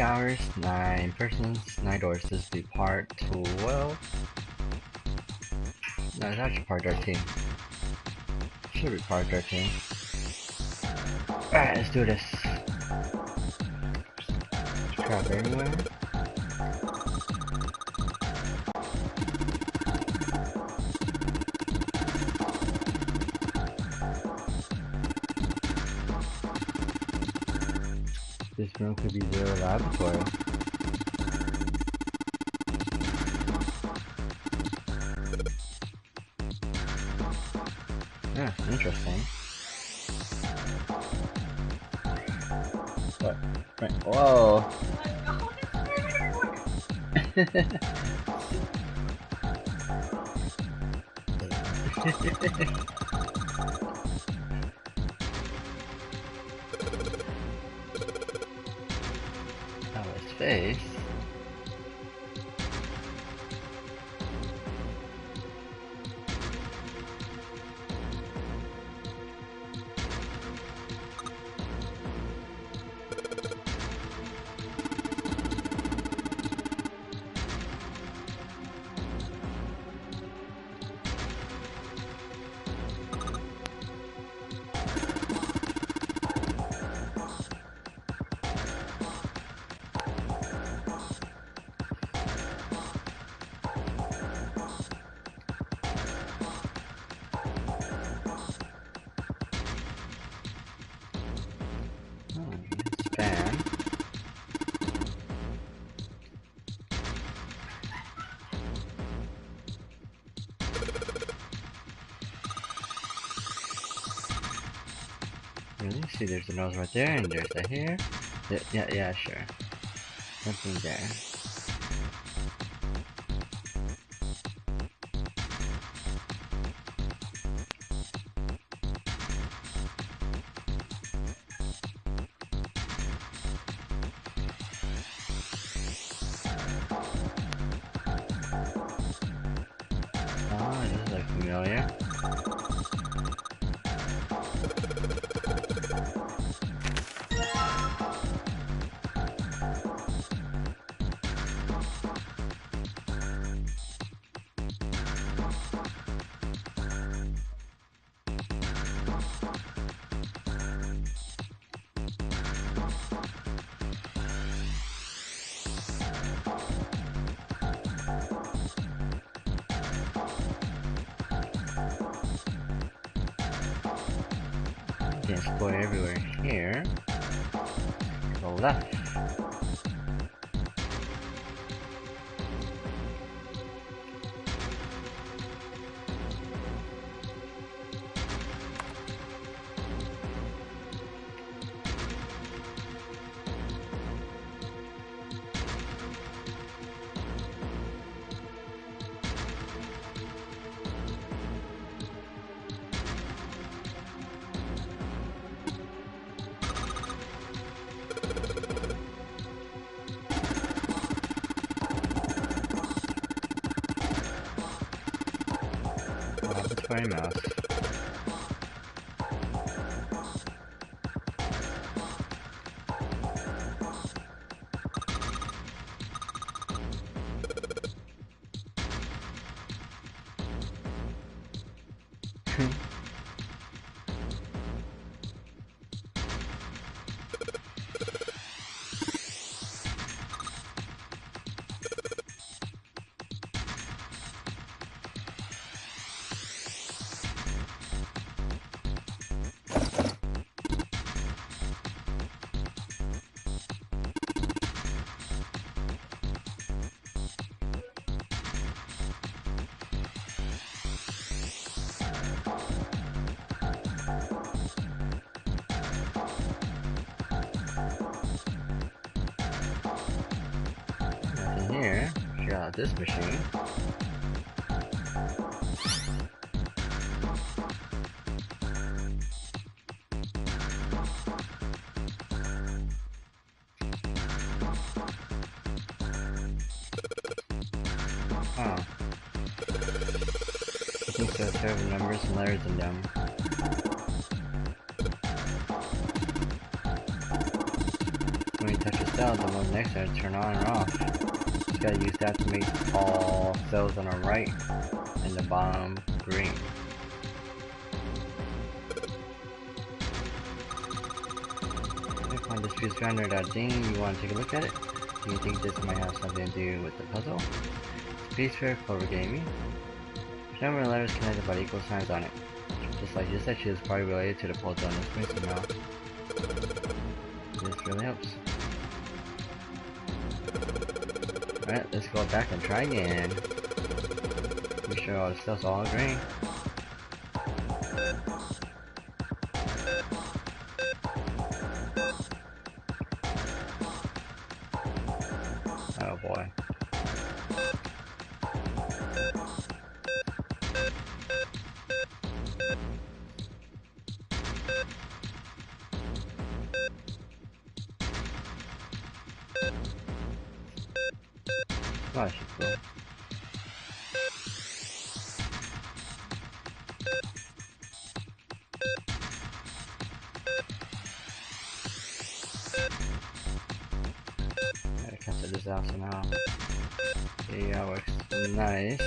hours, 9 persons, 9 doors. This will be part 12. No, it's actually part 13. Should be part 13. Alright, let's do this. Crap everywhere. This room could be zero laboratory. Yeah, interesting. What? Right. Whoa! Oh, his face. Fan. Really? See, there's a nose right there, and there's a hair. Yeah, sure. Nothing there. Oh, this looks familiar. You can explore everywhere here. Go left. Laboratory mouse. Nothing here. Check out this machine. Oh. I think so. Several numbers and letters in them. When you touch the cell, the one next to it turn on or off. Just gotta use that to make all cells on the right and the bottom green. Find this fuse finder.ding. You want to take a look at it? Do you think this might have something to do with the puzzle? Space Fair Clover Gaming. Number of letters connected by equal signs on it. Just like this, actually is probably related to the puzzle on the screen somehow. This really helps. Alright, let's go back and try again. Be sure all the stuff's all green. Oh boy. Oh, she's cool. I can't set this out somehow. Yeah, that works nice.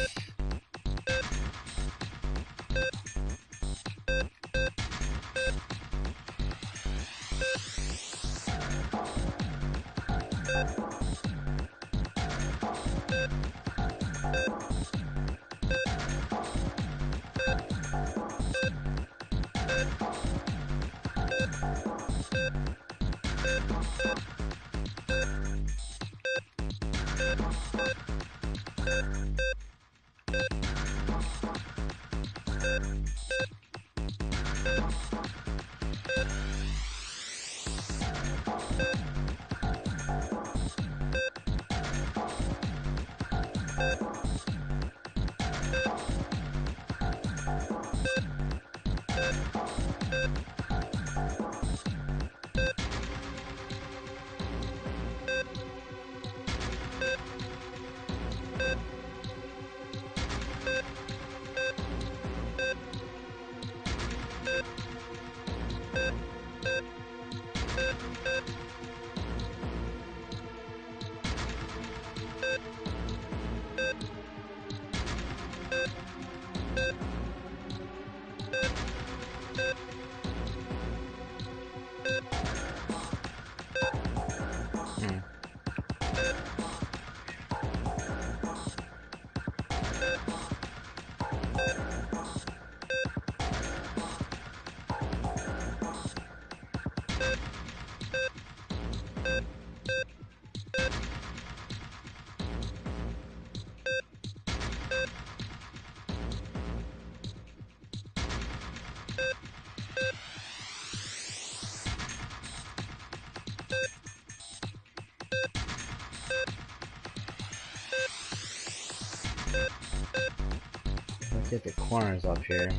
Let's get the corners up here.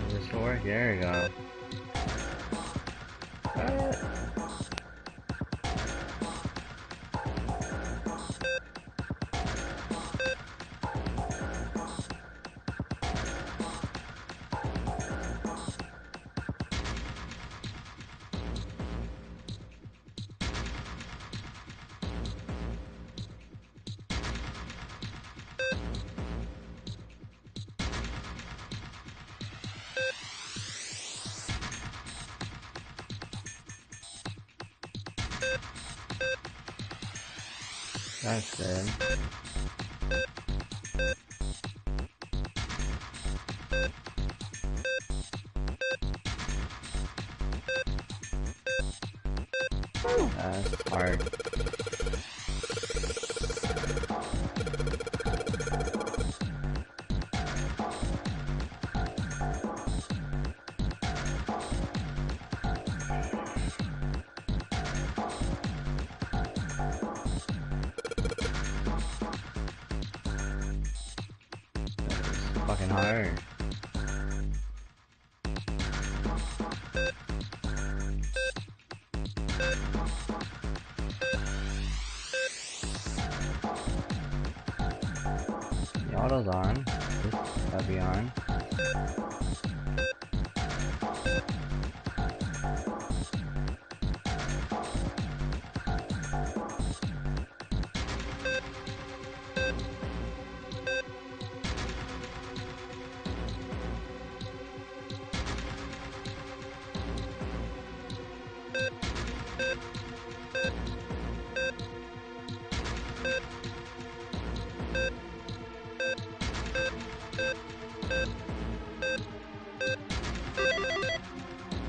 Does this work? There we go. That's good. That's hard. That's fucking hard. The auto's on. This gotta be on.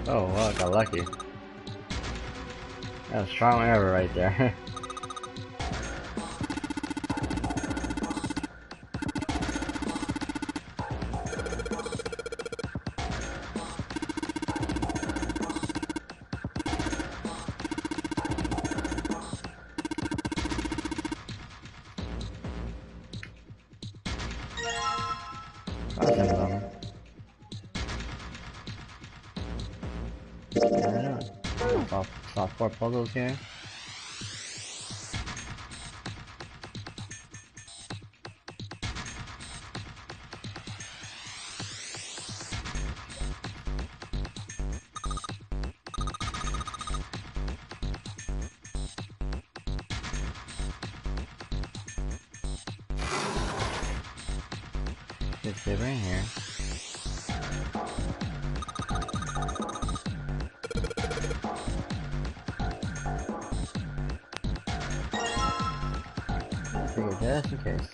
Oh well, I got lucky. That was strong error right there. Yeah, I know. Solve 4 puzzles here. Let's get right here. Take it just in case.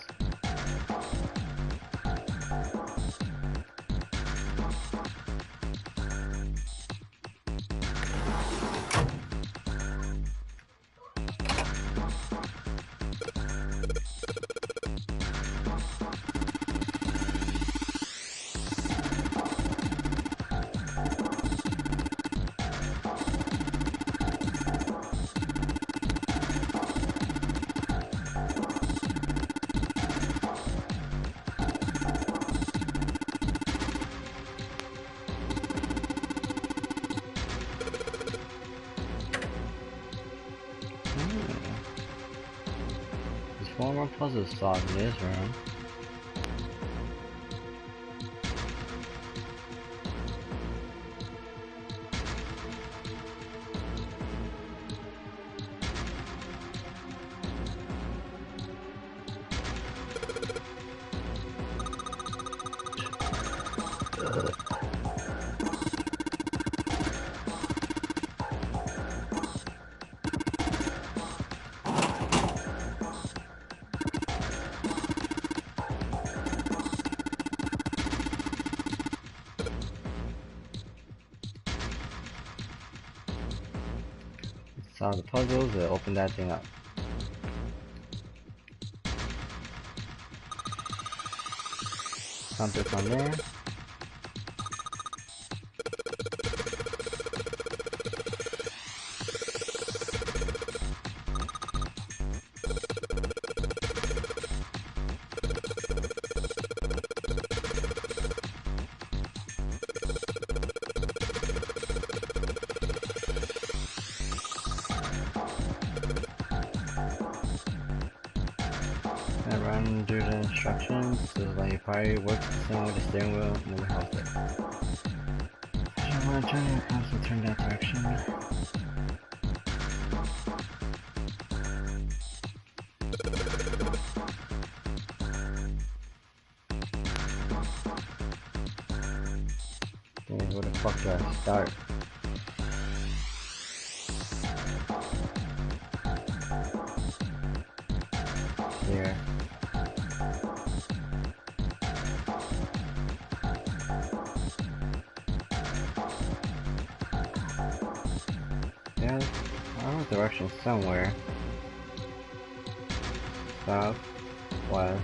There's 4 more puzzles solved in this room. Solve the puzzles to open that thing up. Dump this on there. And run through the instructions, so like it probably works the same with the steering wheel and the house it. I don't want to turn your console turn that direction. Then where the fuck do I start? guess. I don't know direction somewhere. South, west.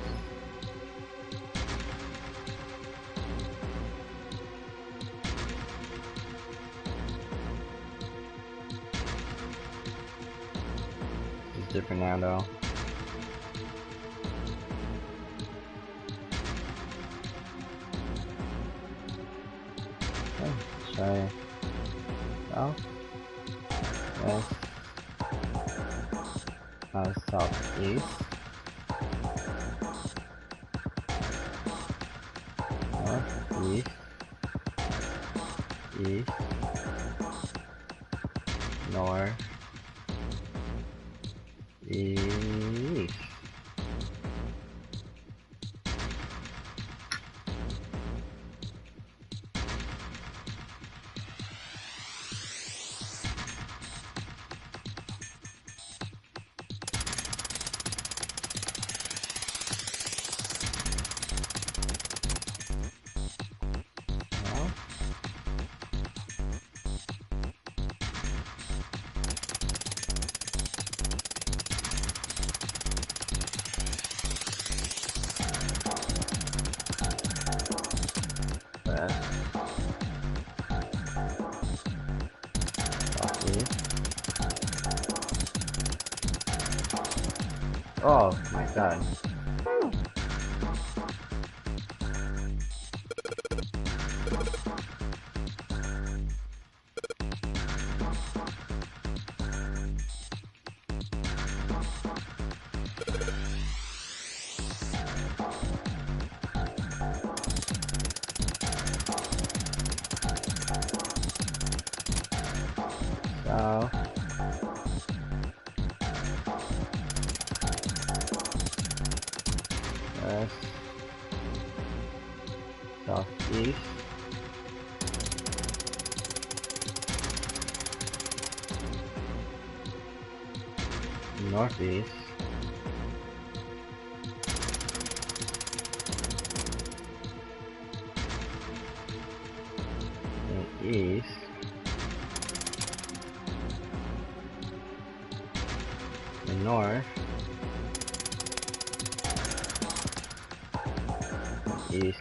It's different now though. Okay, let's try south, west, southeast, northeast, east, north, east. South, west, southeast. Oh my god. South, west, southeast, northeast, and east, and north, and east.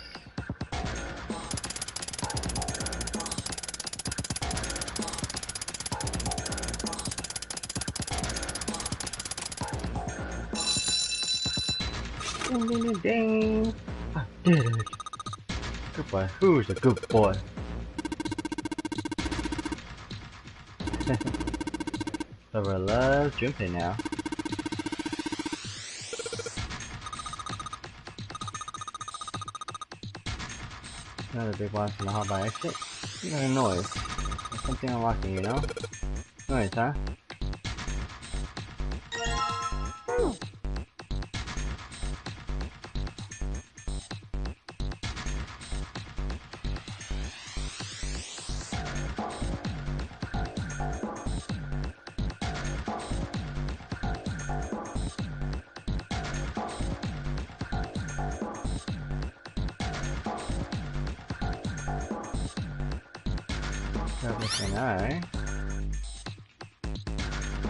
Ding ding ding ding! I did it! Good boy. Who's a good boy? Clover loves jumping now. Another big boss in the hall by exit. You got a noise. There's something unlocking, you know? Noise, huh? Everything alright.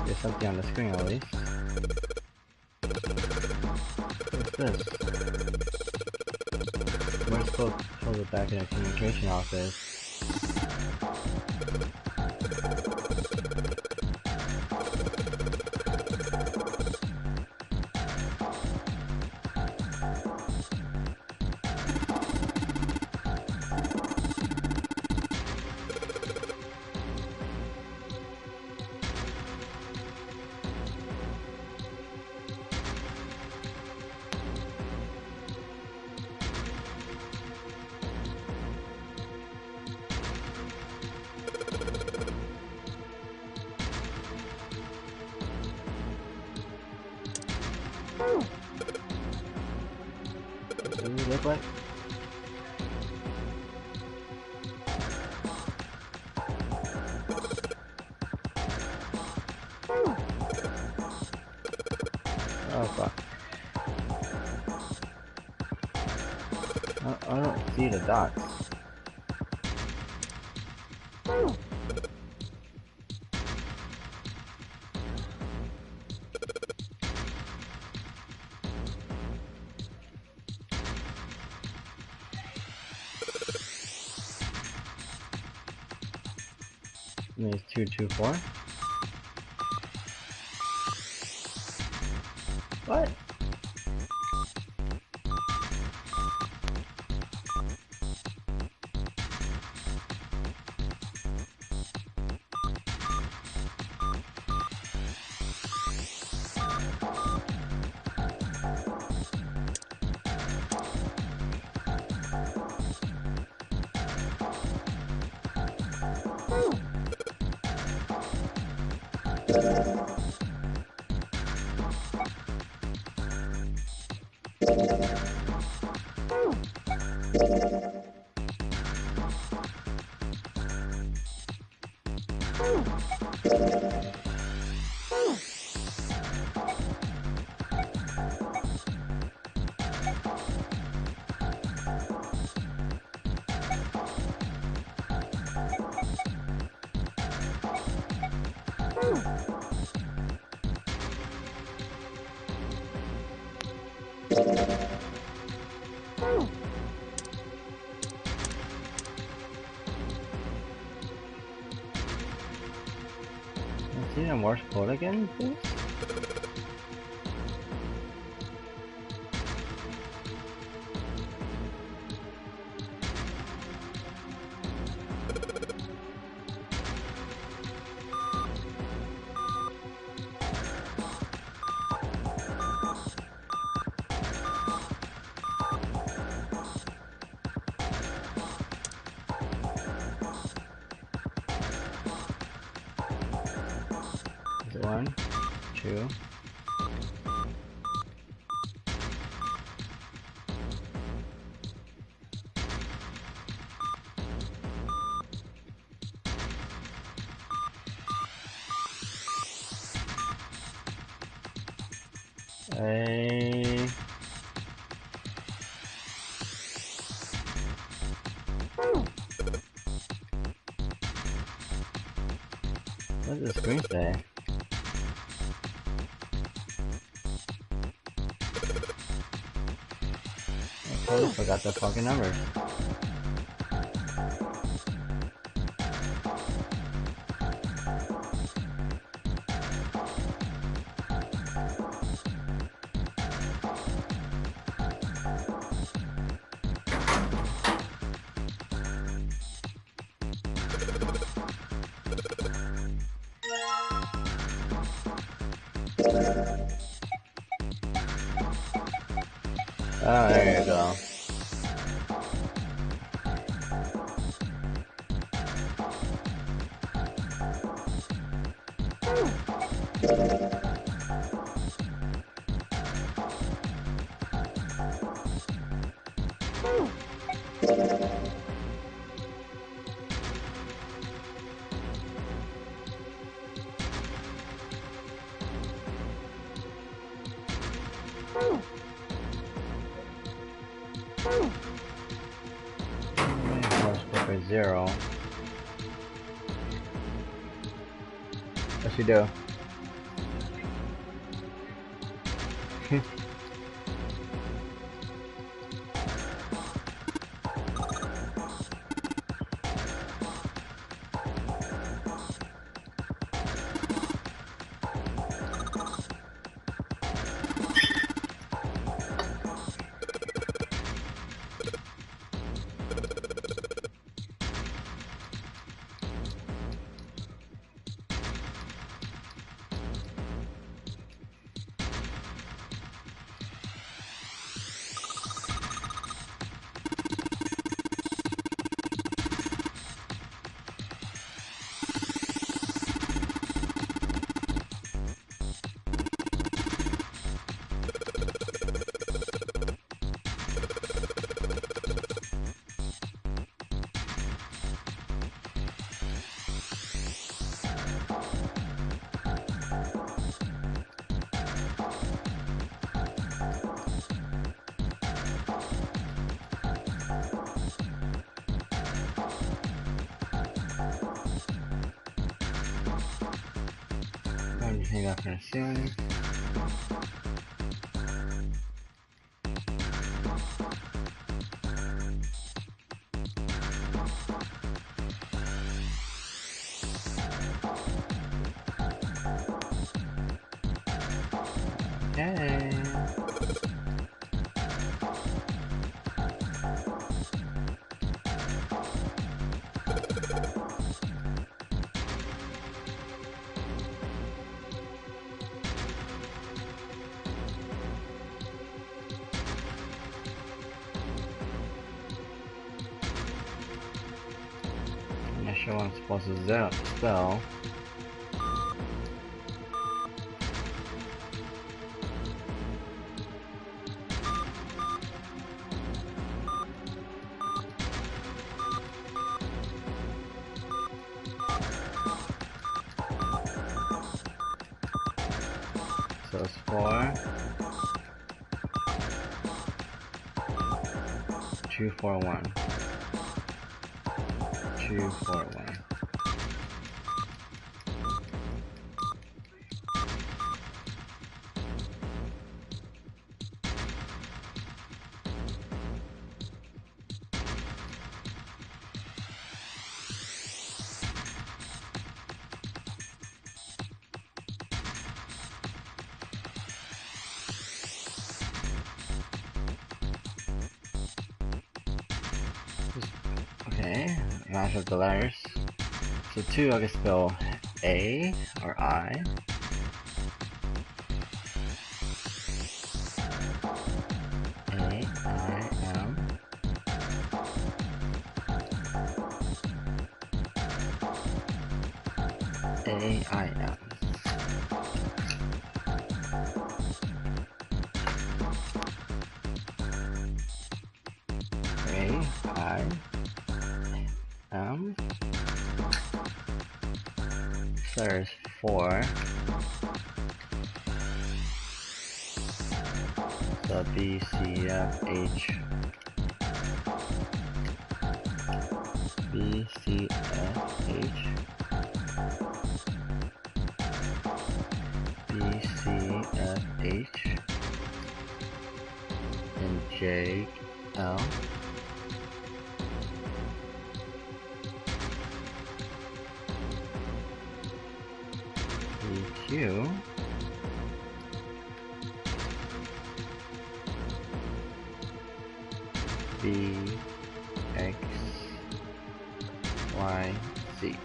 There's something on the screen at least. What's this? We're supposed to pull it back in the communication office. What do you look like? Oh fuck. I don't see the dots. And it's 224. What? Let's see the Morse code again, please. Is it 1, 2? What does the screen say? I totally forgot the fucking numbers. Oh, there you go. Morse 0. What's she do? I'm just hang up here soon. Okay. I'm not sure what I'm supposed to spell. So it's 4, 2, 4, 1, 2, 4, 1. Okay, match up the letters. So 2 I can spell A or I. A-I-M. A-I-M. A-I-M. There's 4. So B, C, F, H. B, C, F, H. B, C, F, H. And J, L. E, Q. B, X, Y, Z.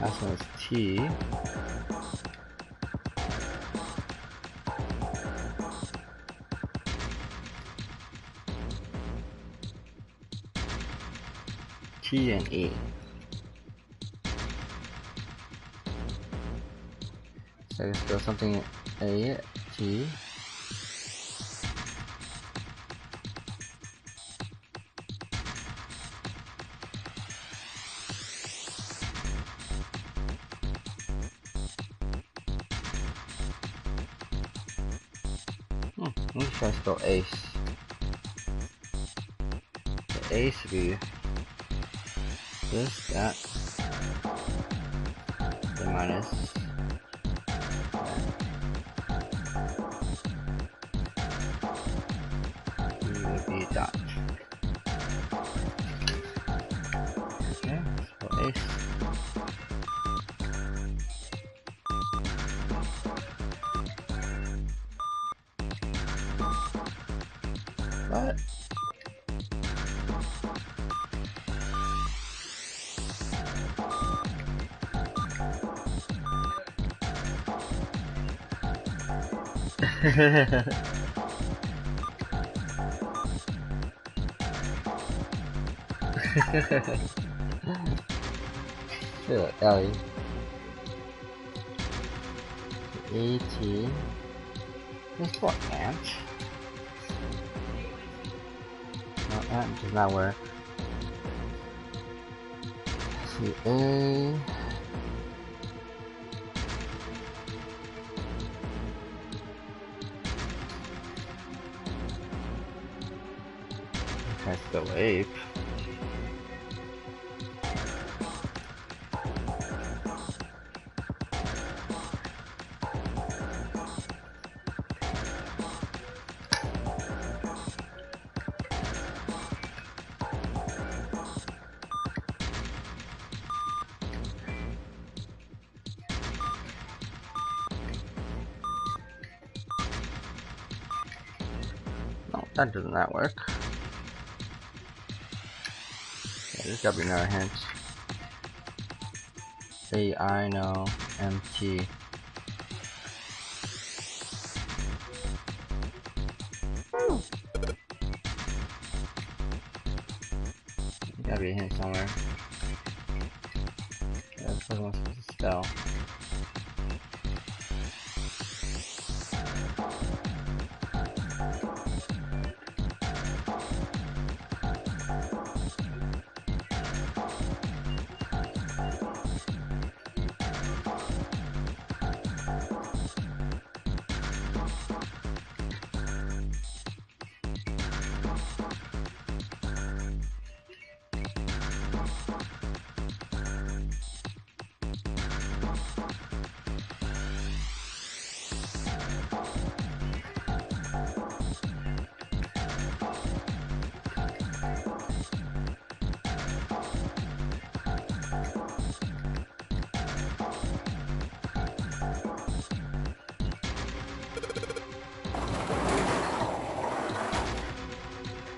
Last one is T. T and E. So I can spell something A, T. Let me try to spell ace. The ace would be this, that, the minus that. E would be dot. Okay, spell ace. What? Sure, Ellie. A-T. Let's spell ant. No, ant does not work. Let's see, A. Try to spell ape. That does not work. Yeah, there's gotta be another hint. A-I, no. M-T. There's gotta be a hint somewhere. That's what I'm supposed to spell.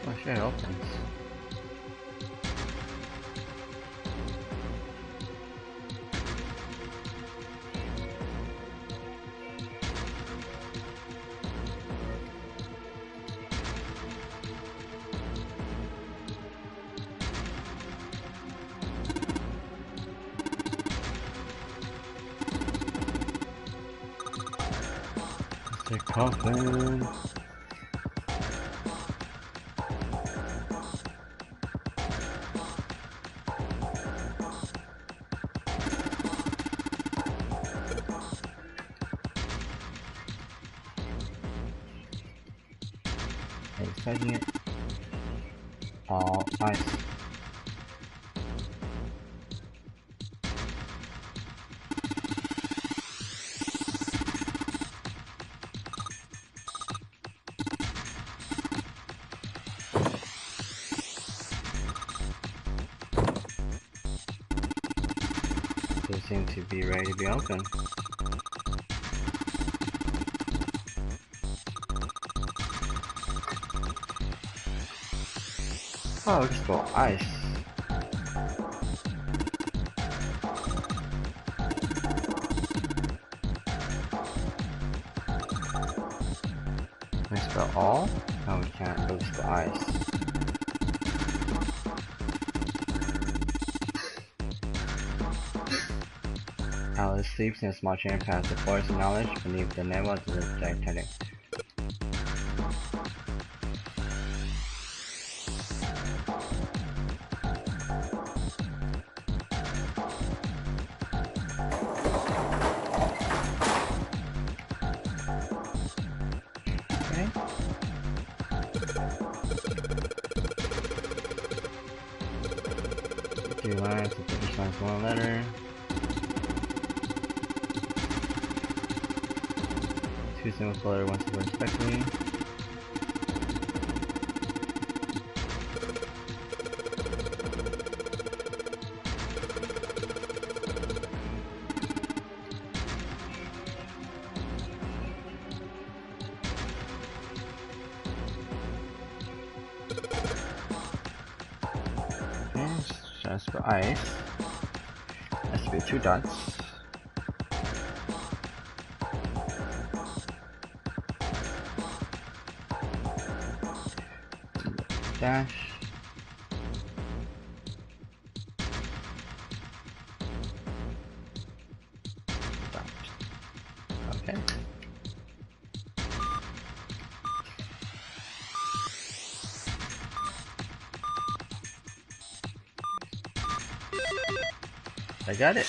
Oh shit, it opens. Mr. Coffin. Exciting it. All ice. They seem to be ready to be open. Oh, just go ice. Can I spell all? No, we can't. Go just go ice. Alice sleeps in a small chamber past the forest of knowledge beneath the nebula to the gigantic. Okay. Two lines, each line's one letter. Two symbols per letter, one symbol respectively. Okay, just for ice. Has to be two dots. Dash. Dot. Okay. I got it.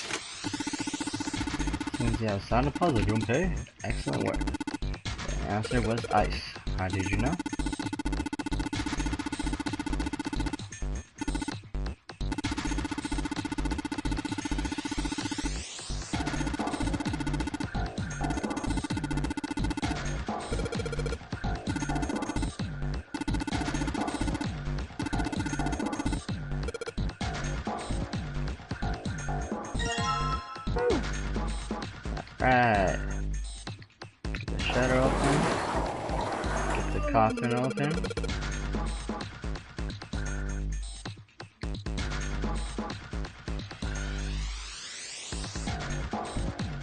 Since you have solved the puzzle, Junpei, excellent work. The answer was ice. How did you know? Alright. Get the shutter open. Get the coffin open.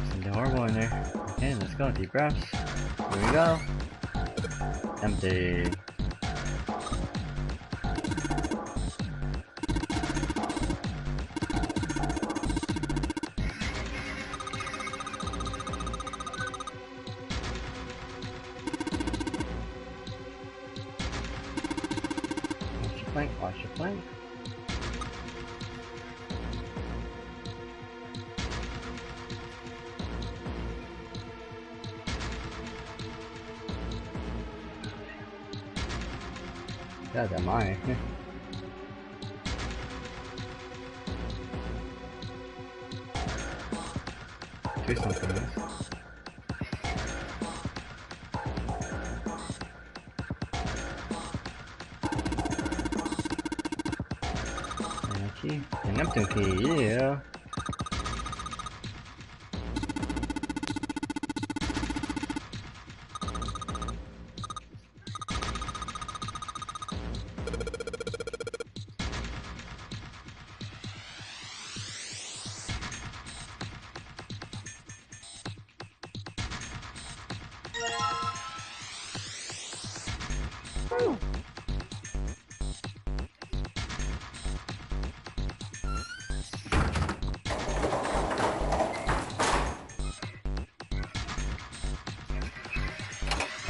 Something horrible in there. Okay, let's go. Deep breaths. Here we go. Empty. Watch your plank. Yeah, that's mine. Do something. Key. An empty key, yeah.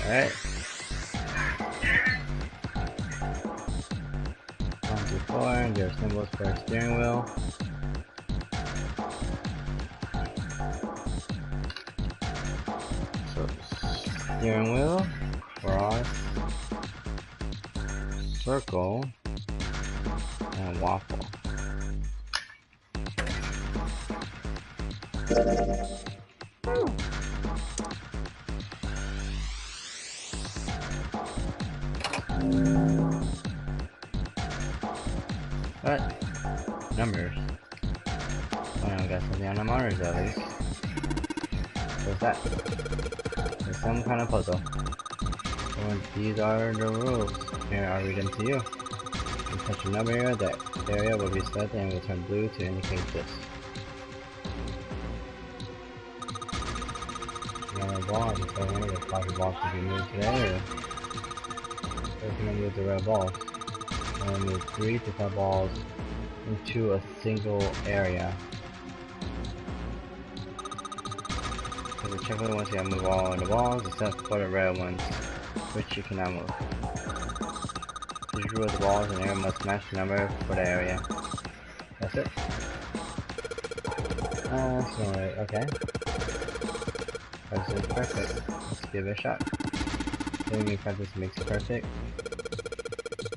Alright. 1 through 4, and there are symbols for a steering wheel. So, steering wheel, cross, circle, and waffle. What? Numbers. Oh, I got something on the monitors at least. What's that? It's some kind of puzzle. Oh, these are the rules. Here, I'll read them to you. If you touch a number here, that area will be set and will turn blue to indicate this. Another ball, just so many of the balls to be moved today, or we're gonna move the red balls. I'm gonna move 3 to 5 balls into a single area. For the checkpoint, once you have to move all the balls except for the red ones, which you cannot move. Each row of the balls in the area must match the number for the area. That's it. So okay. Practice is perfect. Let's give it a shot. Doing me practice makes it perfect.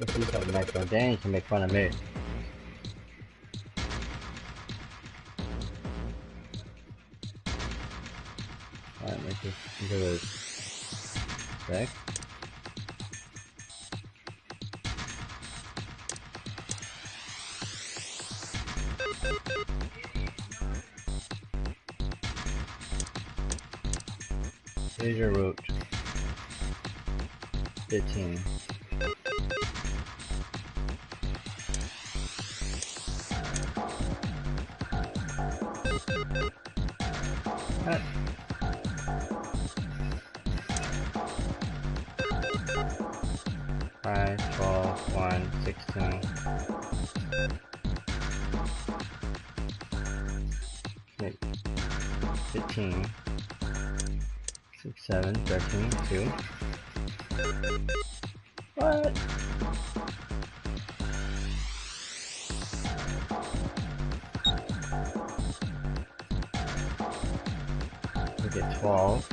If you have a nice one day, you can make fun of me. Alright, make this into the deck. Here's your route. 15. Alright. 5, 12, 1, 16. Wait. 15. 6, 7, 13, 2. What? We get 12.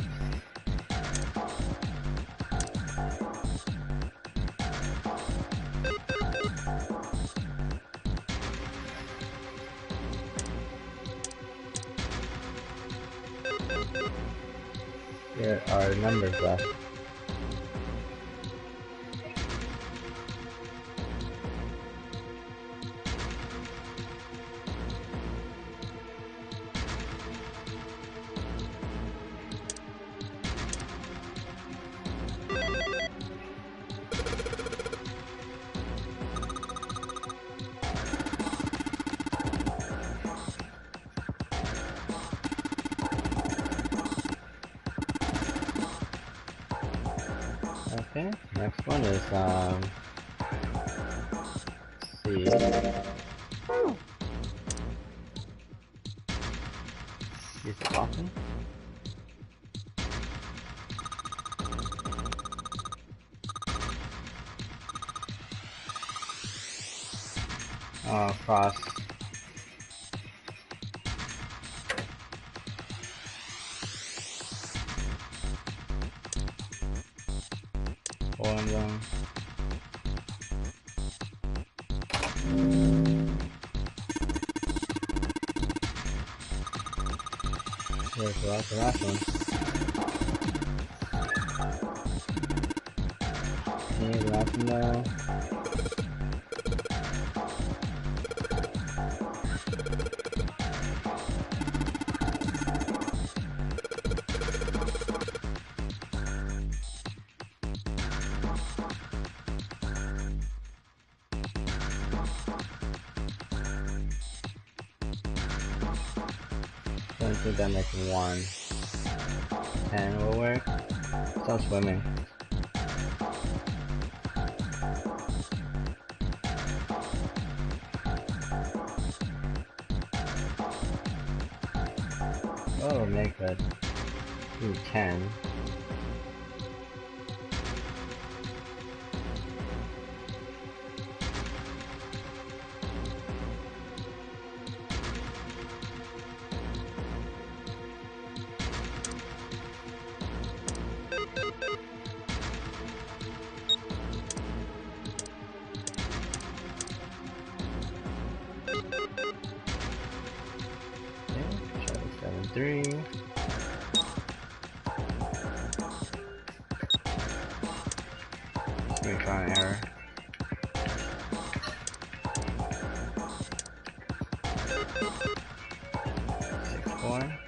There are numbers left. Okay, next one is let's see. Use the coffin. Cross. Pulling them. There's the last one. Okay, the last one though. 20, then make 1. 10 will work. Still swimming. Oh, make a 10. Okay, 3. Let me try an error. 6, 4.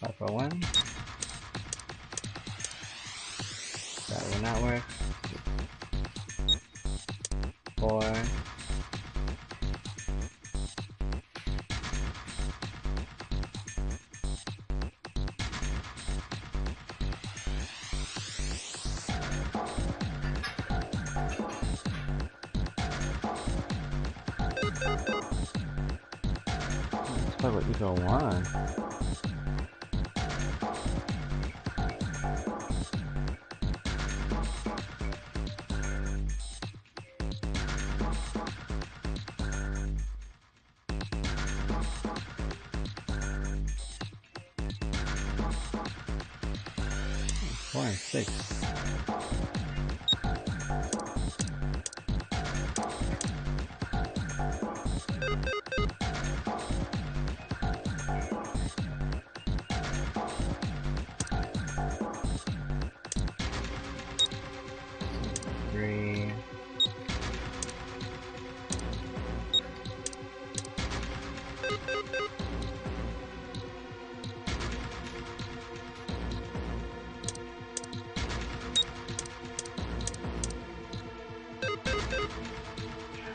Five for 1. That will not work. 4. what you go 1. Four and 6.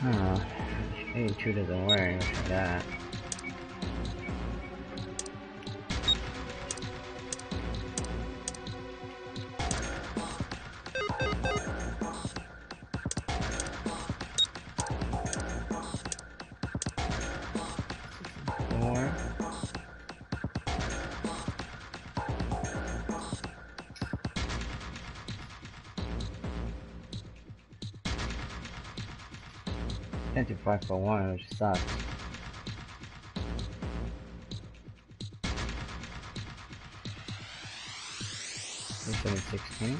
Huh. 82 doesn't work. Let's try that. Four. Can't do 5 for 1, which sucks. This one is 16.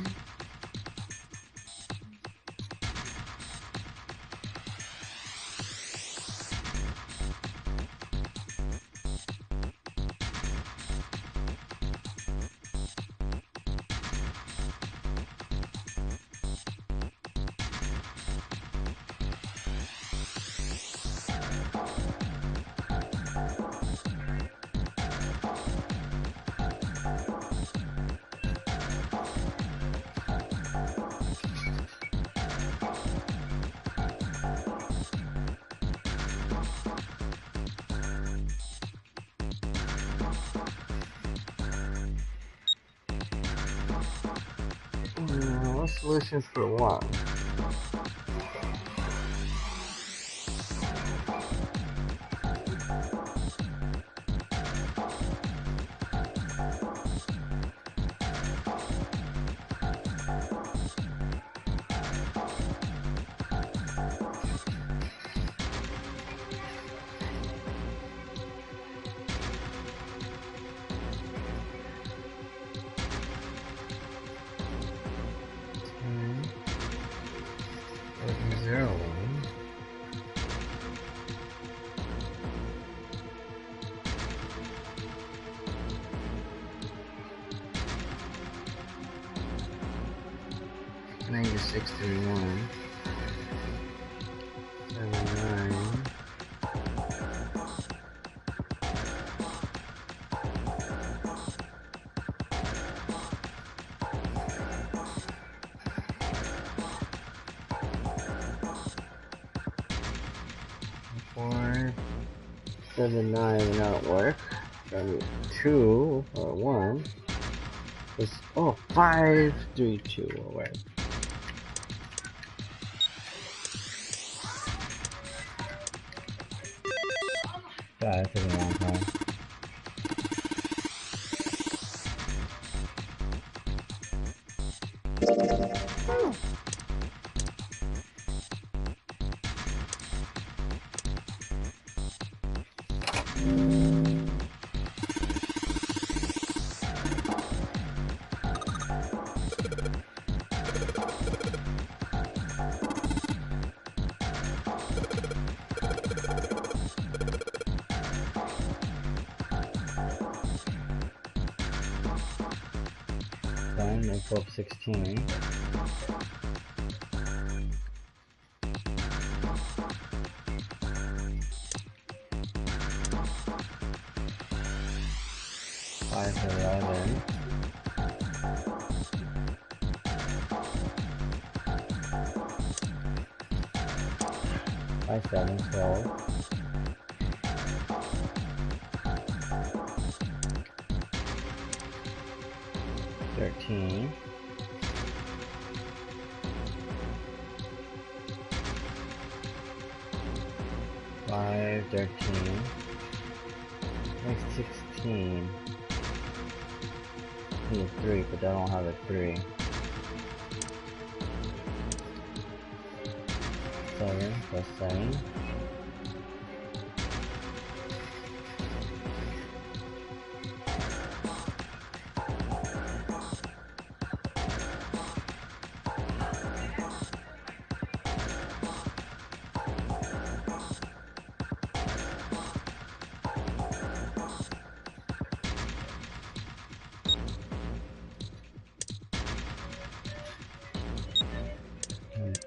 solutions for one. -631 79 479 will not work. So I need 2 or 1. It's, oh, 532 will work. God, that took a long time. Then I pull up 16. Five for 11. 5, 7, 12. 13. 5, 13. Next 16. I need a 3, but I don't have a 3. 7 plus 7.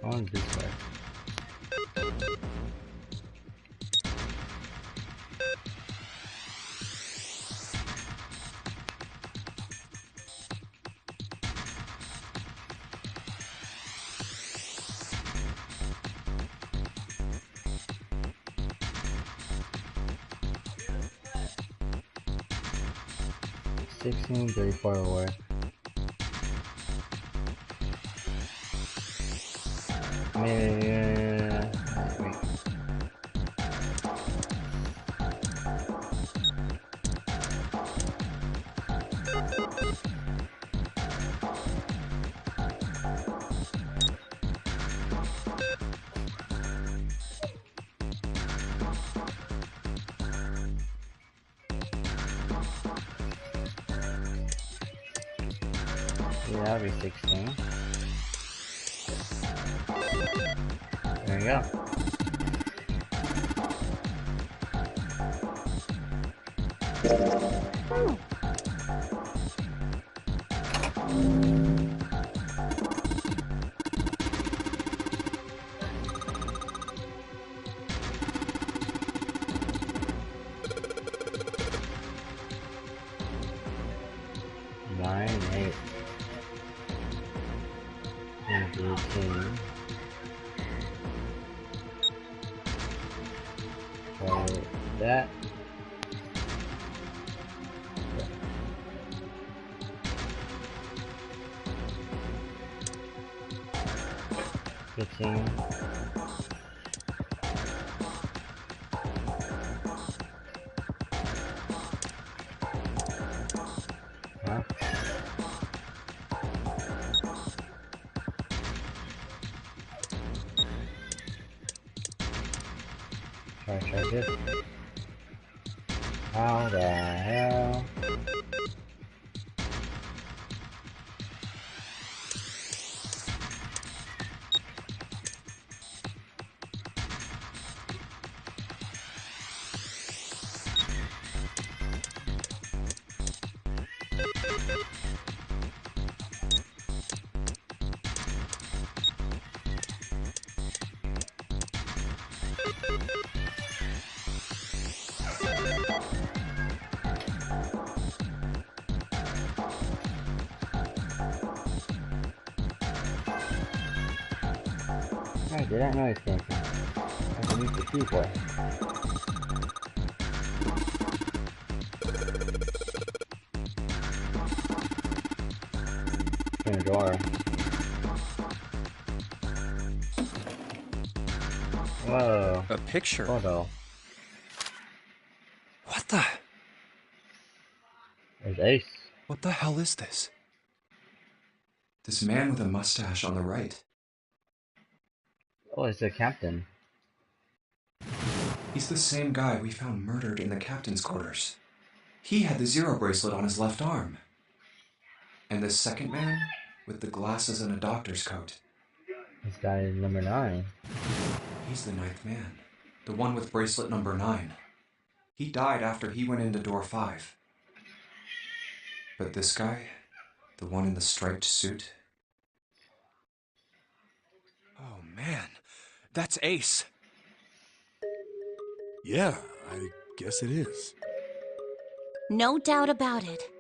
On this way. $16, $34 will work. Maybe, wait. Yeah, that'll be 16. There you go. Nine, 8. 18. So that. Good scene. Huh? Try this. How the hell? Where did that noise came from? Underneath the keyboard. Open the door. Whoa. A picture? Photo. What the? There's Ace. What the hell is this? This man with a mustache on the right. Oh, it's the captain. He's the same guy we found murdered in the captain's quarters. He had the Zero bracelet on his left arm. And this second man, with the glasses and a doctor's coat. This guy is number 9. He's the 9th man. The one with bracelet number 9. He died after he went into door 5. But this guy, the one in the striped suit. Oh man, that's Ace. Yeah, I guess it is. No doubt about it.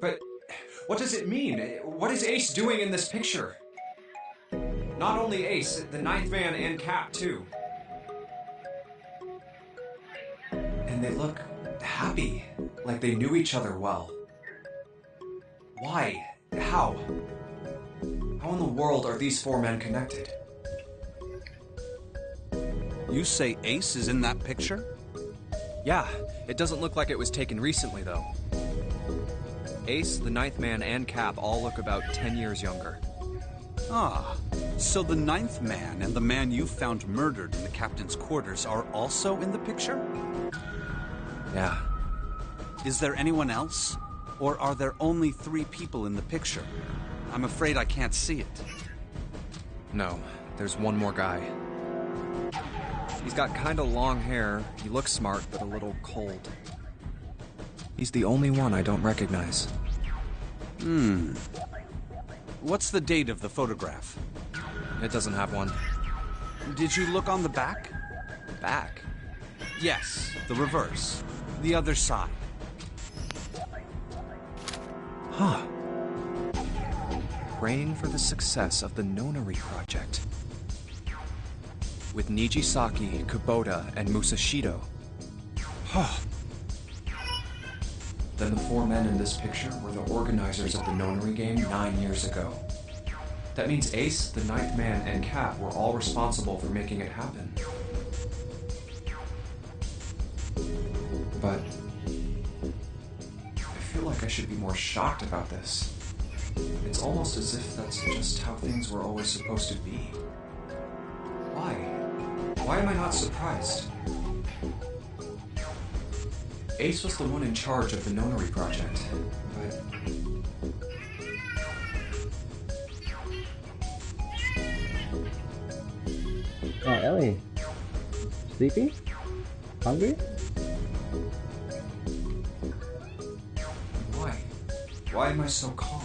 But what does it mean? What is Ace doing in this picture? Not only Ace, the 9th man and Cap too. And they look happy, like they knew each other well. Why? How? How in the world are these 4 men connected? You say Ace is in that picture? Yeah, it doesn't look like it was taken recently though. Ace, the 9th man, and Cap all look about 10 years younger. Ah, so the 9th man and the man you found murdered in the captain's quarters are also in the picture? Yeah. Is there anyone else? Or are there only 3 people in the picture? I'm afraid I can't see it. No, there's one more guy. He's got kinda long hair, he looks smart but a little cold. He's the only one I don't recognize. What's the date of the photograph? It doesn't have one. Did you look on the back? Back? Yes, the reverse. The other side. Huh. Praying for the success of the Nonary project. With Nijisaki, Kubota, and Musashido. Huh. Then the 4 men in this picture were the organizers of the Nonary game 9 years ago. That means Ace, the 9th man, and Cap were all responsible for making it happen. But I feel like I should be more shocked about this. It's almost as if that's just how things were always supposed to be. Why? Why am I not surprised? Ace was the one in charge of the Nonary project, but... Oh, Ellie. Sleepy? Hungry? Why? Why am I so calm?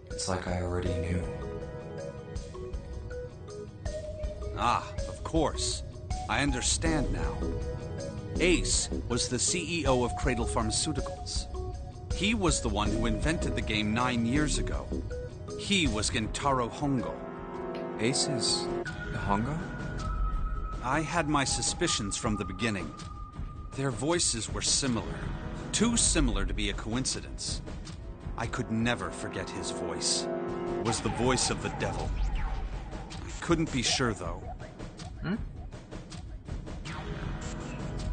It's like I already knew. Ah, of course. I understand now. Ace was the CEO of Cradle Pharmaceuticals. He was the one who invented the game 9 years ago. He was Gentaro Hongo. Ace is... Hongo? I had my suspicions from the beginning. Their voices were similar. Too similar to be a coincidence. I could never forget his voice. It was the voice of the devil. I couldn't be sure, though.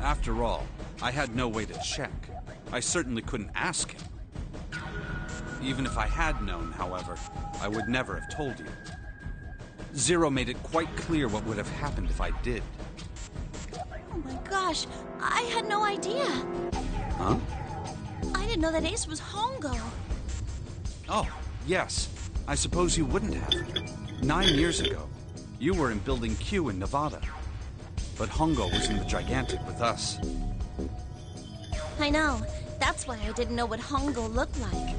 After all, I had no way to check. I certainly couldn't ask him. Even if I had known, however, I would never have told you. Zero made it quite clear what would have happened if I did. Oh my gosh, I had no idea. Huh? I didn't know that Ace was Hongo. Oh, yes. I suppose you wouldn't have. 9 years ago, you were in Building Q in Nevada. But Hongo was in the Gigantic with us. I know. That's why I didn't know what Hongo looked like.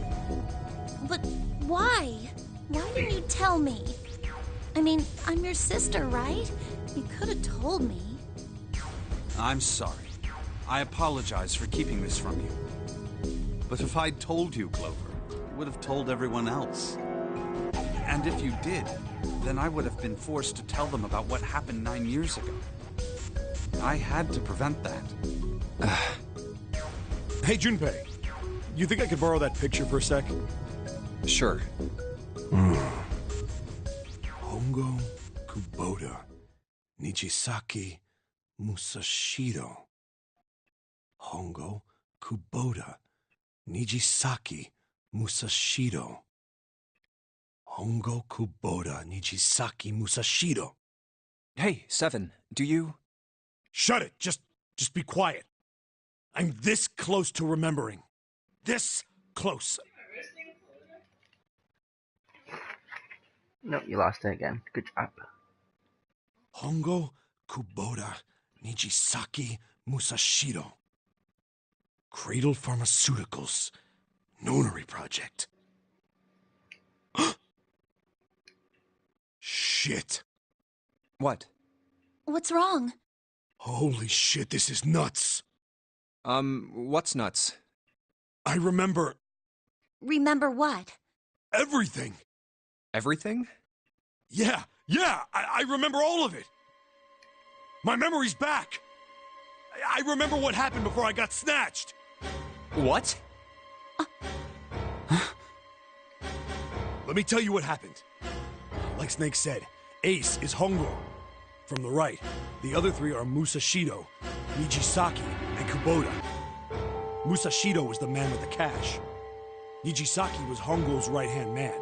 But why? Why didn't you tell me? I mean, I'm your sister, right? You could have told me. I'm sorry. I apologize for keeping this from you. But if I'd told you, Clover, you would have told everyone else. And if you did, then I would have been forced to tell them about what happened 9 years ago. I had to prevent that. Hey, Junpei. You think I could borrow that picture for a sec? Sure. Hongo Kubota, Nijisaki Musashiro. Hongo Kubota, Nijisaki Musashiro. Hongo Kubota, Nijisaki Musashiro. Hey, Seven, do you... Shut it! Just be quiet. I'm this close to remembering. This close. Nope, you lost it again. Good job. Hongo Kubota, Nijisaki Musashiro. Cradle Pharmaceuticals. Nonary Project. Shit. What? What's wrong? Holy shit, this is nuts. What's nuts? I remember Remember what? everything. Everything? Yeah, I remember all of it. My memory's back. I remember what happened before I got snatched. What? Let me tell you what happened. Like Snake said, Ace is Hongo. From the right, the other three are Musashido, Nijisaki, and Kubota. Musashido was the man with the cash. Nijisaki was Hongo's right-hand man,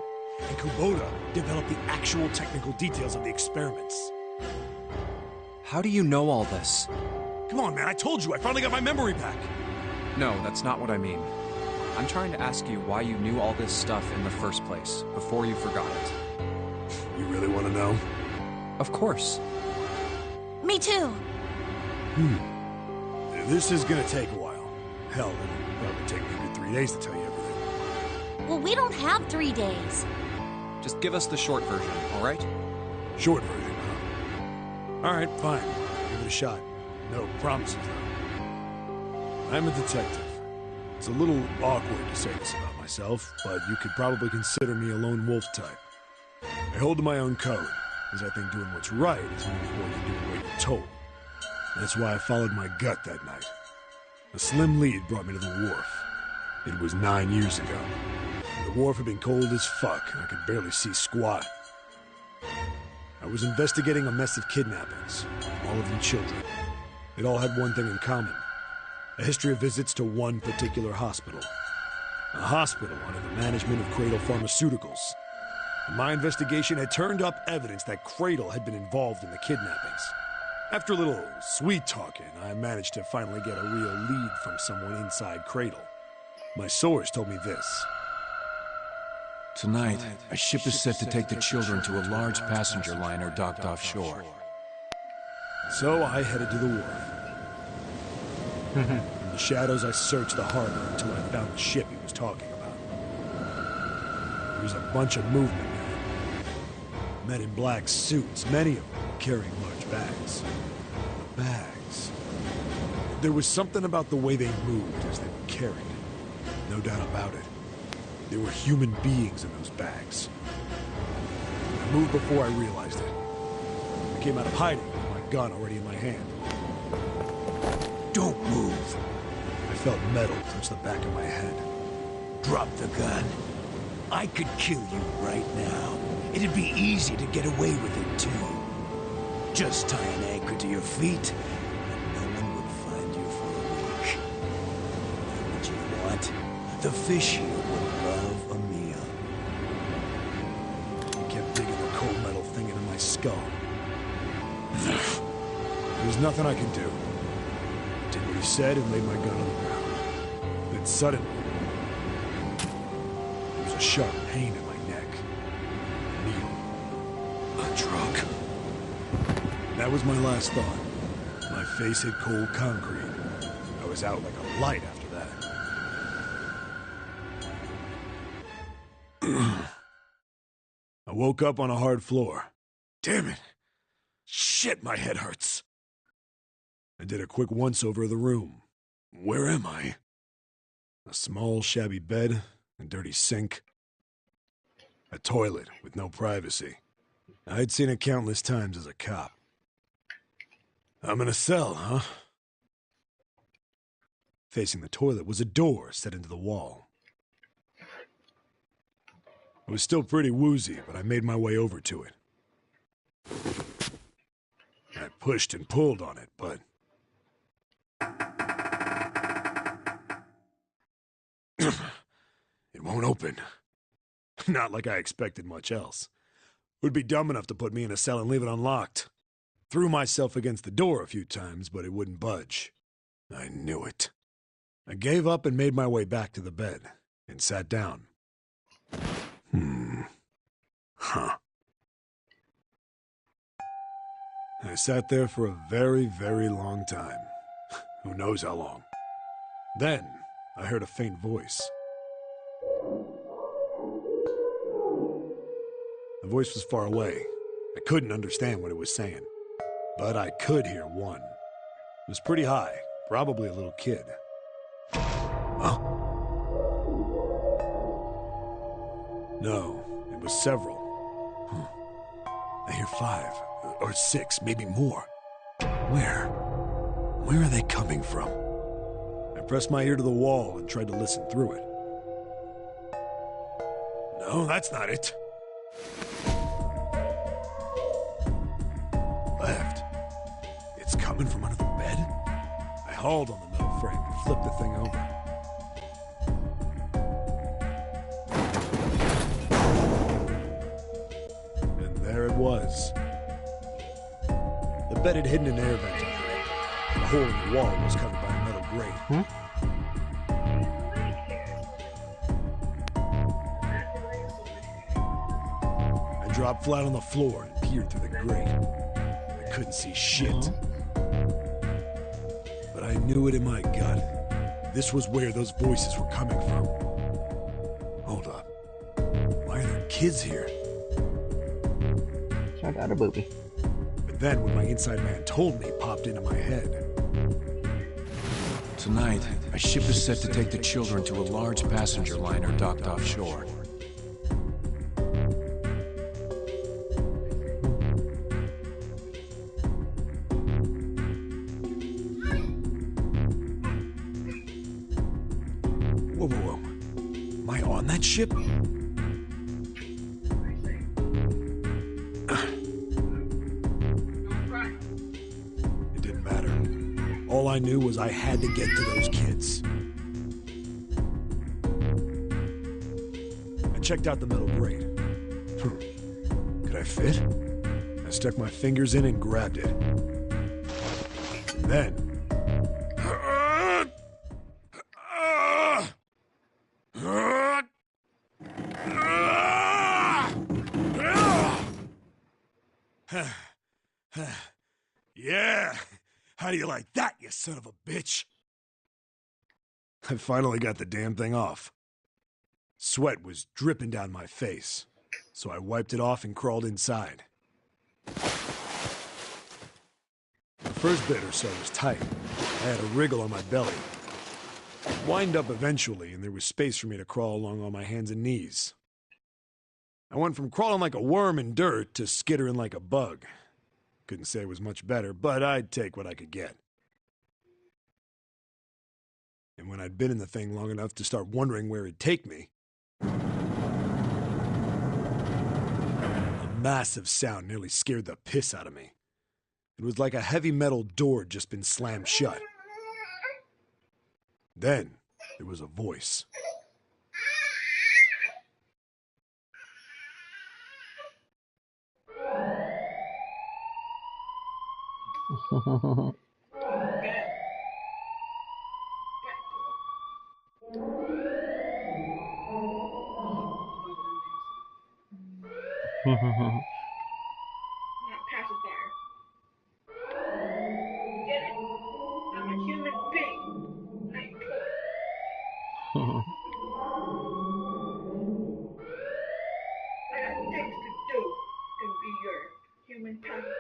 and Kubota developed the actual technical details of the experiments. How do you know all this? Come on, man, I told you, I finally got my memory back. No, that's not what I mean. I'm trying to ask you why you knew all this stuff in the first place, before you forgot it. You really want to know? Of course. Me too. This is gonna take a while. Hell, it'll probably take me a good 3 days to tell you everything. Well, we don't have 3 days. Just give us the short version, all right? Short version, huh? Alright, fine. Give it a shot. No promises, though. I'm a detective. It's a little awkward to say this about myself, but you could probably consider me a lone wolf type. I hold to my own code, because I think doing what's right is more important than doing what you're told. That's why I followed my gut that night. A slim lead brought me to the wharf. It was 9 years ago. The wharf had been cold as fuck, and I could barely see squat. I was investigating a mess of kidnappings, all of them children. It all had one thing in common. A history of visits to one particular hospital. A hospital under the management of Cradle Pharmaceuticals. And my investigation had turned up evidence that Cradle had been involved in the kidnappings. After a little sweet-talking, I managed to finally get a real lead from someone inside Cradle. My source told me this. Tonight, a ship is set to take the children to a large passenger liner docked offshore. So I headed to the wharf. In the shadows, I searched the harbor until I found the ship he was talking about. There was a bunch of movement there. Men in black suits, many of them carrying large bags. The bags. There was something about the way they moved as they were carried. No doubt about it. There were human beings in those bags. I moved before I realized it. I came out of hiding with my gun already in my hand. Don't move! I felt metal touch the back of my head. Drop the gun. I could kill you right now. It'd be easy to get away with it, too. Just tie an anchor to your feet, and no one would find you for a week. And what you want? The fish here would love a meal. He kept digging the cold metal thing into my skull. There's nothing I can do. Did what he said and laid my gun on the ground. Then suddenly, there was a sharp pain in my neck. A needle. A drug. That was my last thought. My face hit cold concrete. I was out like a light after that. I woke up on a hard floor. Damn it! Shit, my head hurts. I did a quick once-over of the room. Where am I? A small, shabby bed, a dirty sink. A toilet with no privacy. I'd seen it countless times as a cop. I'm in a cell, huh? Facing the toilet was a door set into the wall. I was still pretty woozy, but I made my way over to it. I pushed and pulled on it, but... it won't open. Not like I expected much else. Would be dumb enough to put me in a cell and leave it unlocked. Threw myself against the door a few times, but it wouldn't budge. I knew it. I gave up and made my way back to the bed, and sat down. Huh. I sat there for a very, very long time. Who knows how long. Then, I heard a faint voice. The voice was far away. I couldn't understand what it was saying. But I could hear one. It was pretty high, probably a little kid. Huh? No, it was several. I hear 5, or 6, maybe more. Where? Where are they coming from? I pressed my ear to the wall and tried to listen through it. No, that's not it. Left. It's coming from under the bed? I hauled on the metal frame and flipped the thing over. And there it was. The bed had hidden an air vent under it. The hole in the wall was covered by a metal grate. I dropped flat on the floor and peered through the grate. I couldn't see shit. But I knew it in my gut. This was where those voices were coming from. Hold up. Why are there kids here? So I got a booby. But then what my inside man told me popped into my head. Tonight, a ship is set to take the children to a large passenger liner docked offshore. Whoa, whoa, whoa. Am I on that ship? It didn't matter. All I knew was I had to get to those kids. I checked out the metal grate. Could I fit? I stuck my fingers in and grabbed it. And then... Yeah! How do you like that, you son of a bitch? I finally got the damn thing off. Sweat was dripping down my face, so I wiped it off and crawled inside. The first bit or so was tight. I had a wriggle on my belly. It wind up eventually, and there was space for me to crawl along on my hands and knees. I went from crawling like a worm in dirt to skittering like a bug. Couldn't say it was much better, but I'd take what I could get. And when I'd been in the thing long enough to start wondering where it'd take me, a massive sound nearly scared the piss out of me. It was like a heavy metal door had just been slammed shut. Then there was a voice. Not pacifier. Get it? I'm a human being. Not toy. I got things to do to be your human pacifier.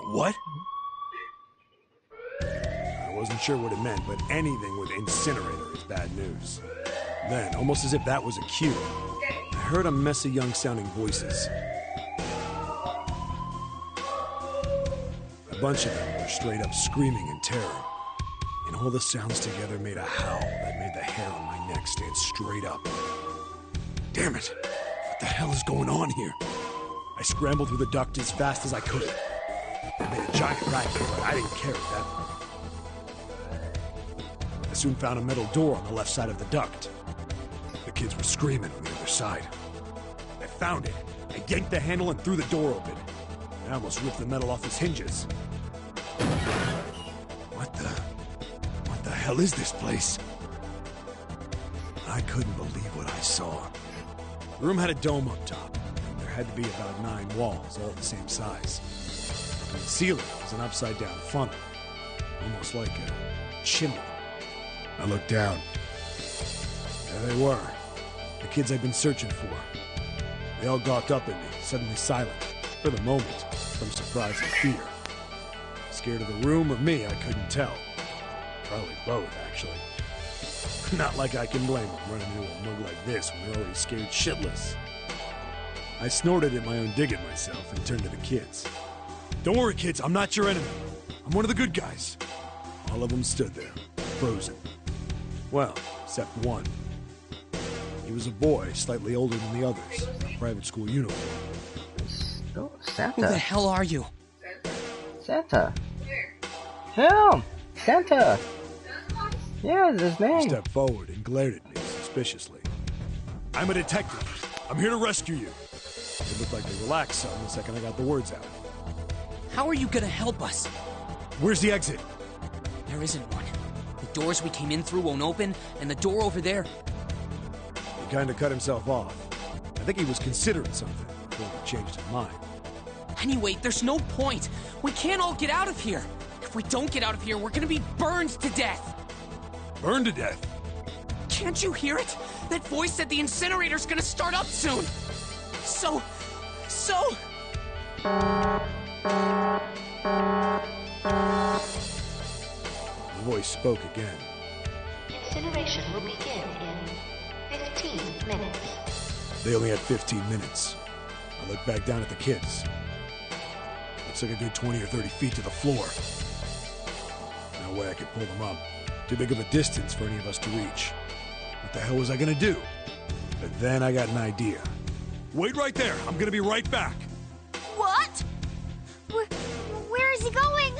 What? I wasn't sure what it meant, but anything with incinerator is bad news. Then, almost as if that was a cue, I heard a mess of young-sounding voices. A bunch of them were straight up screaming in terror, and all the sounds together made a howl that made the hair on my neck stand straight up. Damn it! What the hell is going on here? I scrambled through the duct as fast as I could. I made a giant racket, but I didn't care at that point. I soon found a metal door on the left side of the duct. The kids were screaming on the other side. I found it. I yanked the handle and threw the door open. I almost ripped the metal off its hinges. What the hell is this place? I couldn't believe what I saw. The room had a dome up top. There had to be about 9 walls, all the same size. And the ceiling was an upside-down funnel, almost like a chimney. I looked down. There they were, the kids I'd been searching for. They all gawked up at me, suddenly silent, for the moment, from surprise and fear. Scared of the room or me, I couldn't tell. Probably both, actually. Not like I can blame them running into a mug like this when they're already scared shitless. I snorted at my own dig at myself and turned to the kids. Don't worry, kids, I'm not your enemy. I'm one of the good guys. All of them stood there, frozen. Well, except one. He was a boy, slightly older than the others, a private school uniform. Oh, Santa. Who the hell are you? Santa. Him! Santa! Yeah, that's his He name. stepped forward and glared at me suspiciously. I'm a detective. I'm here to rescue you. It looked like they relaxed some the second I got the words out. How are you gonna help us? Where's the exit? There isn't one. The doors we came in through won't open, and the door over there... He kind of cut himself off. I think he was considering something before he changed his mind. Anyway, there's no point. We can't all get out of here. If we don't get out of here, we're gonna be burned to death. Burned to death? Can't you hear it? That voice said the incinerator's gonna start up soon. So... The voice spoke again. Incineration will begin in 15 minutes. They only had 15 minutes. I looked back down at the kids. Looks like a good 20 or 30 feet to the floor. No way I could pull them up. Too big of a distance for any of us to reach. What the hell was I gonna do? But then I got an idea. Wait right there. I'm gonna be right back. What? Where is he going?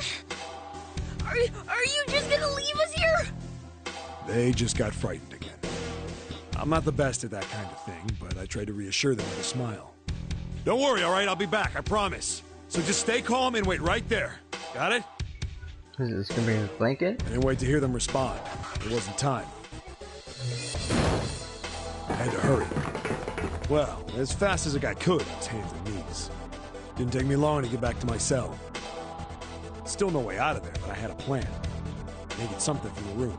Are you just gonna leave us here? They just got frightened again. I'm not the best at that kind of thing, but I tried to reassure them with a smile. Don't worry, all right? I'll be back, I promise. So just stay calm and wait right there. Got it? Is this gonna bring his blanket? I didn't wait to hear them respond. There wasn't time. I had to hurry. Well, as fast as I could on his hands and knees. Didn't take me long to get back to my cell. Still no way out of there, but I had a plan. Needed something from the room.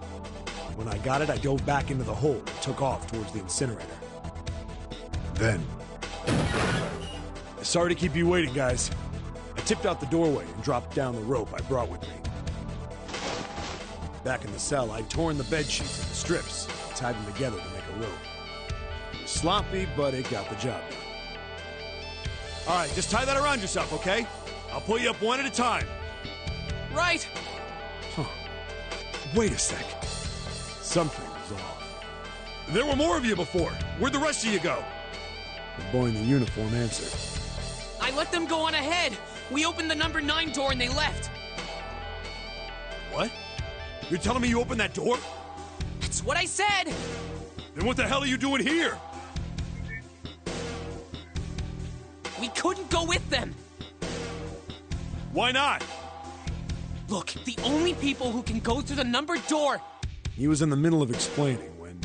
When I got it, I dove back into the hole and took off towards the incinerator. Then... Sorry to keep you waiting, guys. I tipped out the doorway and dropped down the rope I brought with me. Back in the cell, I'd torn the bed sheets into strips and tied them together to make a rope. It was sloppy, but it got the job done. All right, just tie that around yourself, okay? I'll pull you up one at a time. Right. Huh. Wait a sec. Something was off. There were more of you before. Where'd the rest of you go? The boy in the uniform answered. I let them go on ahead. We opened the number 9 door and they left. What? You're telling me you opened that door? That's what I said. Then what the hell are you doing here? We couldn't go with them. Why not? Look, the only people who can go through the numbered door. He was in the middle of explaining when...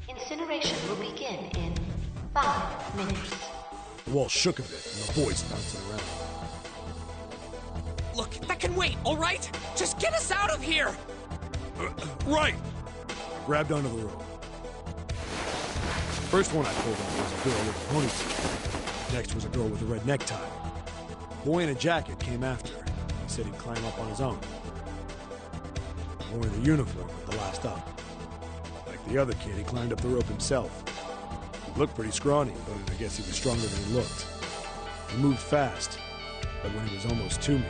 Incineration will begin in 5 minutes. The wall shook a bit and the voice bouncing around. Look, that can wait, all right? Just get us out of here! Right! I grabbed onto the rope. First one I pulled on was a girl with a ponytail. Next was a girl with a red necktie. Boy in a jacket came after. He said he'd climb up on his own. Boy in the uniform was the last up. Like the other kid, he climbed up the rope himself. He looked pretty scrawny, but I guess he was stronger than he looked. He moved fast, but when he was almost to me,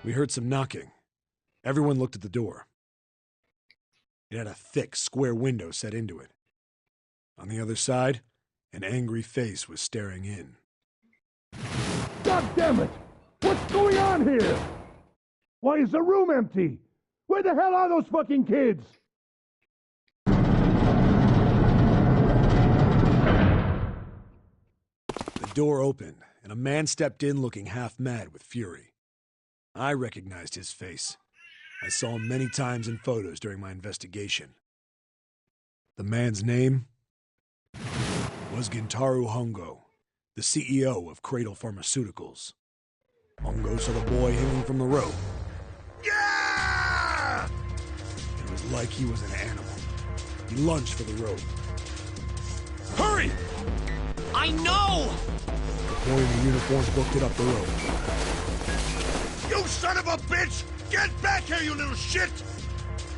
we heard some knocking. Everyone looked at the door. It had a thick, square window set into it. On the other side, an angry face was staring in. God damn it! What's going on here? Why is the room empty? Where the hell are those fucking kids? The door opened, and a man stepped in looking half mad with fury. I recognized his face. I saw him many times in photos during my investigation. The man's name was Gintaro Hongo, the CEO of Cradle Pharmaceuticals. Hongo saw the boy hanging from the rope. Yeah! It was like he was an animal. He lunged for the rope. Hurry! I know! The boy in the uniform booked it up the rope. You son of a bitch! Get back here, you little shit!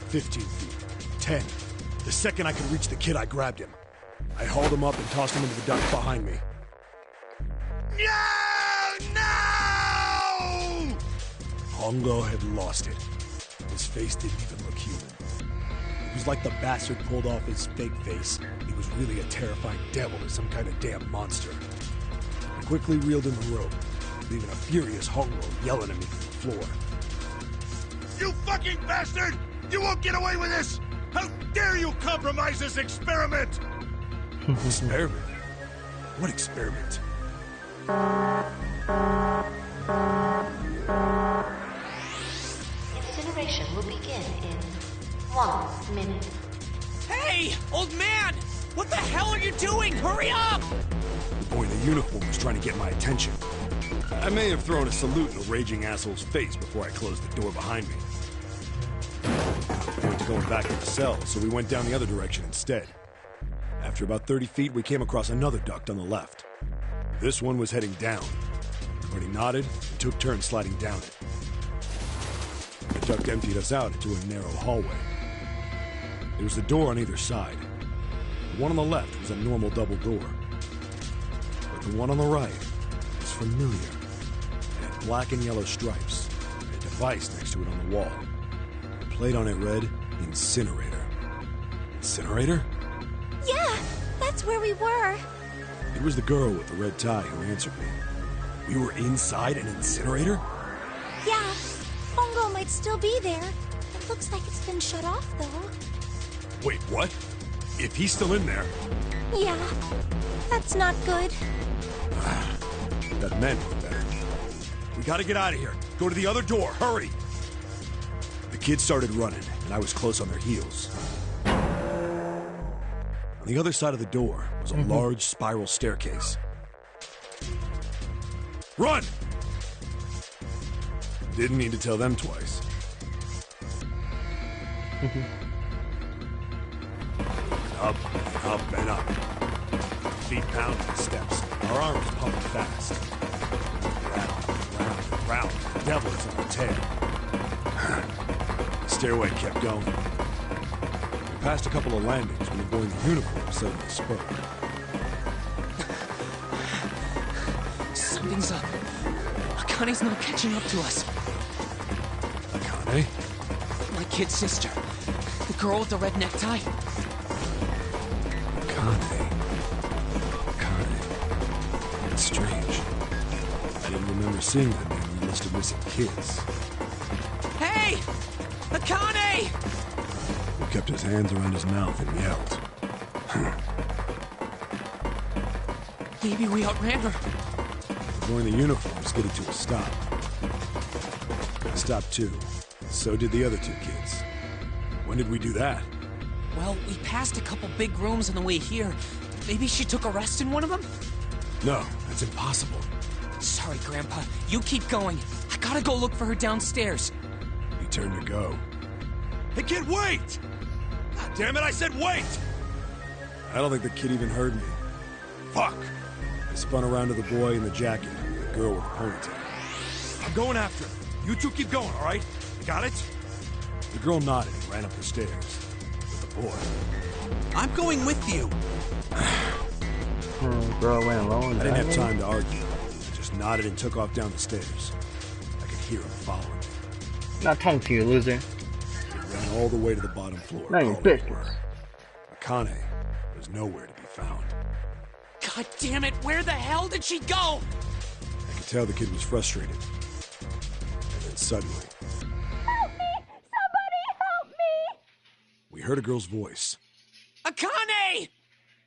15 feet. 10. The second I could reach the kid, I grabbed him. I hauled him up and tossed him into the duct behind me. No! No! Hongo had lost it. His face didn't even look human. It was like the bastard pulled off his fake face. He was really a terrifying devil or some kind of damn monster. I quickly reeled in the rope, leaving a furious Hongo yelling at me from the floor. You fucking bastard! You won't get away with this! How dare you compromise this experiment! Experiment? What experiment? Incineration will begin in 1 minute. Hey, old man! What the hell are you doing? Hurry up! The boy in the uniform was trying to get my attention. I may have thrown a salute in a raging asshole's face before I closed the door behind me. I went to going back to the cell, so we went down the other direction instead. After about 30 feet, we came across another duct on the left. This one was heading down. Everybody nodded and took turns sliding down it. The duct emptied us out into a narrow hallway. There was a door on either side. The one on the left was a normal double door. But the one on the right was familiar. It had black and yellow stripes, and a device next to it on the wall. The plate on it read, Incinerator. Incinerator? Yeah, that's where we were. It was the girl with the red tie who answered me. We were inside an incinerator? Yeah, Hongo might still be there. It looks like it's been shut off, though. Wait, what? If he's still in there... Yeah, that's not good. That meant better. We gotta get out of here. Go to the other door, hurry! The kids started running, and I was close on their heels. On the other side of the door was a large spiral staircase. Run! Didn't need to tell them twice. Up, up, and up. Feet pounding the steps. Our arms pumping fast. Round, round, round. The devil is on our tail. The stairway kept going. We passed a couple of landings when the boy in the uniform suddenly spoke. Something's up. Akane's not catching up to us. Akane? My kid's sister. The girl with the red necktie. Akane. That's strange. I didn't remember seeing that name on the list of missing kids. Hey! Akane! He kept his hands around his mouth and yelled. Maybe we outran her. Wearing the uniforms get it to a stop. I stopped too. So did the other two kids. When did we do that? Well, we passed a couple big rooms on the way here. Maybe she took a rest in one of them? No, that's impossible. Sorry, Grandpa. You keep going. I gotta go look for her downstairs. He turned to go. Hey, kid, wait! God damn it, I said wait! I don't think the kid even heard me. Fuck! I spun around to the boy in the jacket, the girl with the ponytail. I'm going after him. You two keep going, all right? You got it? The girl nodded and ran up the stairs. With the boy. I'm going with you. Girl went alone. I didn't have time to argue. I just nodded and took off down the stairs. I could hear him following me. Not talking to you, loser. He ran all the way to the bottom floor. Not your business. Akane was nowhere to be found. God damn it, where the hell did she go? I could tell the kid was frustrated. And then suddenly... Help me! Somebody help me! We heard a girl's voice. Akane!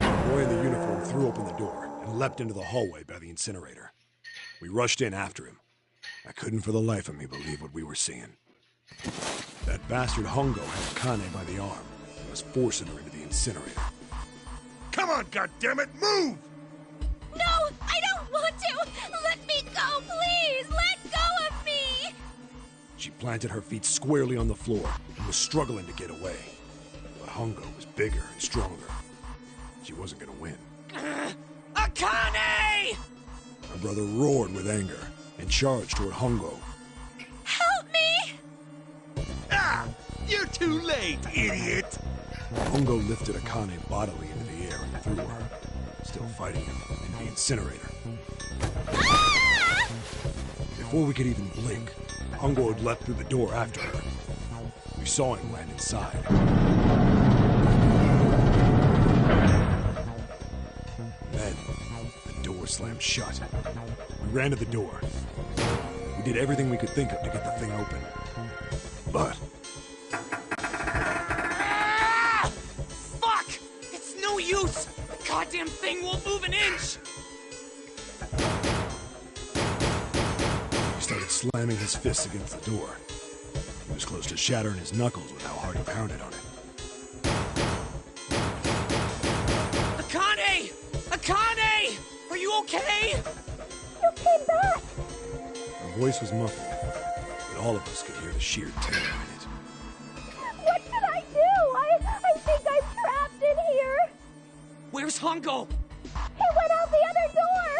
The boy in the uniform threw open the door and leapt into the hallway by the incinerator. We rushed in after him. I couldn't for the life of me believe what we were seeing. That bastard Hongo had Akane by the arm and was forcing her into the incinerator. Come on, goddammit, move! No, I don't want to! Let me go, please! Let go of me! She planted her feet squarely on the floor and was struggling to get away. But Hongo was bigger and stronger. She wasn't gonna win. Akane! My brother roared with anger and charged toward Hongo. Help me! Ah! You're too late, idiot! Hongo lifted Akane bodily into the air and threw her, still fighting him, into the incinerator. Ah! Before we could even blink, Hongo had leapt through the door after her. We saw him land inside. Then, the door slammed shut. We ran to the door. We did everything we could think of to get the thing open. But... Fuck! It's no use! The goddamn thing won't move an inch! He started slamming his fists against the door. He was close to shattering his knuckles with how hard he pounded on it. Akane! Akane! Are you okay? You came back! Her voice was muffled, but all of us could hear the sheer terror in it. What should I do? I think I'm trapped in here! Where's Hongo? He went out the other door!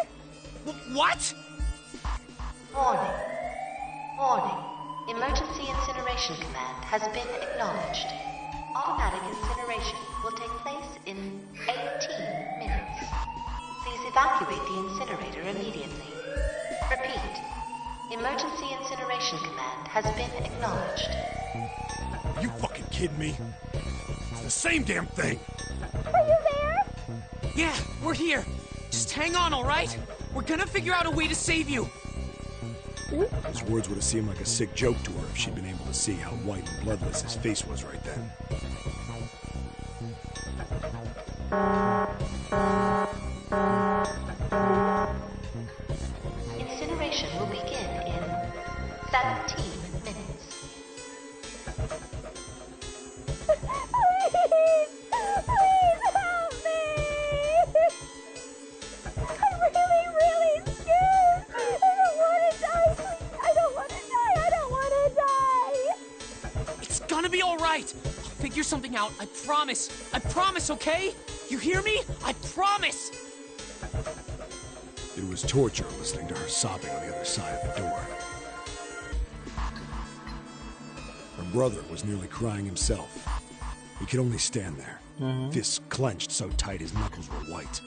What? Warning. Warning. Emergency incineration command has been acknowledged. Automatic incineration will take place in 18 minutes. Please evacuate the incinerator immediately. Repeat. Emergency incineration command has been acknowledged. Are you fucking kidding me? It's the same damn thing! Are you there? Yeah, we're here. Just hang on, all right? We're gonna figure out a way to save you. His words would have seemed like a sick joke to her if she'd been able to see how white and bloodless his face was right then. Incineration will begin in 17 minutes. Please help me! I'm really scared! I don't want to die, please! I don't want to die! I don't want to die! It's gonna be all right. I'll figure something out. I promise. I promise, okay? You hear me? I promise! It was torture listening to her sobbing on the other side of the door. Her brother was nearly crying himself. He could only stand there, fists clenched so tight his knuckles were white.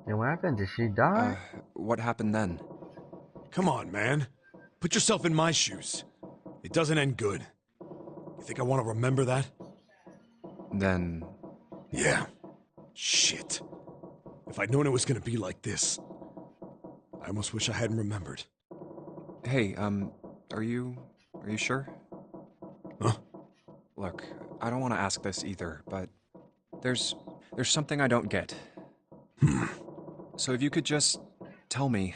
Then what happened? Did she die? What happened then? Come on, man. Put yourself in my shoes. It doesn't end good. You think I want to remember that? Then... Yeah. Shit. If I'd known it was gonna be like this, I almost wish I hadn't remembered. Hey, are you sure? Huh? Look, I don't want to ask this either, but there's something I don't get. So if you could just tell me,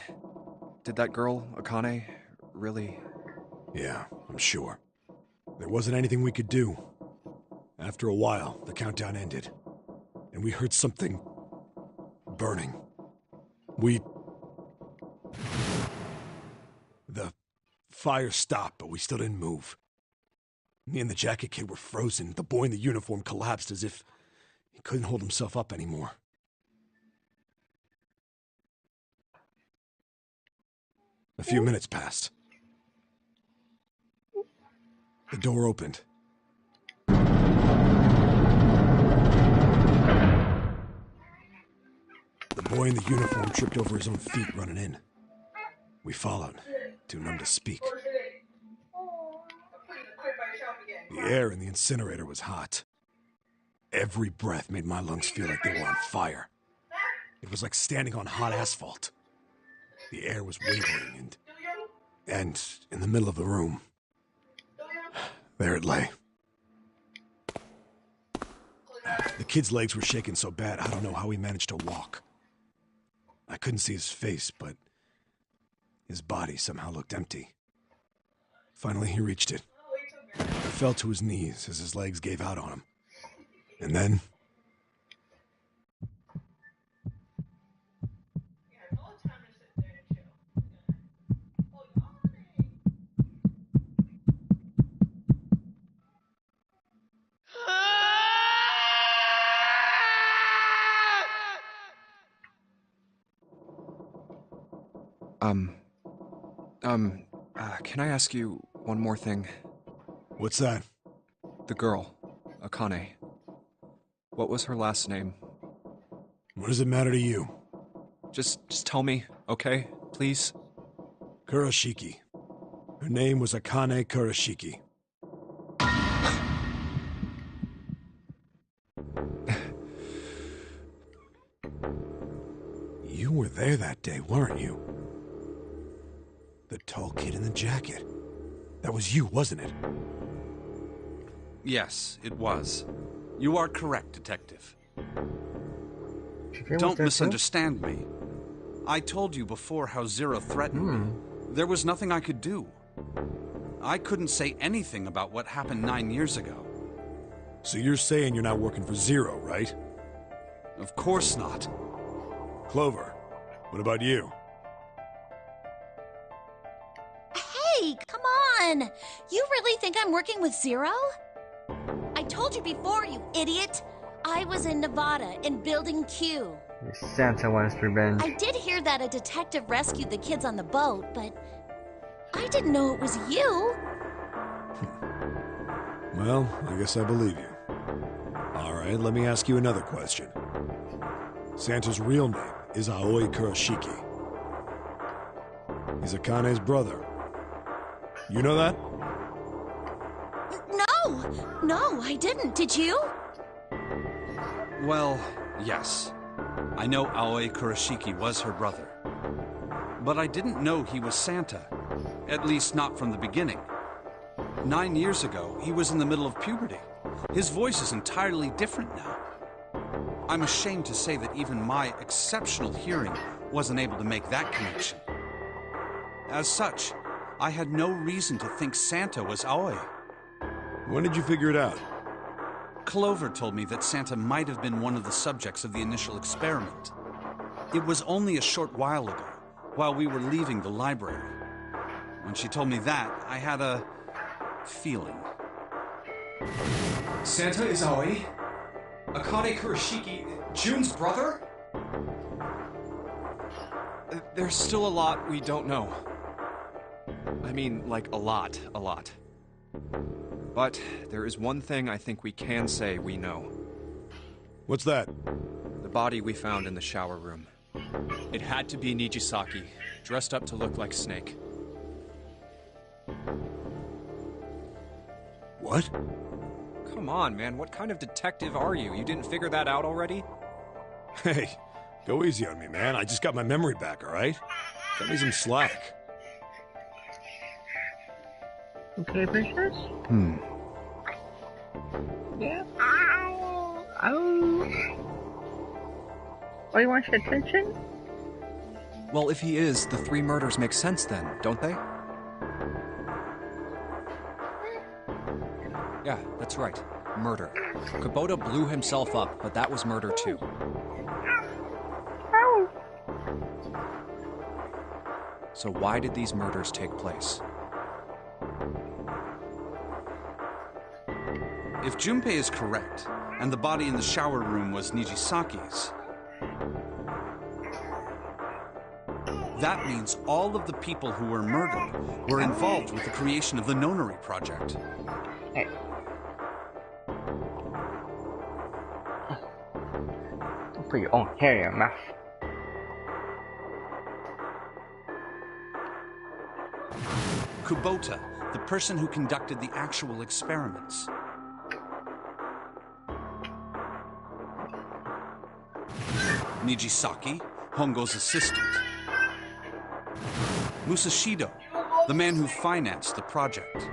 did that girl, Akane, really... Yeah, I'm sure. There wasn't anything we could do. After a while, the countdown ended, and we heard something burning. The fire stopped, but we still didn't move. Me and the jacket kid were frozen. The boy in the uniform collapsed as if he couldn't hold himself up anymore. A few minutes passed. The door opened. The boy in the uniform tripped over his own feet running in. We followed, too numb to speak. The air in the incinerator was hot. Every breath made my lungs feel like they were on fire. It was like standing on hot asphalt. The air was wavering, and in the middle of the room, there it lay. The kid's legs were shaking so bad, I don't know how he managed to walk. I couldn't see his face, but his body somehow looked empty. Finally, he reached it. He fell to his knees as his legs gave out on him. And then... can I ask you one more thing? What's that? The girl, Akane. What was her last name? What does it matter to you? Just tell me, okay? Please? Kurashiki. Her name was Akane Kurashiki. You were there that day, weren't you? The tall kid in the jacket. That was you, wasn't it? Yes, it was. You are correct, Detective. Okay, Don't misunderstand me. I told you before how Zero threatened me. There was nothing I could do. I couldn't say anything about what happened 9 years ago. So you're saying you're not working for Zero, right? Of course not. Clover, what about you? Hey, come on! You really think I'm working with Zero? I told you before, you idiot! I was in Nevada, in Building Q. Santa wants revenge. I did hear that a detective rescued the kids on the boat, but I didn't know it was you. Well, I guess I believe you. All right, let me ask you another question. Santa's real name is Aoi Kurashiki. He's Akane's brother. You know that? No, I didn't. Did you? Well, yes. I know Aoi Kurashiki was her brother. But I didn't know he was Santa. At least not from the beginning. 9 years ago, he was in the middle of puberty. His voice is entirely different now. I'm ashamed to say that even my exceptional hearing wasn't able to make that connection. As such, I had no reason to think Santa was Aoi. When did you figure it out? Clover told me that Santa might have been one of the subjects of the initial experiment. It was only a short while ago, while we were leaving the library. When she told me that, I had a feeling. Santa is Aoi? Akane Kurashiki, June's brother? There's still a lot we don't know. I mean, like, a lot. But there is one thing I think we can say we know. What's that? The body we found in the shower room. It had to be Nijisaki, dressed up to look like Snake. What? Come on, man, what kind of detective are you? You didn't figure that out already? Hey, go easy on me, man. I just got my memory back, alright? Cut me some slack. Okay, princess? Yeah? Ow! Oh, you want your attention? Well, if he is, the 3 murders make sense then, don't they? Yeah, that's right. Murder. Kubota blew himself up, but that was murder too. Ow! So why did these murders take place? If Junpei is correct, and the body in the shower room was Nijisaki's, that means all of the people who were murdered were involved with the creation of the Nonary Project. Hey. Don't put your own hair in your mouth. Kubota, the person who conducted the actual experiments. Nijisaki, Hongo's assistant. Musashido, the man who financed the project.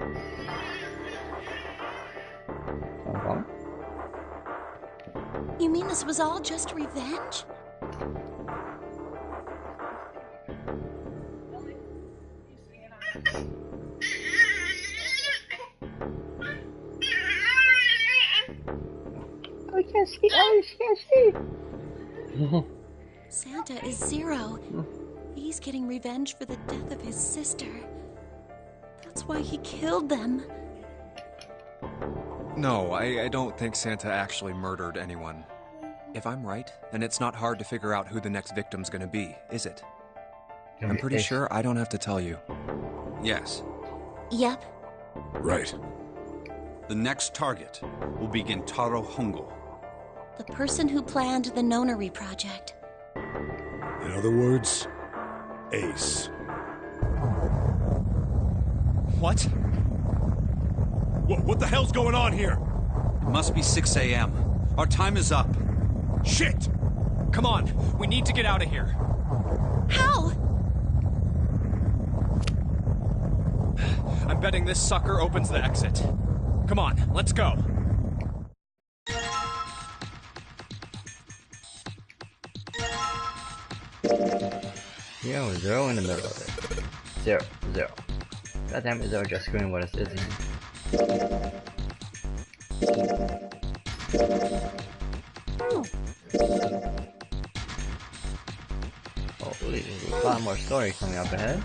You mean this was all just revenge? I can't see. I can't see. Santa is Zero. He's getting revenge for the death of his sister. That's why he killed them. No, I don't think Santa actually murdered anyone. If I'm right, then it's not hard to figure out who the next victim's gonna be, is it? I'm pretty sure I don't have to tell you. Yes. Yep. Right. The next target will be Gentaro Hongo. The person who planned the Nonary Project. In other words, Ace. What? What the hell's going on here? It must be 6 a.m. Our time is up. Shit! Come on, we need to get out of here. How? I'm betting this sucker opens the exit. Come on, let's go. Yo, 0 in the middle of it. 0, 0. Goddamn it, 0 just screwing what it is in. Holy, there's a lot more story coming up ahead.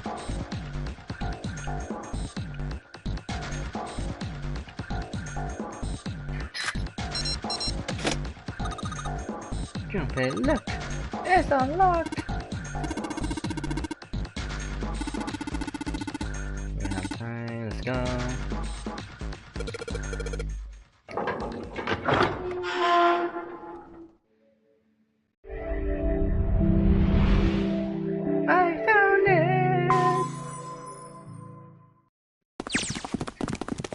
Junpei, look! It's unlocked! We have time, let's go. I found it!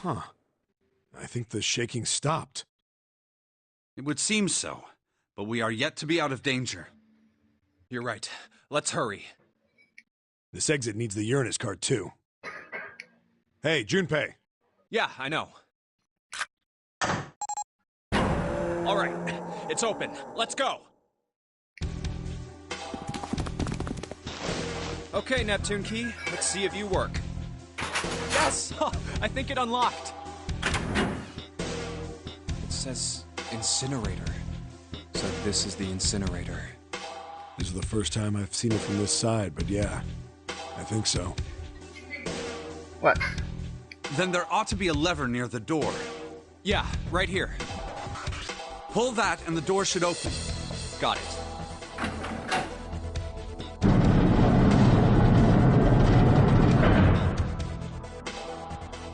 Huh. I think the shaking stopped. It would seem so, but we are yet to be out of danger. You're right. Let's hurry. This exit needs the Uranus card, too. Hey, Junpei. Yeah, I know. All right, it's open. Let's go. Okay, Neptune Key, let's see if you work. Yes! I think it unlocked. It says incinerator. So this is the incinerator. This is the first time I've seen it from this side, but yeah, I think so. What? Then there ought to be a lever near the door. Yeah, right here. Pull that and the door should open. Got it.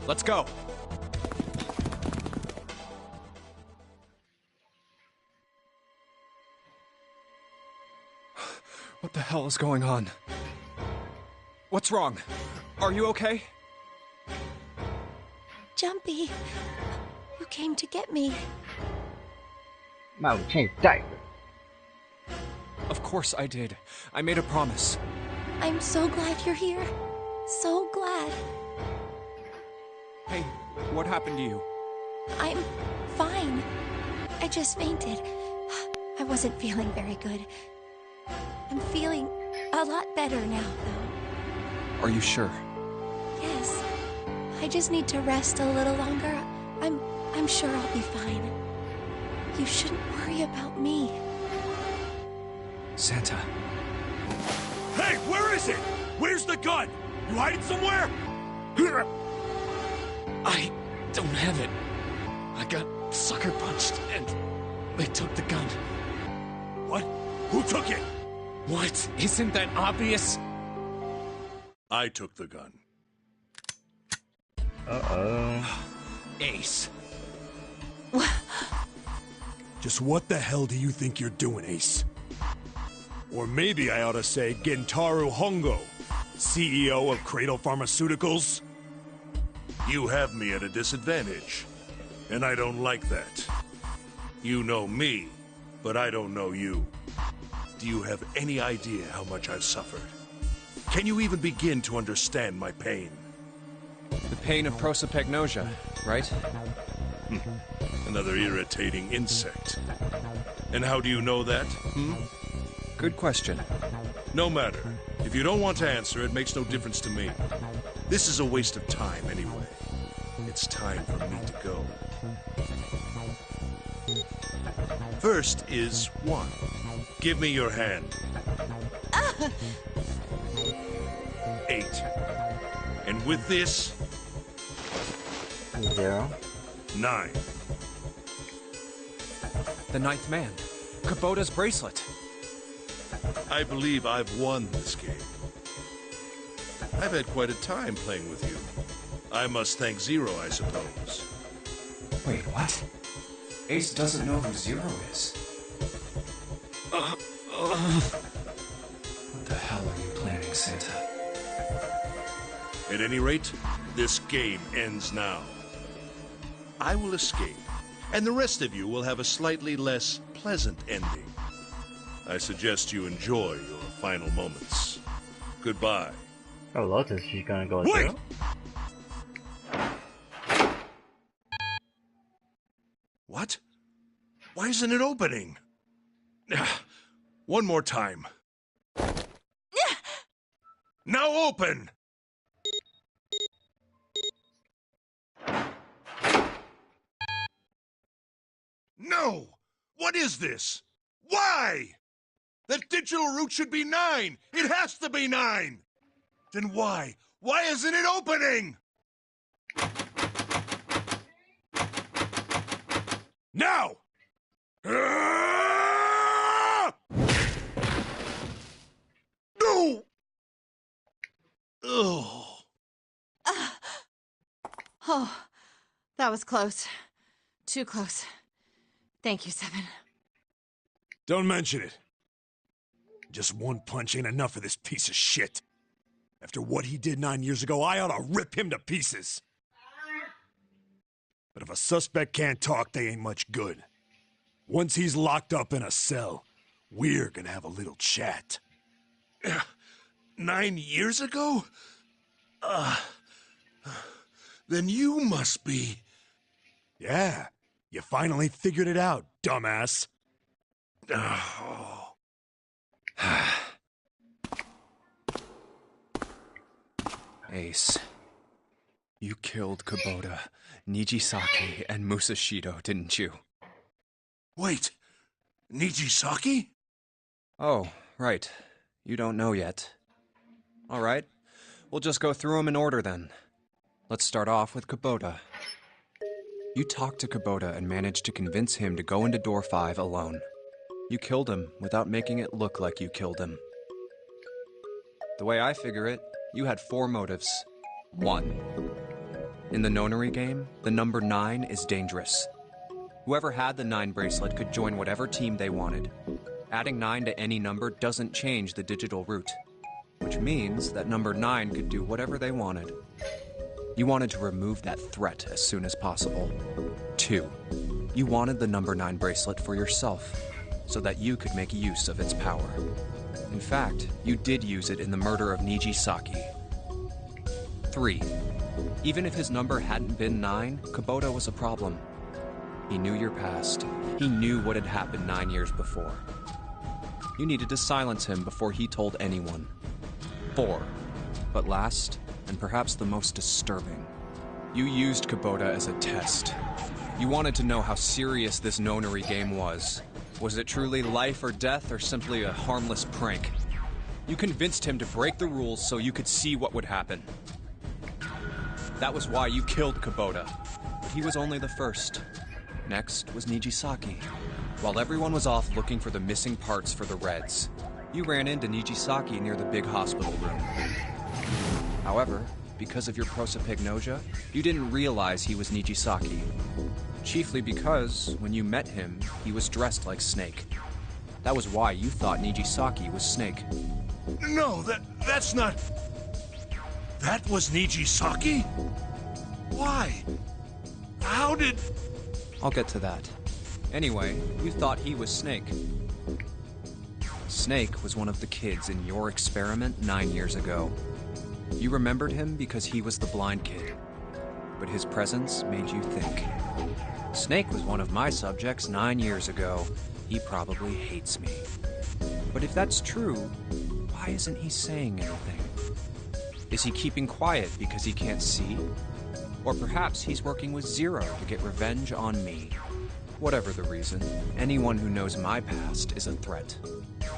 Let's go. What the hell is going on? What's wrong? Are you okay? Jumpy, you came to get me. Mom, change diaper. Of course I did. I made a promise. I'm so glad you're here. So glad. Hey, what happened to you? I'm fine. I just fainted. I wasn't feeling very good. I'm feeling a lot better now, though. Are you sure? Yes. I just need to rest a little longer. I'm sure I'll be fine. You shouldn't worry about me. Santa. Hey, where is it? Where's the gun? You hide it somewhere? I don't have it. I got sucker punched and they took the gun. What? Who took it? What? Isn't that obvious? I took the gun. Uh-oh. Ace. Just what the hell do you think you're doing, Ace? Or maybe I ought to say Gentaro Hongo, CEO of Cradle Pharmaceuticals? You have me at a disadvantage, and I don't like that. You know me, but I don't know you. Do you have any idea how much I've suffered? Can you even begin to understand my pain? The pain of prosopagnosia, right? Another irritating insect. And how do you know that, Good question. No matter. If you don't want to answer, it makes no difference to me. This is a waste of time anyway. It's time for me to go. First is 1. Give me your hand. 8. And with this, 0. 9. The ninth man. Kubota's bracelet. I believe I've won this game. I've had quite a time playing with you. I must thank Zero, I suppose. Wait, what? Ace doesn't know who Zero is. What the hell are you planning, Santa? At any rate, this game ends now. I will escape, and the rest of you will have a slightly less pleasant ending. I suggest you enjoy your final moments. Goodbye. Oh, Lotus, she's gonna go Wait! 0? What? Why isn't it opening? One more time. Now open! No! What is this? Why? That digital route should be 9! It has to be 9! Then why? Why isn't it opening? Now! No! Oh. Oh, that was close. Too close. Thank you, Seven. Don't mention it. Just one punch ain't enough for this piece of shit. After what he did 9 years ago, I ought to rip him to pieces. But if a suspect can't talk, they ain't much good. Once he's locked up in a cell, we're gonna have a little chat. 9 years ago? Then you must be... Yeah, you finally figured it out, dumbass. Oh. Ace. You killed Kubota, Nijisaki, and Musashido, didn't you? Wait, Nijisaki? Oh, right. You don't know yet. All right. We'll just go through them in order then. Let's start off with Kubota. You talked to Kubota and managed to convince him to go into Door 5 alone. You killed him without making it look like you killed him. The way I figure it, you had 4 motives. 1. In the Nonary game, the number 9 is dangerous. Whoever had the 9 bracelet could join whatever team they wanted. Adding 9 to any number doesn't change the digital root, which means that number 9 could do whatever they wanted. You wanted to remove that threat as soon as possible. 2. You wanted the number 9 bracelet for yourself, so that you could make use of its power. In fact, you did use it in the murder of Nijisaki. 3. Even if his number hadn't been 9, Kubota was a problem. He knew your past. He knew what had happened 9 years before. You needed to silence him before he told anyone. 4. But last, and perhaps the most disturbing, you used Kubota as a test. You wanted to know how serious this nonary game was. Was it truly life or death, or simply a harmless prank? You convinced him to break the rules so you could see what would happen. That was why you killed Kubota. But he was only the first. Next was Nijisaki. While everyone was off looking for the missing parts for the Reds, you ran into Nijisaki near the big hospital room. However, because of your prosopagnosia, you didn't realize he was Nijisaki. Chiefly because, when you met him, he was dressed like Snake. That was why you thought Nijisaki was Snake. No, that's not... That was Nijisaki? Why? How did... I'll get to that. Anyway, you thought he was Snake. Snake was one of the kids in your experiment 9 years ago. You remembered him because he was the blind kid. But his presence made you think. Snake was one of my subjects 9 years ago. He probably hates me. But if that's true, why isn't he saying anything? Is he keeping quiet because he can't see? Or perhaps he's working with Zero to get revenge on me. Whatever the reason, anyone who knows my past is a threat.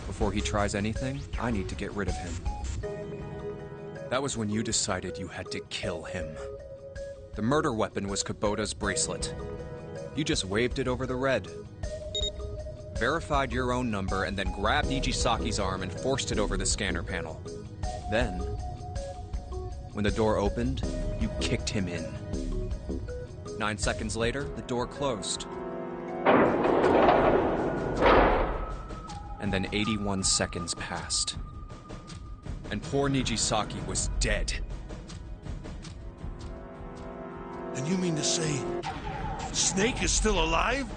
Before he tries anything, I need to get rid of him. That was when you decided you had to kill him. The murder weapon was Kubota's bracelet. You just waved it over the red. Verified your own number and then grabbed Nijisaki's arm and forced it over the scanner panel. Then, when the door opened, you kicked him in. 9 seconds later, the door closed. And then 81 seconds passed. And poor Nijisaki was dead. And you mean to say... Snake is still alive?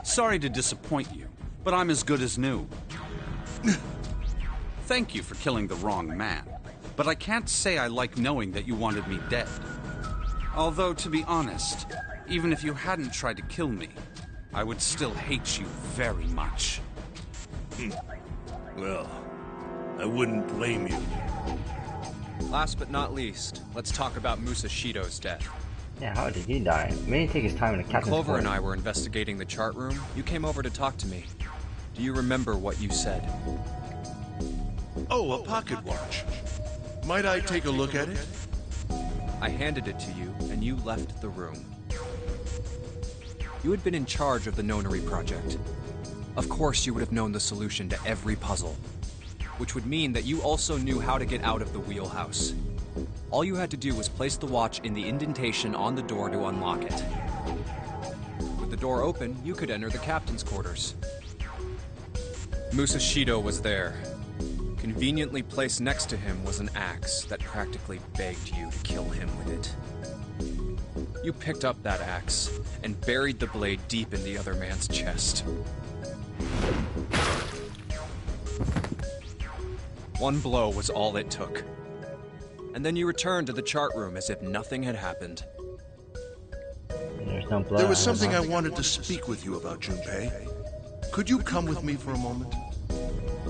Sorry to disappoint you, but I'm as good as new. Thank you for killing the wrong man, but I can't say I like knowing that you wanted me dead. Although, to be honest, even if you hadn't tried to kill me, I would still hate you very much. Well, I wouldn't blame you. Last but not least, let's talk about Musashido's death. Yeah, how did he die? Maybe take his time in the captain's Clover quarters. and I were investigating the chart room. You came over to talk to me. Do you remember what you said? Oh, a pocket watch. Might I take a look at it? I handed it to you, and you left the room. You had been in charge of the Nonary project. Of course you would have known the solution to every puzzle, which would mean that you also knew how to get out of the wheelhouse. All you had to do was place the watch in the indentation on the door to unlock it. With the door open, you could enter the captain's quarters. Musashido was there. Conveniently placed next to him was an axe that practically begged you to kill him with it. You picked up that axe and buried the blade deep in the other man's chest. One blow was all it took. And then you returned to the chart room as if nothing had happened. There's no blood. There was something I wanted to speak with you about, Junpei. Could you come with me for a moment?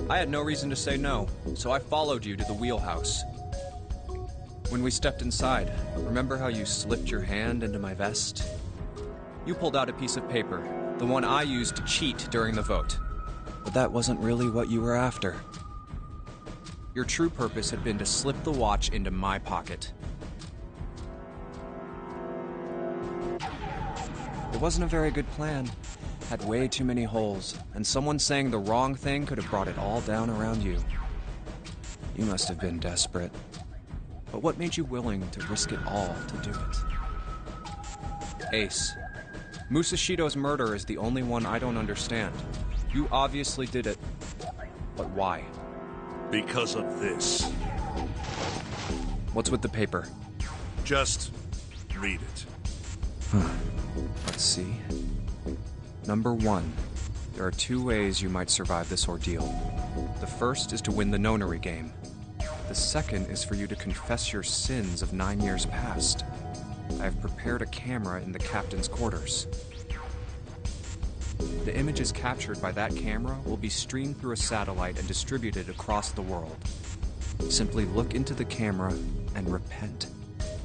I had no reason to say no, so I followed you to the wheelhouse. When we stepped inside, remember how you slipped your hand into my vest? You pulled out a piece of paper, the one I used to cheat during the vote. But that wasn't really what you were after. Your true purpose had been to slip the watch into my pocket. It wasn't a very good plan. Had way too many holes, and someone saying the wrong thing could have brought it all down around you. You must have been desperate. But what made you willing to risk it all to do it? Ace, Musashido's murder is the only one I don't understand. You obviously did it. But why? Because of this. What's with the paper? Just read it. Let's see. Number 1. There are 2 ways you might survive this ordeal. The first is to win the nonary game. The second is for you to confess your sins of 9 years past. I have prepared a camera in the captain's quarters. The images captured by that camera will be streamed through a satellite and distributed across the world. Simply look into the camera and repent.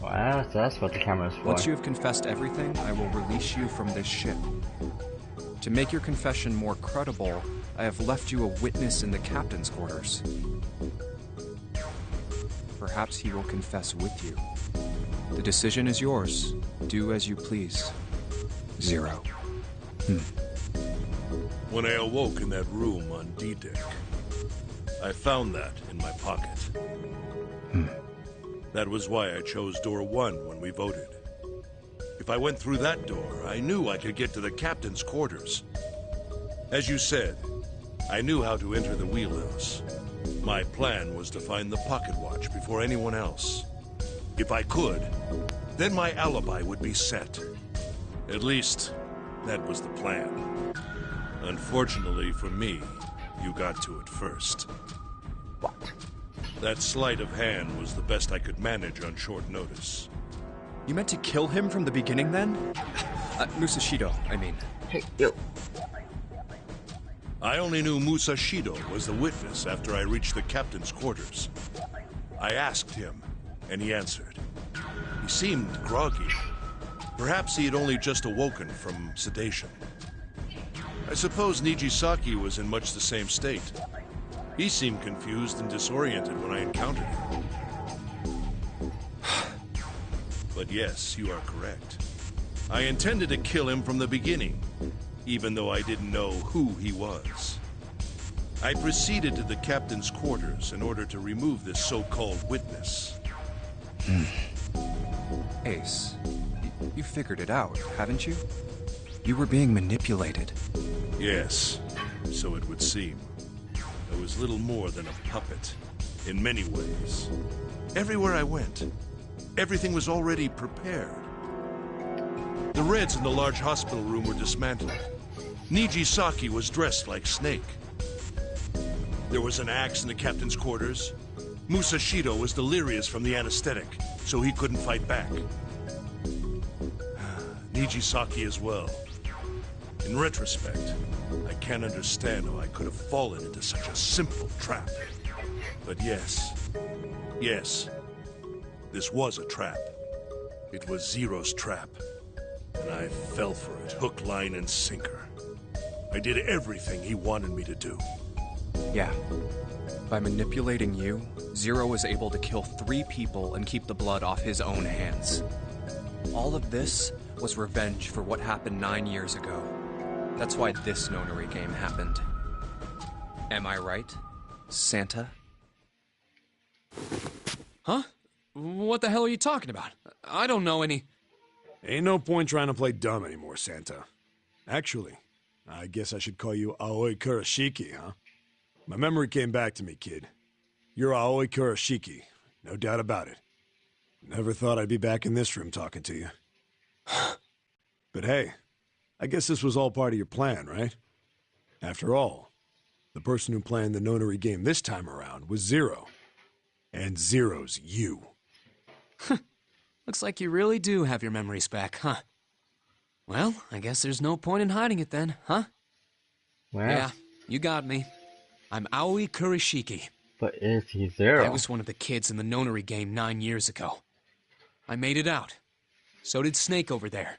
Wow, so that's what the camera's for. Once you have confessed everything, I will release you from this ship. To make your confession more credible, I have left you a witness in the captain's quarters. Perhaps he will confess with you. The decision is yours. Do as you please. 0. When I awoke in that room on D-Deck, I found that in my pocket. That was why I chose door 1 when we voted. If I went through that door, I knew I could get to the captain's quarters. As you said, I knew how to enter the wheelhouse. My plan was to find the pocket watch before anyone else. If I could, then my alibi would be set. At least, that was the plan. Unfortunately for me, you got to it first. What? That sleight of hand was the best I could manage on short notice. You meant to kill him from the beginning, then? Musashido, I mean. Hey, yo. I only knew Musashido was the witness after I reached the captain's quarters. I asked him, and he answered. He seemed groggy. Perhaps he had only just awoken from sedation. I suppose Nijisaki was in much the same state. He seemed confused and disoriented when I encountered him. But yes, you are correct. I intended to kill him from the beginning, even though I didn't know who he was. I proceeded to the captain's quarters in order to remove this so-called witness. Ace, you figured it out, haven't you? You were being manipulated. Yes, so it would seem. I was little more than a puppet, in many ways. Everywhere I went, everything was already prepared. The Reds in the large hospital room were dismantled. Nijisaki was dressed like Snake. There was an axe in the captain's quarters. Musashido was delirious from the anesthetic, so he couldn't fight back. Nijisaki as well. In retrospect, I can't understand how I could have fallen into such a simple trap. But yes, this was a trap. It was Zero's trap. And I fell for it, hook, line, and sinker. I did everything he wanted me to do. Yeah. By manipulating you, Zero was able to kill 3 people and keep the blood off his own hands. All of this was revenge for what happened 9 years ago. That's why this nonary game happened. Am I right, Santa? Huh? What the hell are you talking about? I don't know any... Ain't no point trying to play dumb anymore, Santa. Actually, I guess I should call you Aoi Kurashiki, huh? My memory came back to me, kid. You're Aoi Kurashiki, no doubt about it. Never thought I'd be back in this room talking to you. But hey, I guess this was all part of your plan, right? After all, the person who planned the nonary game this time around was Zero. And Zero's you. Looks like you really do have your memories back, huh? Well, I guess there's no point in hiding it then, huh? Well, yeah, you got me. I'm Aoi Kurashiki. But is he Zero? I was one of the kids in the nonary game 9 years ago. I made it out. So did Snake over there.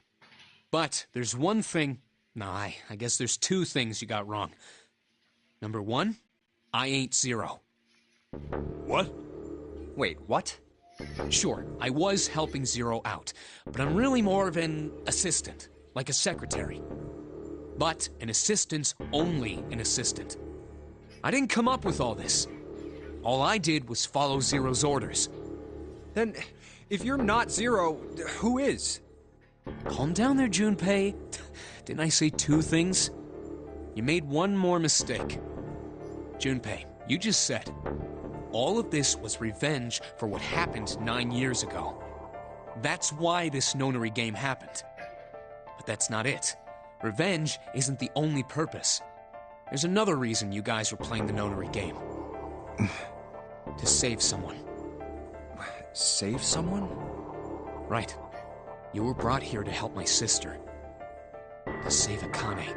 But there's one thing... No, I guess there's 2 things you got wrong. Number 1, I ain't Zero. What? Wait, what? Sure, I was helping Zero out, but I'm really more of an assistant, like a secretary. But an assistant's only an assistant. I didn't come up with all this. All I did was follow Zero's orders. Then, if you're not Zero, who is? Calm down there, Junpei. Didn't I say 2 things? you made one more mistake. Junpei, you just said all of this was revenge for what happened 9 years ago. That's why this nonary game happened. But that's not it. Revenge isn't the only purpose. There's another reason you guys were playing the nonary game. To save someone. Save someone? Right. You were brought here to help my sister. To save Akane.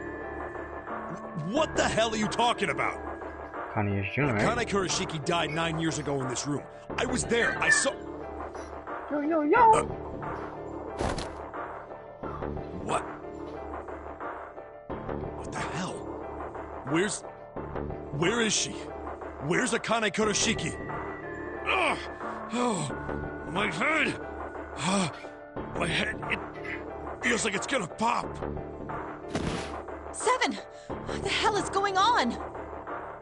What the hell are you talking about? Akane is Jun, right? Akane Kurashiki died 9 years ago in this room. I was there. I saw... Yo! What? What the hell? Where is she? Where's Akane Kurashiki? Ugh! Oh, my head! My head, it feels like it's gonna pop. Seven! What the hell is going on?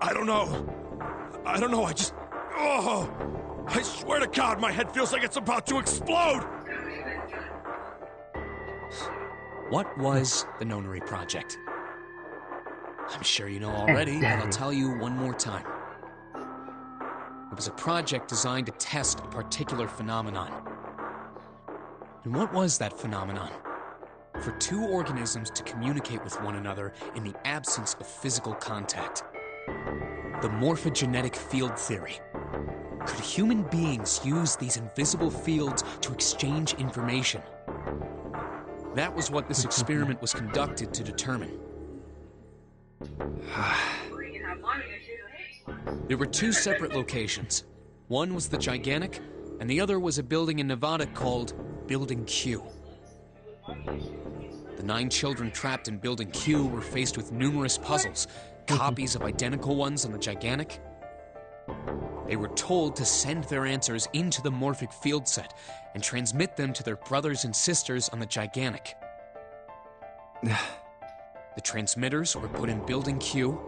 I don't know. I just... Oh! I swear to God, my head feels like it's about to explode! What was the Nonary Project? I'm sure you know already, but I'll tell you one more time. It was a project designed to test a particular phenomenon. And what was that phenomenon? For two organisms to communicate with one another in the absence of physical contact. The morphogenetic field theory. Could human beings use these invisible fields to exchange information? That was what this experiment was conducted to determine. There were two separate locations. One was the Gigantic, and the other was a building in Nevada called Building Q. The 9 children trapped in Building Q were faced with numerous puzzles, copies of identical ones on the Gigantic. They were told to send their answers into the morphic field set and transmit them to their brothers and sisters on the Gigantic. The transmitters were put in Building Q,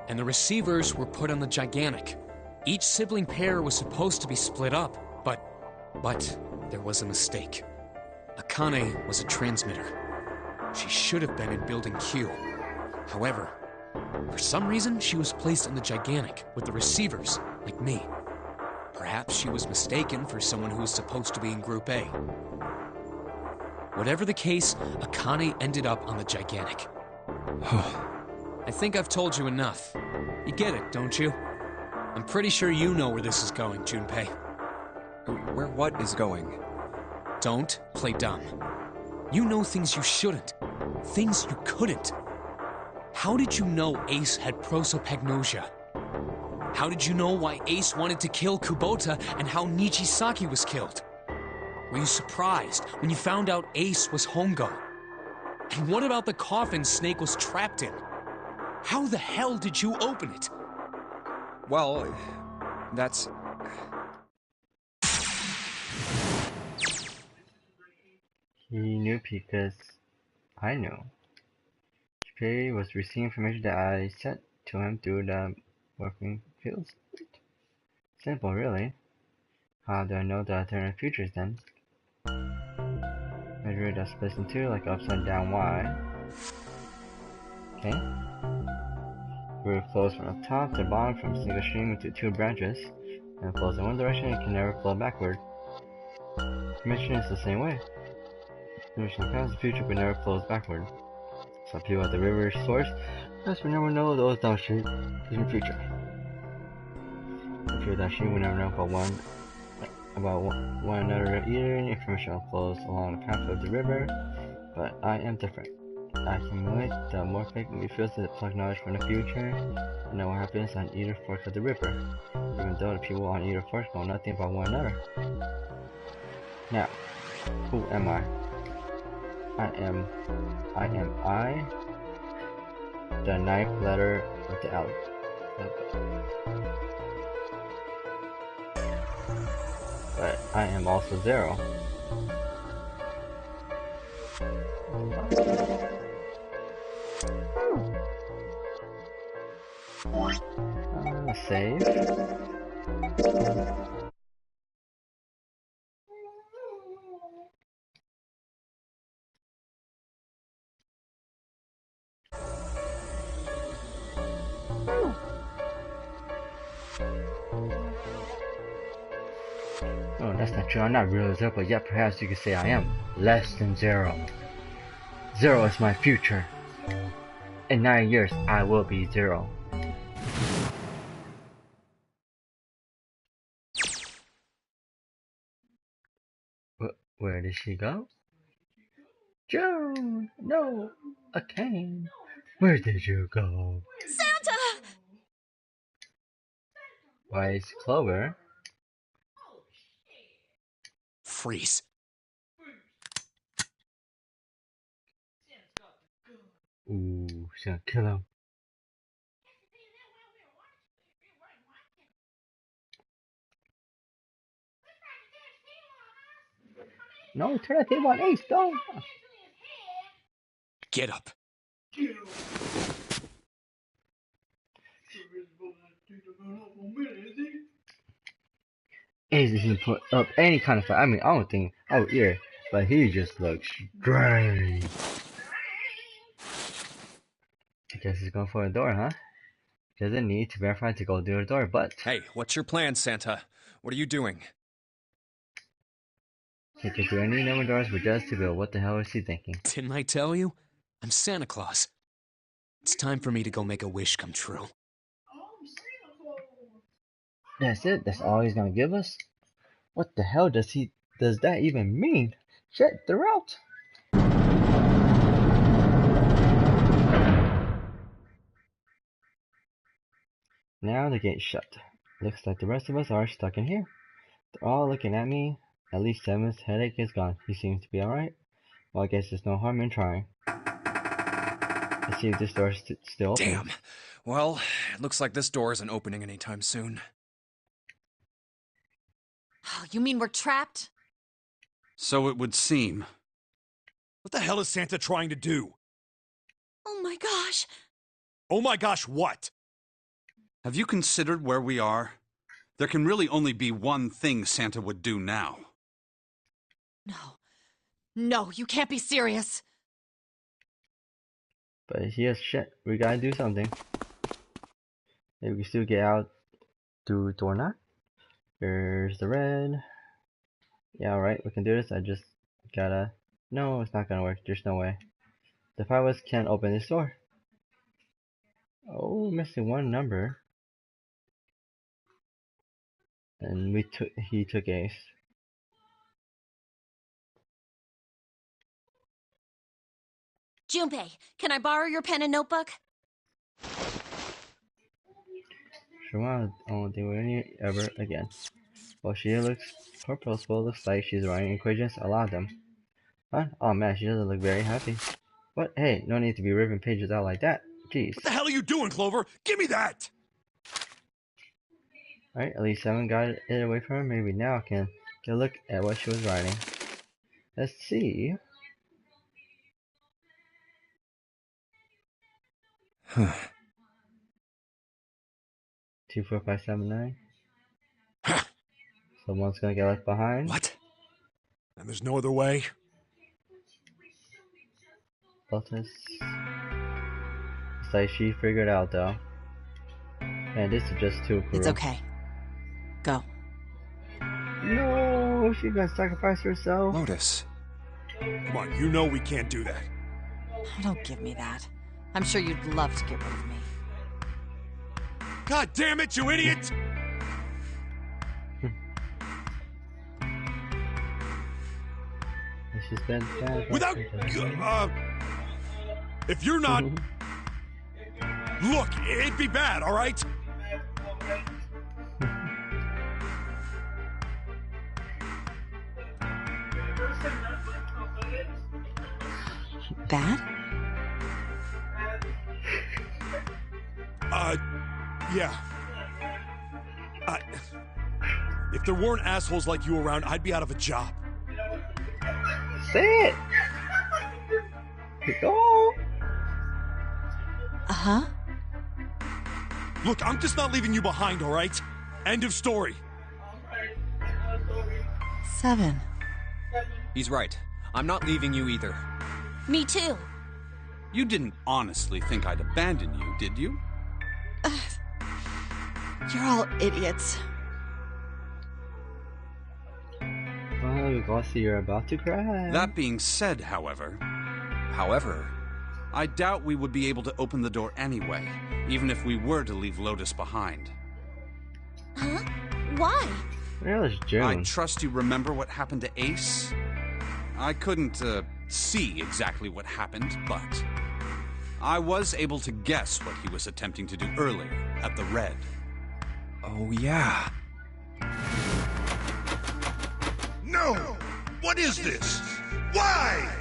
and the receivers were put on the Gigantic. Each sibling pair was supposed to be split up, but there was a mistake. Akane was a transmitter. She should have been in Building Q. However, for some reason, she was placed on the Gigantic with the receivers, like me. Perhaps she was mistaken for someone who was supposed to be in Group A. Whatever the case, Akane ended up on the Gigantic. I think I've told you enough. You get it, don't you? I'm pretty sure you know where this is going, Junpei. Where what is going? Don't play dumb. You know things you shouldn't. Things you couldn't. How did you know Ace had prosopagnosia? How did you know why Ace wanted to kill Kubota and how Nijisaki was killed? Were you surprised when you found out Ace was Hongo? And what about the coffin Snake was trapped in? How the hell did you open it? Well, that's... He knew because I knew. Junpei was receiving information that I sent to him through the working fields. Simple, really. How do I know the alternate futures then? Measure it as splits in two like upside down Y. Okay. Groove flows from the top to bottom from a single stream into 2 branches, and flows in one direction and can never flow backward. Dimension is the same way. Dimension past the future but never flows backward. Some people at the river source, thus we never know those downstream in the future. The people downstream we never know about one another either. Information flows along the path of the river, but I am different. I accumulate the morphic fields that plug knowledge from the future, and know what happens on either fork of the river, even though the people on either fork know nothing about one another. Now, who am I? I am I, the 9th letter of the alphabet. But I am also 0. Save. not true. I'm not real as 0, but yet perhaps you could say I am less than 0. 0 is my future. In 9 years, I will be 0. Where did she go? June! No! A cane! Where did you go? Santa! Why, it's Clover. Freeze. Ooh, she's gonna kill him. No, turn that table on Ace, don't! Get up. Ace isn't put up any kind of fight. I mean, I don't think, oh, yeah, but he just looks strange. I guess he's going for a door, huh? Doesn't need to verify to go through the door, but... Hey, what's your plan, Santa? What are you doing? Can't get through any number of doors but just to build. What the hell is he thinking? Didn't I tell you? I'm Santa Claus. It's time for me to go make a wish come true. That's it? That's all he's gonna give us? What the hell does that even mean? Shit, they're out! Now the gate's shut. Looks like the rest of us are stuck in here. They're all looking at me. At least Seven's headache is gone. He seems to be alright. Well, I guess there's no harm in trying. Let's see if this door's still open. Damn. Well, it looks like this door isn't opening anytime soon. Oh, you mean we're trapped? So it would seem. What the hell is Santa trying to do? Oh my gosh. Oh my gosh, what? Have you considered where we are? There can really only be one thing Santa would do now. No. No, you can't be serious. But yes, shit, we gotta do something. Maybe we can still get out through door knock. There's the red. Yeah, alright, we can do this. I just gotta... No, it's not gonna work. There's no way. The 5 of us can't open this door. Oh, missing one number. And he took Ace. Junpei, can I borrow your pen and notebook? Sure, I won't do it ever again. Well, she looks purposeful. Looks like she's writing equations. A lot of them. Huh? Oh man, she doesn't look very happy. What? Hey, no need to be ripping pages out like that. Jeez. What the hell are you doing, Clover? Give me that! Alright, at least 7 got it away from her. Maybe now I can get a look at what she was writing. Let's see. 2, 4, 5, 7, 9. Someone's gonna get left behind. What? And there's no other way? Lotus. It's like she figured out though. Man, this is just too cruel. It's okay. Go. No, she got sacrificed herself. Lotus. Come on, you know we can't do that. Don't give me that. I'm sure you'd love to get rid of me. God damn it, you idiot! She's been bad. Without... if you're not... Look, it'd be bad, alright? Bad? Yeah. If there weren't assholes like you around, I'd be out of a job. Say it! Go! Uh-huh. Look, I'm just not leaving you behind, alright? End of story. 7. He's right. I'm not leaving you either. Me too. You didn't honestly think I'd abandon you, did you? You're all idiots. you glossy, you're about to cry. That being said, however, I doubt we would be able to open the door anyway, even if we were to leave Lotus behind. Huh? Why? Where was June? I trust you remember what happened to Ace? I couldn't, see exactly what happened, but I was able to guess what he was attempting to do earlier at the Red. Oh, yeah. No! What is this? Why?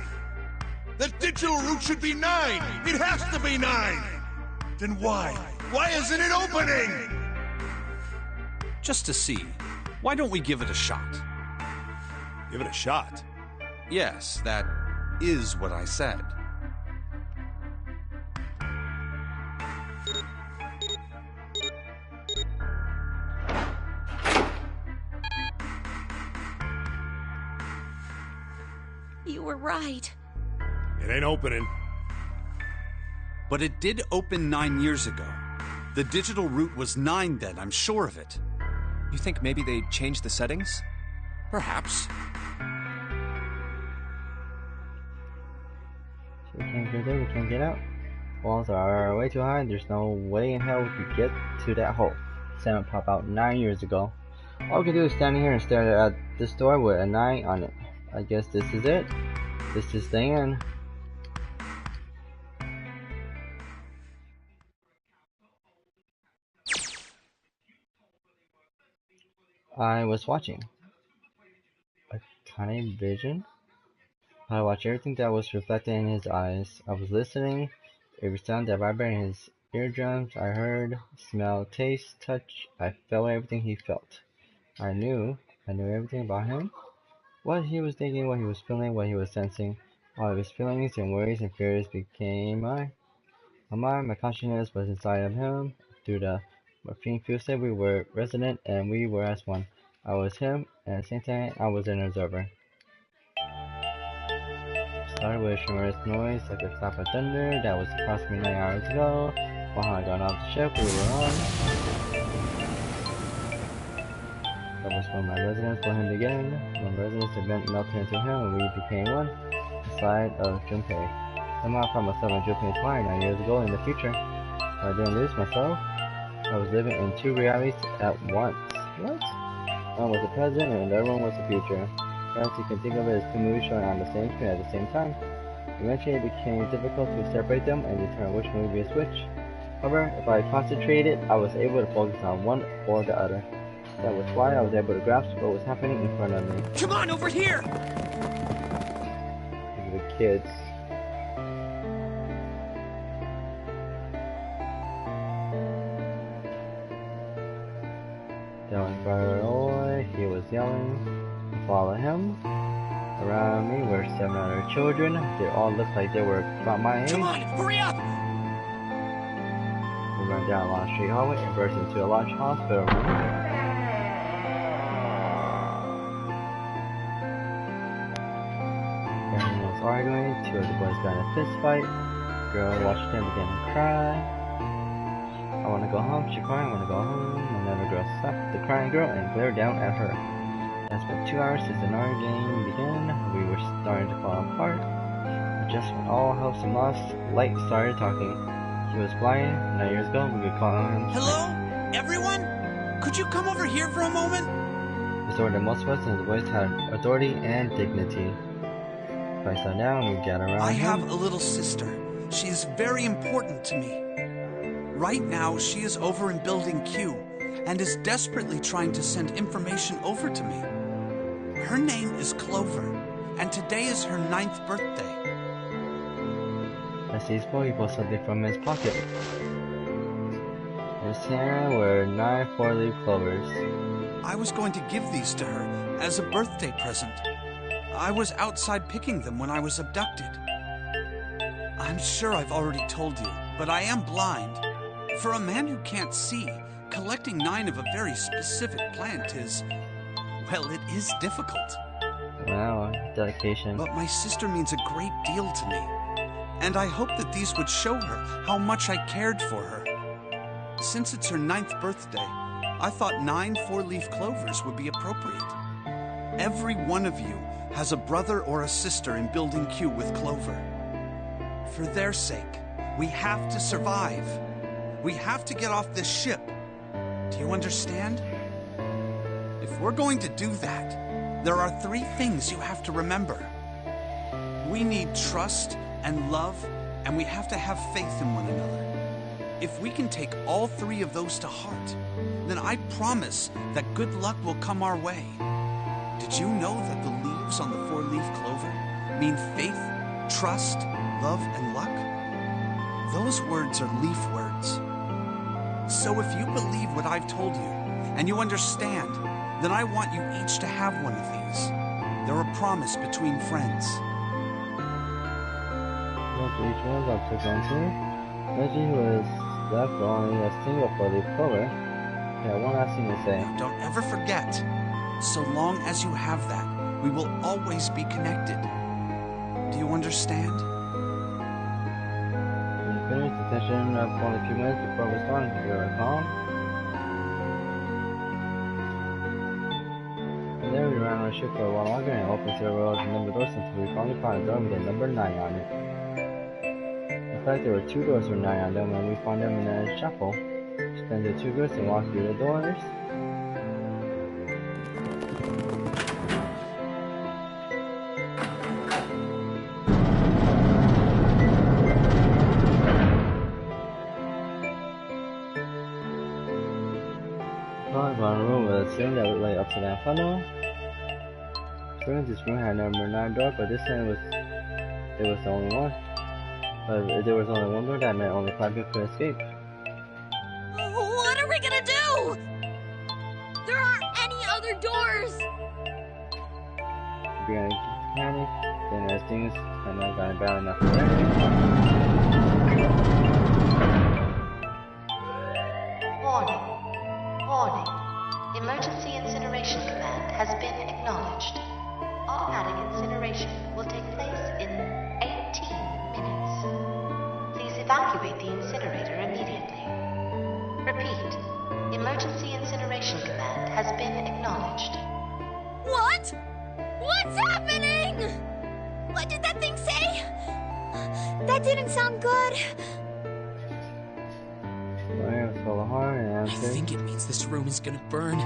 The digital route should be 9! It has to be 9! Then why? Why isn't it opening? Just to see. Why don't we give it a shot? Give it a shot. Yes, that is what I said. You were right. It ain't opening. But it did open 9 years ago. The digital route was 9 then, I'm sure of it. You think maybe they changed the settings? Perhaps. So we can't get there, we can't get out. Walls are way too high, there's no way in hell we could get to that hole. Sound pop out 9 years ago. All we can do is stand here and stare at this door with a 9 on it. I guess this is it. This is the end. I was watching a Akane vision. I watched everything that was reflected in his eyes. I was listening. Every sound that vibrated in his eardrums, I heard, smelled, taste, touch. I felt everything he felt. I knew everything about him. What he was thinking, what he was feeling, what he was sensing. All of his feelings and worries and fears became mine. My consciousness was inside of him. Through the morphine fused, we were resonant and we were as one. I was him, and at the same time, I was an observer. Started with a tremendous noise like a clap of thunder. That was approximately 9 hours ago. While I got off the ship we were on. That was when my resonance for him began. When resonance event melted into him and we became one. Inside of Junpei. Somehow I found myself in Junpei's mind 9 years ago in the future. I didn't lose myself. I was living in 2 realities at once. What? One was the present and the other one was the future. Perhaps you can think of it as 2 movies showing on the same screen at the same time. Eventually it became difficult to separate them and determine which movie is which. However, if I concentrated, I was able to focus on one or the other. That was why I was able to grasp what was happening in front of me. Come on, over here! The kids. Yelling far away, he was yelling. Follow him. Around me were 7 other children. They all looked like they were about my age. Come on, hurry up! We ran down a long street hallway and burst into a large hospital room. Everyone was arguing. 2 of the boys got in a fist fight. Girl watched them begin to cry. I wanna go home, she cried. I wanna go home. Another girl slapped the crying girl and glared down at her. It's been 2 hours since another game began. We were starting to fall apart. But just when all hopes and lost, Light started talking. He was blind. 9 years ago, we could call him. Hello? Everyone? Could you come over here for a moment? He saw that most of us in his voice had authority and dignity. If I sat down, we gathered around I him. have a little sister. She is very important to me. Right now, she is over in Building Q and is desperately trying to send information over to me. Her name is Clover, and today is her 9th birthday. As he spoke, he pulled something from his pocket. In his hand were 9 4-leaf clovers. I was going to give these to her as a birthday present. I was outside picking them when I was abducted. I'm sure I've already told you, but I am blind. For a man who can't see, collecting 9 of a very specific plant is, well, it is difficult. Wow, dedication. But my sister means a great deal to me, and I hope that these would show her how much I cared for her. Since it's her 9th birthday, I thought 9 4-leaf clovers would be appropriate. Every one of you has a brother or a sister in Building Q with Clover. For their sake, we have to survive. We have to get off this ship. Do you understand? If we're going to do that, there are 3 things you have to remember. We need trust and love, and we have to have faith in one another. If we can take all 3 of those to heart, then I promise that good luck will come our way. Did you know that the leaves on the 4-leaf clover mean faith, trust, love, and luck? Those words are leaf words. So if you believe what I've told you, and you understand, then I want you each to have one of these. They're a promise between friends. After each one of took on to, Reggie, who was left with only a single 4-leaf clover, had one last thing to say. Don't ever forget, so long as you have that, we will always be connected. Do you understand? We finished the session up only a few minutes before it was done. We were calm. And then we ran on the ship for a while longer and opened several rows of number doors until we finally found a door with a number 9 on it. In fact, there were 2 doors with 9 on them when we found them in a shuffle. Then the 2 groups and walked through the doors. Found a room with a ceiling that looked like upside down funnel. This room had a number 9 door, but this time it was the only one. But if there was only one door, that meant only 5 people could escape. What are we gonna do? There aren't any other doors. We began to panic, then as things had not gotten bad enough for Warning. Warning. Emergency incineration command has been acknowledged. Automatic incineration will take place in 18 minutes. Please evacuate the incinerator immediately. Repeat. Emergency incineration command has been acknowledged. What? What's happening? What did that thing say? That didn't sound good. I think it means this room is gonna burn.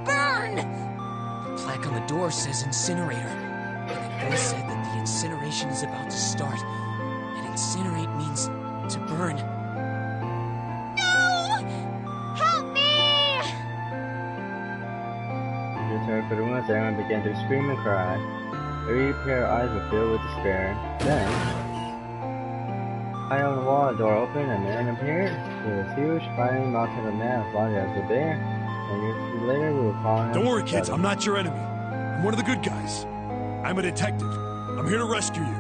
Burn! The plaque on the door says incinerator. And the guy said that the incineration is about to start. And incinerate means to burn. No! Help me! We returned for the room as everyone began to scream and cry. Every pair of eyes were filled with despair. Then, high on the wall, a door opened and a man appeared. He was huge, fighting mountain of man as long as a bear. And years later, we were calling him. Don't worry, kids. I'm not your enemy. I'm one of the good guys. I'm a detective. I'm here to rescue you.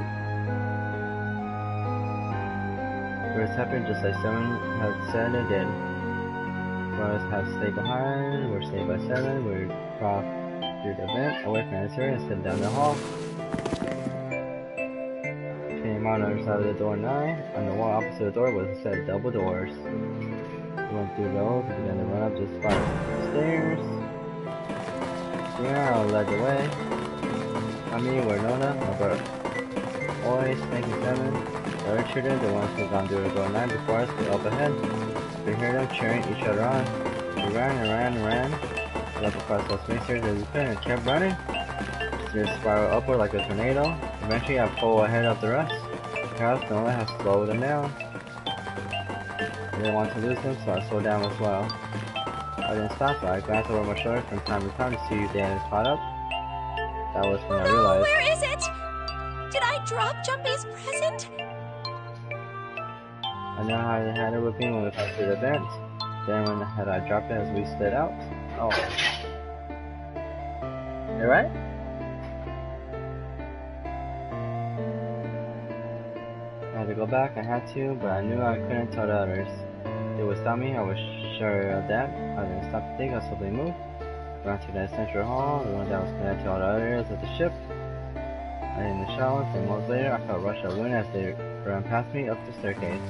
It happened just like someone had said it did. One of us had to stay behind. We're staying by 7. We crossed through the vent, away from the answer, and stepped down the hall. Came on the other side of the door 9. On the wall opposite the door was a set of double doors. We went through those and began to run up just 5 stairs. Yeah, I led the way. I mean, we're Nona, my brother. Always, Snake and 7. The other children, the ones who gone through the door 9 before us, were up ahead. We heard them cheering each other on. We ran and ran and ran. We up across those many stairs as we could and kept running. Stairs spiraled upward like a tornado. Eventually, I pulled ahead of the rest. Perhaps Nona has slowed them down. I didn't want to lose them, so I slowed down as well. I didn't stop, but I glanced over my shoulder from time to time to see if they hadn't caught up. That was when I realized. Where is it? Did I drop Jumpy's present? I know how I had it with me when we passed through the vent. Then when had I dropped it as we slid out? Oh. You right? I had to go back, I had to, but I knew I couldn't tell the others. They would stop me, I was sure of that. I didn't stop to think, I slowly moved. We went to the central hall, the one that was connected to all the other areas of the ship. I in the shower, 10 months later, I felt a rush of wind as they ran past me up the staircase.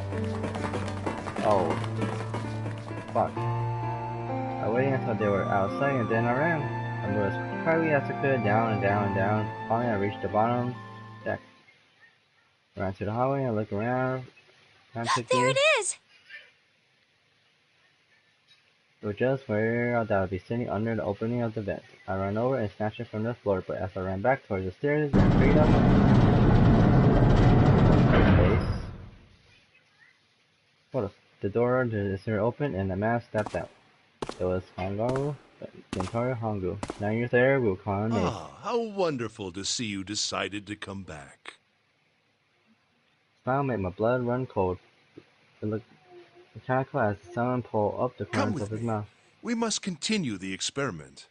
Oh. Fuck. I waited until they were outside and then I ran. I moved as quietly as I could, down and down and down. Finally, I reached the bottom deck. Ran to the hallway and looked around. There it is! It was just where I would be sitting under the opening of the vent. I ran over and snatched it from the floor, but as I ran back towards the stairs and straight up, the door to the stair opened and a man stepped out. It was Hongo, Gentaro Hongo. 9 years later, we'll call him Ace. Ah, how wonderful to see you decided to come back. Smile made my blood run cold. It looked mechanical as someone pulled up the corners of his mouth. We must continue the experiment.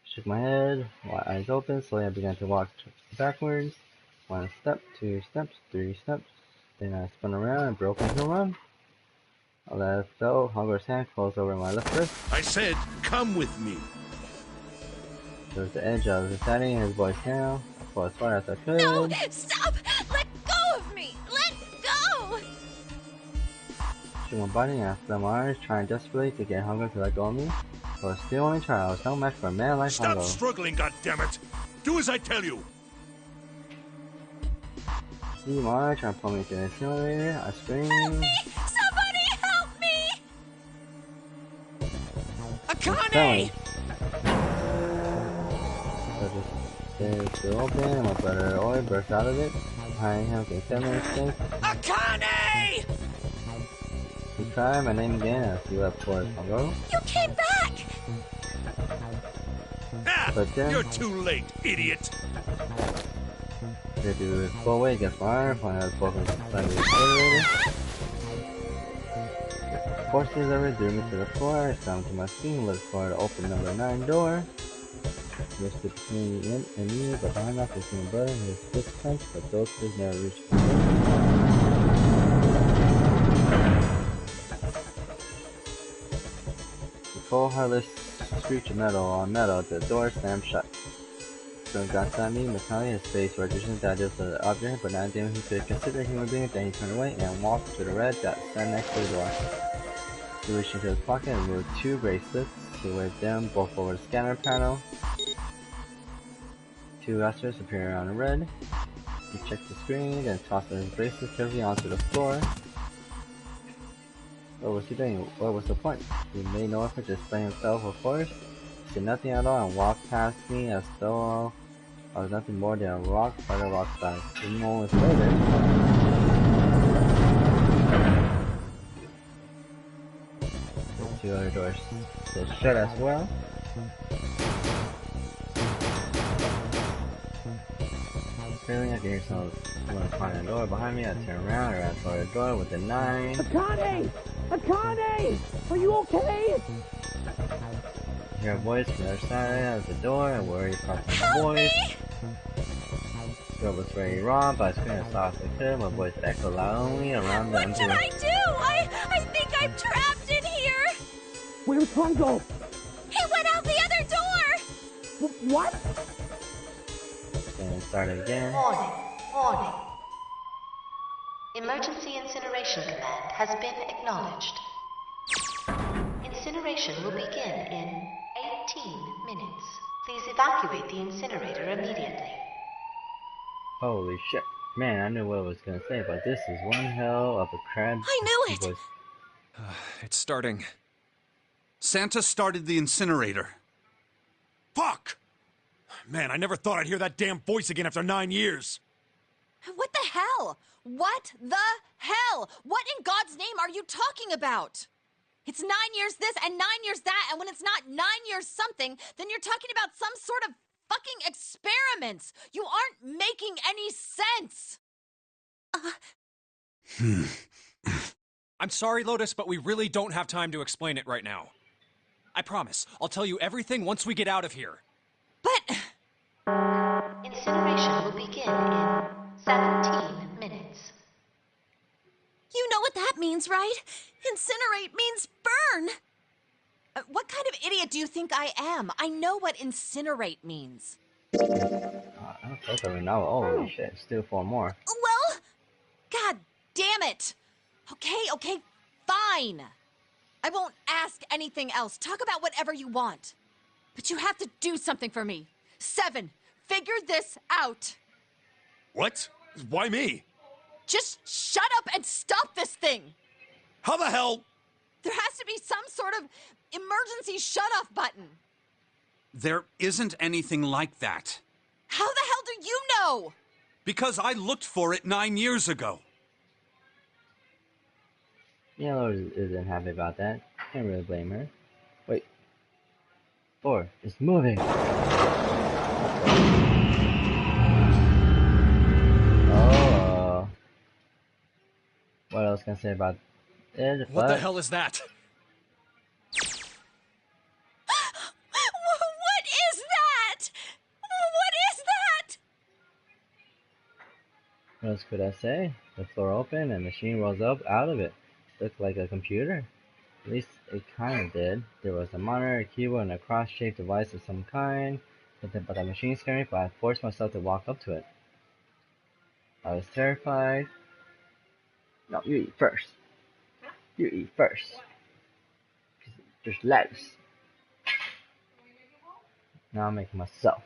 Shook my head, my eyes open. Slowly I began to walk backwards. 1 step, 2 steps, 3 steps. Then I spun around and broke into a run. I let go. Hongo's hand closed over my left wrist. I said, come with me. Towards the edge of the setting, his voice now. I pulled as far as I could. No! Stop! Let go of me! Let go! Shook my body and I felt my arms, trying desperately to get Hongo to let go of me. But I was still only trying. I was no match for a man like Stop Hongo. struggling, goddammit! Do as I tell you! Meanwhile, trying to pull me to the incinerator, I screamed. Help me! Somebody help me! Akane! So just still open, and my brother Oi burst out of it. Behind him came 7 instincts. Akane! He cried my name again as he leapt towards Hongo. You came back! Ah, But then, you're too late, idiot! he had to pull away against my arm, flying out of both inside the incinerator. Forces over threw me to the floor. I stumbled to my feet and looked for the open number 9 door. He stood between me and me, but behind us was my brother and his fist clenched, but those fists never reached the door. The cold, heartless screech of metal on metal, the door slammed shut. So got at me, mechanically his face registered that it was an object, but not anything he could consider a human being. Then he turned away and walked to the red that stand next to the door. He reached into his pocket and removed 2 bracelets. He waved them both over the scanner panel. 2 rosters appeared on the red. He checked the screen, then tossed his bracelets carefully onto the floor. What was he doing? What was the point? He made no effort to explain himself, of course. He said nothing at all and walked past me as though I was nothing more than a rock by the rock side. 2 moments later, the 2 other doors stood shut as well. Clearly, I could hear someone behind the door behind me. I turned around and ran toward the door with the 9. Akane! Akane! Are you okay? I hear a voice from the other side of the door, and worried across my voice. The door was very raw, but I screamed as loud as I could. My voice echoed loudly around the What should I do? I think I'm trapped in here! Where's Hongo? He went out the other door! What? Then it started again. Warning, warning. Emergency incineration command has been acknowledged. Incineration will begin in 18 minutes. Please evacuate the incinerator immediately. Holy shit. Man, I knew what I was gonna say, but this is one hell of a crab. I knew it! It's starting. Santa started the incinerator. Fuck! Man, I never thought I'd hear that damn voice again after 9 years. What the hell? What the hell? What in God's name are you talking about? It's 9 years this and 9 years that, and when it's not 9 years something, then you're talking about some sort of fucking experiments. You aren't making any sense. I'm sorry, Lotus, but we really don't have time to explain it right now. I promise, I'll tell you everything once we get out of here. But... Incineration will begin in 17 minutes. You know what that means, right? Incinerate means burn! what kind of idiot do you think I am? I know what incinerate means. I don't think I know. Holy shit, still 4 more. Well, God damn it. Okay, fine. I won't ask anything else. Talk about whatever you want. But you have to do something for me. 7, figure this out. What? Why me? Just shut up and stop this thing. How the hell? There has to be some sort of emergency shut-off button. There isn't anything like that. How the hell do you know? Because I looked for it 9 years ago. Yellow isn't happy about that. Can't really blame her. Wait. 4. It's moving. Oh. What else can I say about it? What the hell is that? What is that? What is that? What else could I say? The floor opened and the machine rolls up out of it. Looked like a computer. At least it kind of did. There was a monitor, a keyboard, and a cross-shaped device of some kind. But the machine scared me, but I forced myself to walk up to it. I was terrified. No, you eat first. You eat first. There's lettuce. Now I'm making myself.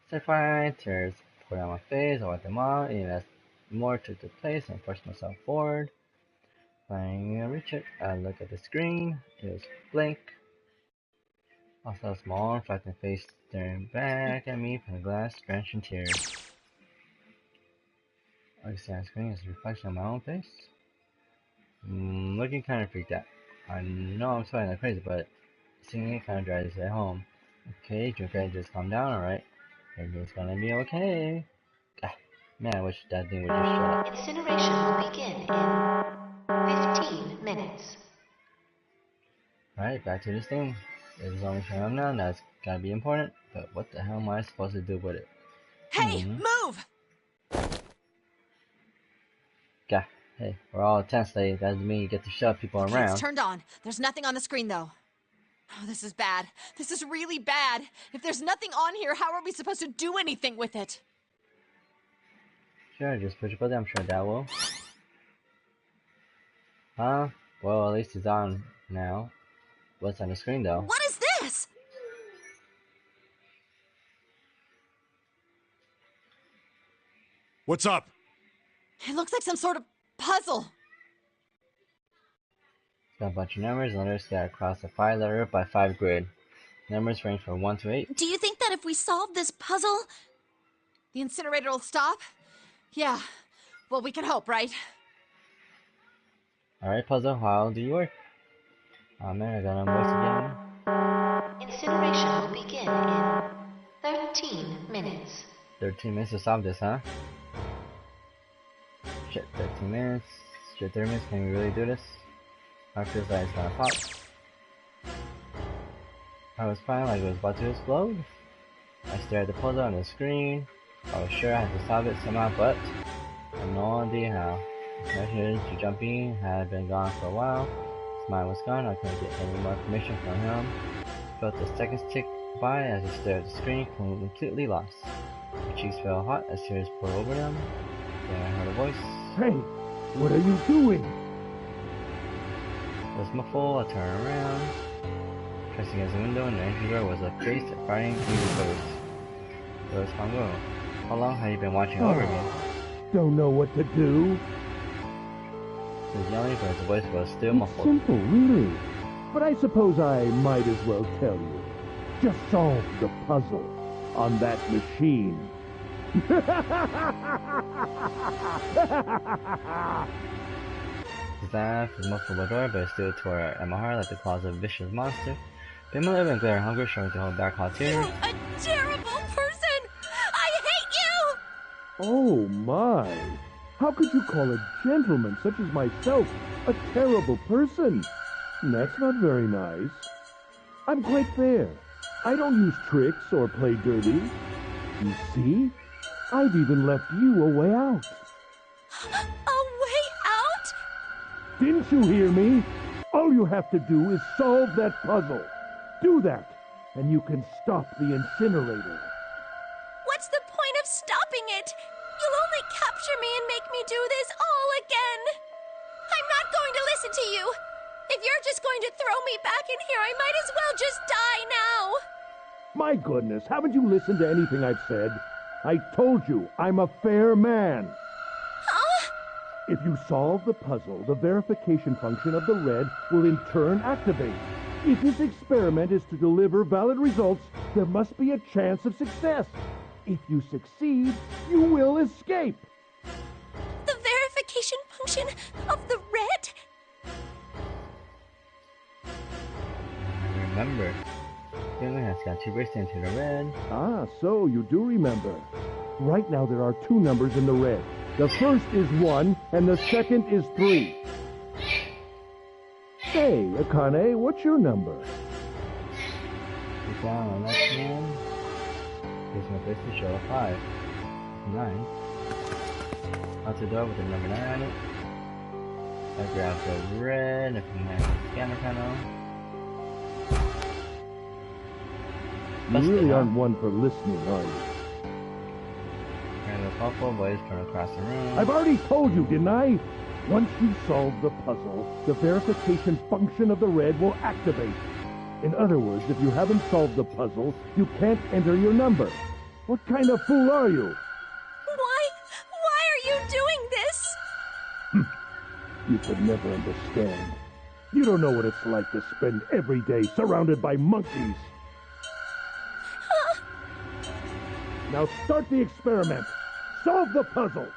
Terrified, tears poured out my face. I wiped them out, and as more took the place and pushed myself forward. Finding a reach it, I look at the screen. It was blank. I saw a small, reflecting face staring back at me from the glass, drenched in tears. All I see on the screen is a reflection of my own face. Looking kind of freaked out. I know I'm sweating like crazy, but seeing it kind of drives it home. Okay, Junpei, just calm down, alright? Everything's gonna be okay. Man, I wish that thing would just shut up. Incineration will begin in 15 minutes. Alright, back to this thing. It's only showing up now, that's gotta be important. But what the hell am I supposed to do with it? Hey, move! Yeah, hey, we're all tense lady. That doesn't mean you get to shove people around. It's turned on. There's nothing on the screen, though. Oh, this is bad. This is really bad. If there's nothing on here, how are we supposed to do anything with it? Sure, just push a button. I'm sure that will. Huh? Well, at least it's on now. What's on the screen, though? What is this? What's up? It looks like some sort of puzzle. It's got a bunch of numbers and letters scattered across a 5-letter by 5 grid. Numbers range from 1 to 8. Do you think that if we solve this puzzle, the incinerator will stop? Yeah. Well, we can hope, right? Alright, puzzle, how do you work? Oh man, I got no voice again. Incineration will begin in 13 minutes. 13 minutes to solve this, huh? Shit, 13 minutes. Shit, 30 minutes, can we really do this? I feel like it's gonna pop. I was fine, like it was about to explode. I stared at the puzzle on the screen. I was sure I had to solve it somehow, but I have no idea how. The measures to jumping had been gone for a while. His mind was gone, I couldn't get any more information from him. Felt the seconds tick by as I stared at the screen, completely lost. My cheeks felt hot as tears poured over them. Then I heard a voice. Hey, what are you doing? It was muffled. I turned around. Pressing against the window in the entry door was a face that fighting evil ghost. It was Hongo. How long have you been watching over me? Don't know what to do. He was yelling, but his voice was still muffled. Simple, really. But I suppose I might as well tell you. Just solve the puzzle on that machine. His laugh was muffled by the door, but it still tore at my heart like the claws of a vicious monster. Bimala and glare hunger, showing to hold back hot tears. You're a terrible person! I hate you! Oh my! How could you call a gentleman such as myself a terrible person? That's not very nice. I'm quite fair. I don't use tricks or play dirty. You see? I've even left you a way out. a way out? Didn't you hear me? All you have to do is solve that puzzle. Do that, and you can stop the incinerator. What's the point of stopping it? You'll only capture me and make me do this all again. I'm not going to listen to you. If you're just going to throw me back in here, I might as well just die now. My goodness, haven't you listened to anything I've said? I told you, I'm a fair man. Huh? If you solve the puzzle, the verification function of the red will in turn activate. If this experiment is to deliver valid results, there must be a chance of success. If you succeed, you will escape. The verification function of the red? I remember. Finley has got to burst into the red. Ah, so you do remember. Right now there are 2 numbers in the red. The first is 1, and the second is 3. Hey, Akane, what's your number? Look down on that hand. Here's my place to show a 5. 9. Out the door with the number 9 on it. I grab the red from the scanner panel. You really aren't one for listening, are you? And a thoughtful voice from across the room. I've already told you, didn't I? Once you solve the puzzle, the verification function of the red will activate. In other words, if you haven't solved the puzzle, you can't enter your number. What kind of fool are you? Why are you doing this? You could never understand. You don't know what it's like to spend every day surrounded by monkeys. Now start the experiment. Solve the puzzle.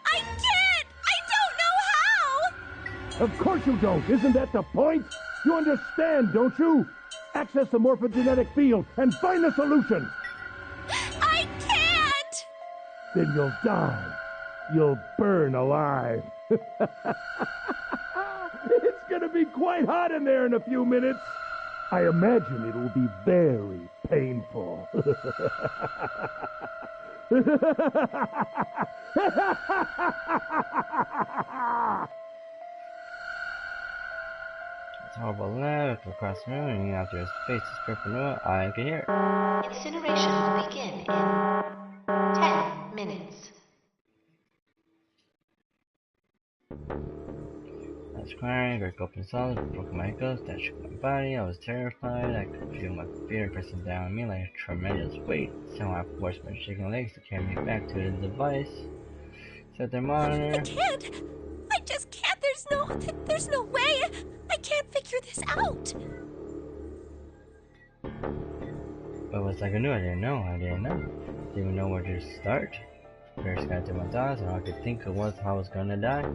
I can't! I don't know how! Of course you don't. Isn't that the point? You understand, don't you? Access the morphogenetic field and find the solution. I can't! Then you'll die. You'll burn alive. It's gonna be quite hot in there in a few minutes. I imagine it will be very painful. It's horrible left across the room, and after his face is perpendicular, I can hear it. Incineration will begin in 10 minutes. I was crying, break open solid, broke my ankles, that shook my body. I was terrified. I could feel my fear pressing down on me like a tremendous weight. Somehow I forced my shaking legs to carry me back to the device. Set their monitor. I can't! I just can't! There's no way! I can't figure this out! What was I gonna do? I didn't know. Didn't even know where to start. First got to my thoughts, and all I could think of was how I was gonna die.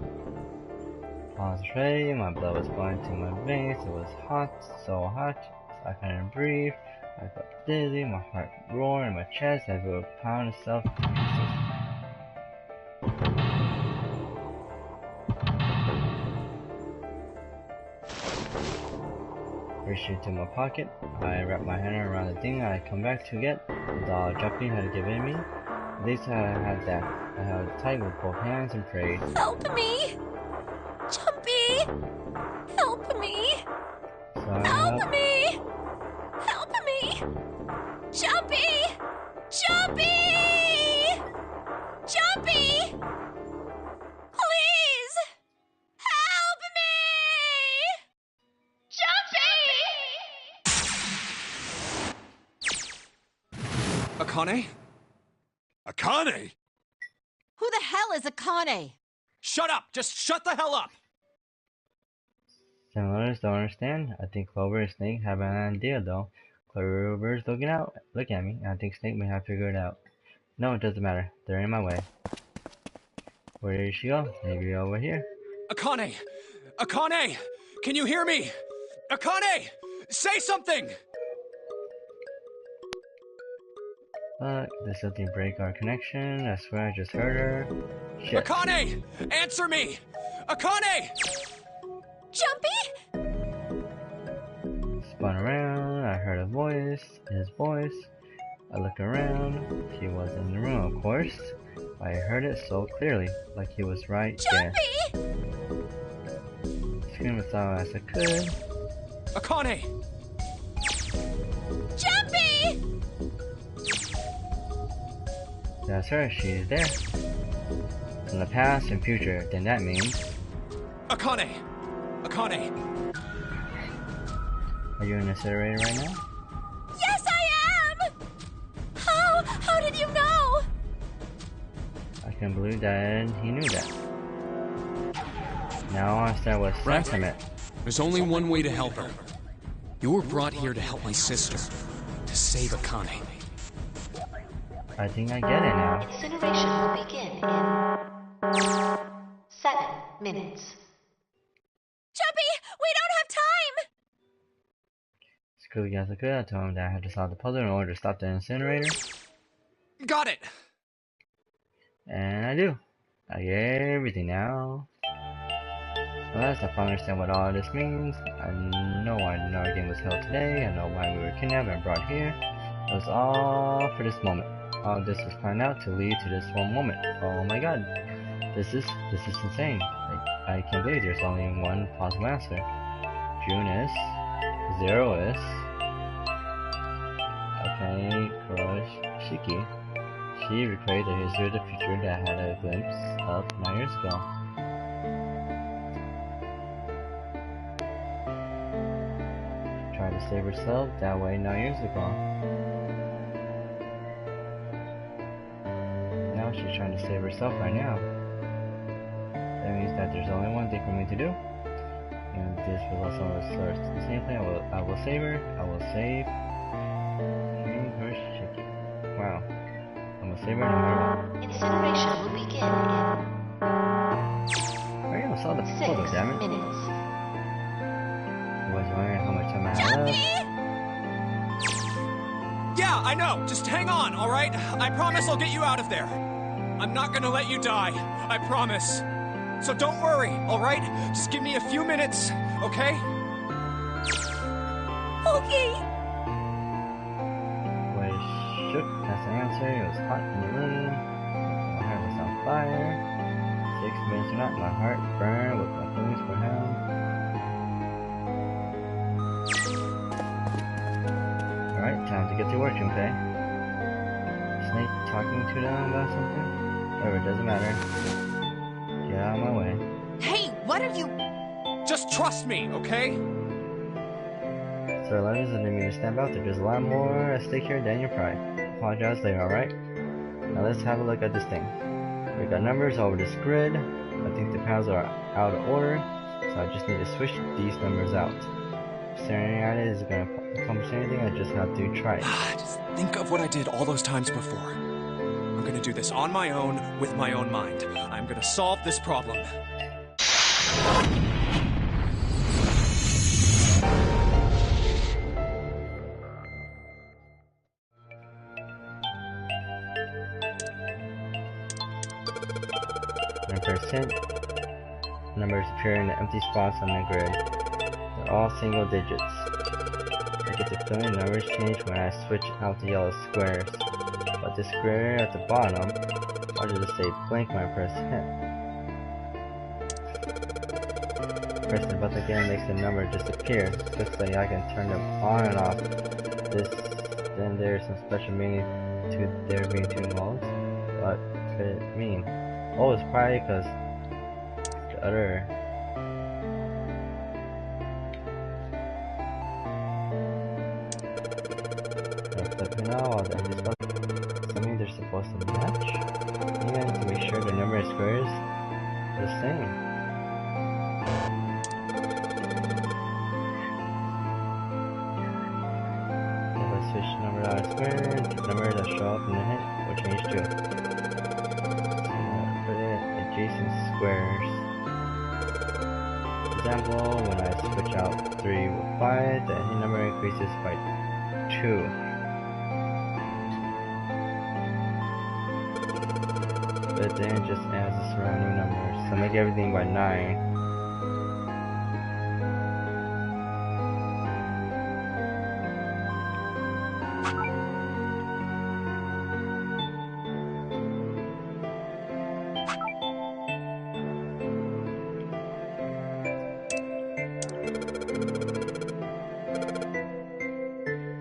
I was ready, my blood was flowing through my veins, it was hot, so hot, I couldn't breathe, I felt dizzy, my heart roared in my chest, I felt a pound of self to pieces. Reached into my pocket, I wrapped my hand around the thing I had come back to get, the doll Jumpy had given me. At least I had that. I held it tight with both hands and prayed. Help me! Jumpy! Help me! Help me! Help me! Jumpy! Jumpy! Jumpy! Please! Help me! Jumpy! Akane? Akane? Who the hell is Akane? Shut up! Just shut the hell up! Some others don't understand. I think Clover and Snake have an idea though. Clover's looking at me, and I think Snake may have figured it out. No, it doesn't matter. They're in my way. Where did she go? Maybe over here. Akane! Akane! Can you hear me? Akane! Say something! But did something break our connection? I swear I just heard her. Shit. Akane! Answer me! Akane! Jumpy? Spun around, I heard a voice, his voice. I looked around, he was in the room, of course. I heard it so clearly, like he was right there. Screamed as loud as I could. Akane! Jumpy! That's her, she's there. From the past and future, then that means... Akane! Akane! Are you in the incinerator right now? Yes, I am! How? How did you know? I can't believe that he knew that. Now I understand what Right. sentiment. There's only one way to help her. You were brought here to help my sister. To save Akane. I think I get it now. Incineration will begin in 7 minutes. Chubby, we don't have time! Screw Yasuka, I told him that I had to solve the puzzle in order to stop the incinerator. Got it! And I do. I get everything now. At last, I finally understand what all this means. I know why our game was held today. I know why we were kidnapped and brought here. It was all for this moment. All this was planned out to lead to this one moment. Oh my god. This is insane. I can't believe there's only one possible answer. June is. Zero is. Okay, Kuroshiki. She recreated the history of the future that had a glimpse of 9 years ago. Tried to save herself that way 9 years ago. Now she's trying to save herself right now. That means that there's only one thing for me to do. And this was also the same thing. I will save her. I will save Kuroshiki. Wow. I'm gonna save her no matter what. Incineration will begin I almost saw the in photo, 6 damn it. minutes. I was wondering how much time I had left. Yeah, I know. Just hang on, all right? I promise I'll get you out of there. I'm not gonna let you die. I promise. So don't worry, all right? Just give me a few minutes, okay? Okay. Was shook, that's the answer. It was hot in the room. My heart was on fire. 6 minutes or not, my heart burned with my feelings for him. Alright, time to get to work, Junpei. Snake talking to them about something? Whatever, it doesn't matter. Get out of my way. Hey, what are you... Just trust me, okay? Sir Leonard doesn't need me to stand out there. There's a lot more at stake here than your pride. Apologize later, alright? Now let's have a look at this thing. We got numbers over this grid. I think the panels are out of order, so I just need to switch these numbers out. Staring at it isn't going to accomplish anything, I just have to try it. Just think of what I did all those times before. I'm gonna do this on my own, with my own mind. I'm gonna solve this problem. Numbers appear in the empty spots on the grid. They're all single digits. I get the feeling numbers change when I switch out the yellow squares. But the square at the bottom, why does it say blank when I press hit? Pressing the button again makes the number disappear. Looks like I can turn them on and off. Then there's some special meaning to there being two modes. What could it mean? Oh, it's probably because the other... Something they're supposed to match? Yeah, to make sure the number of squares is the same. If I switch the number out of square, the number that show up in the hit will change too. So put it adjacent squares. For example, when I switch out 3 with 5, the hit number increases by 2. But then it just adds the surrounding numbers. So make everything by 9.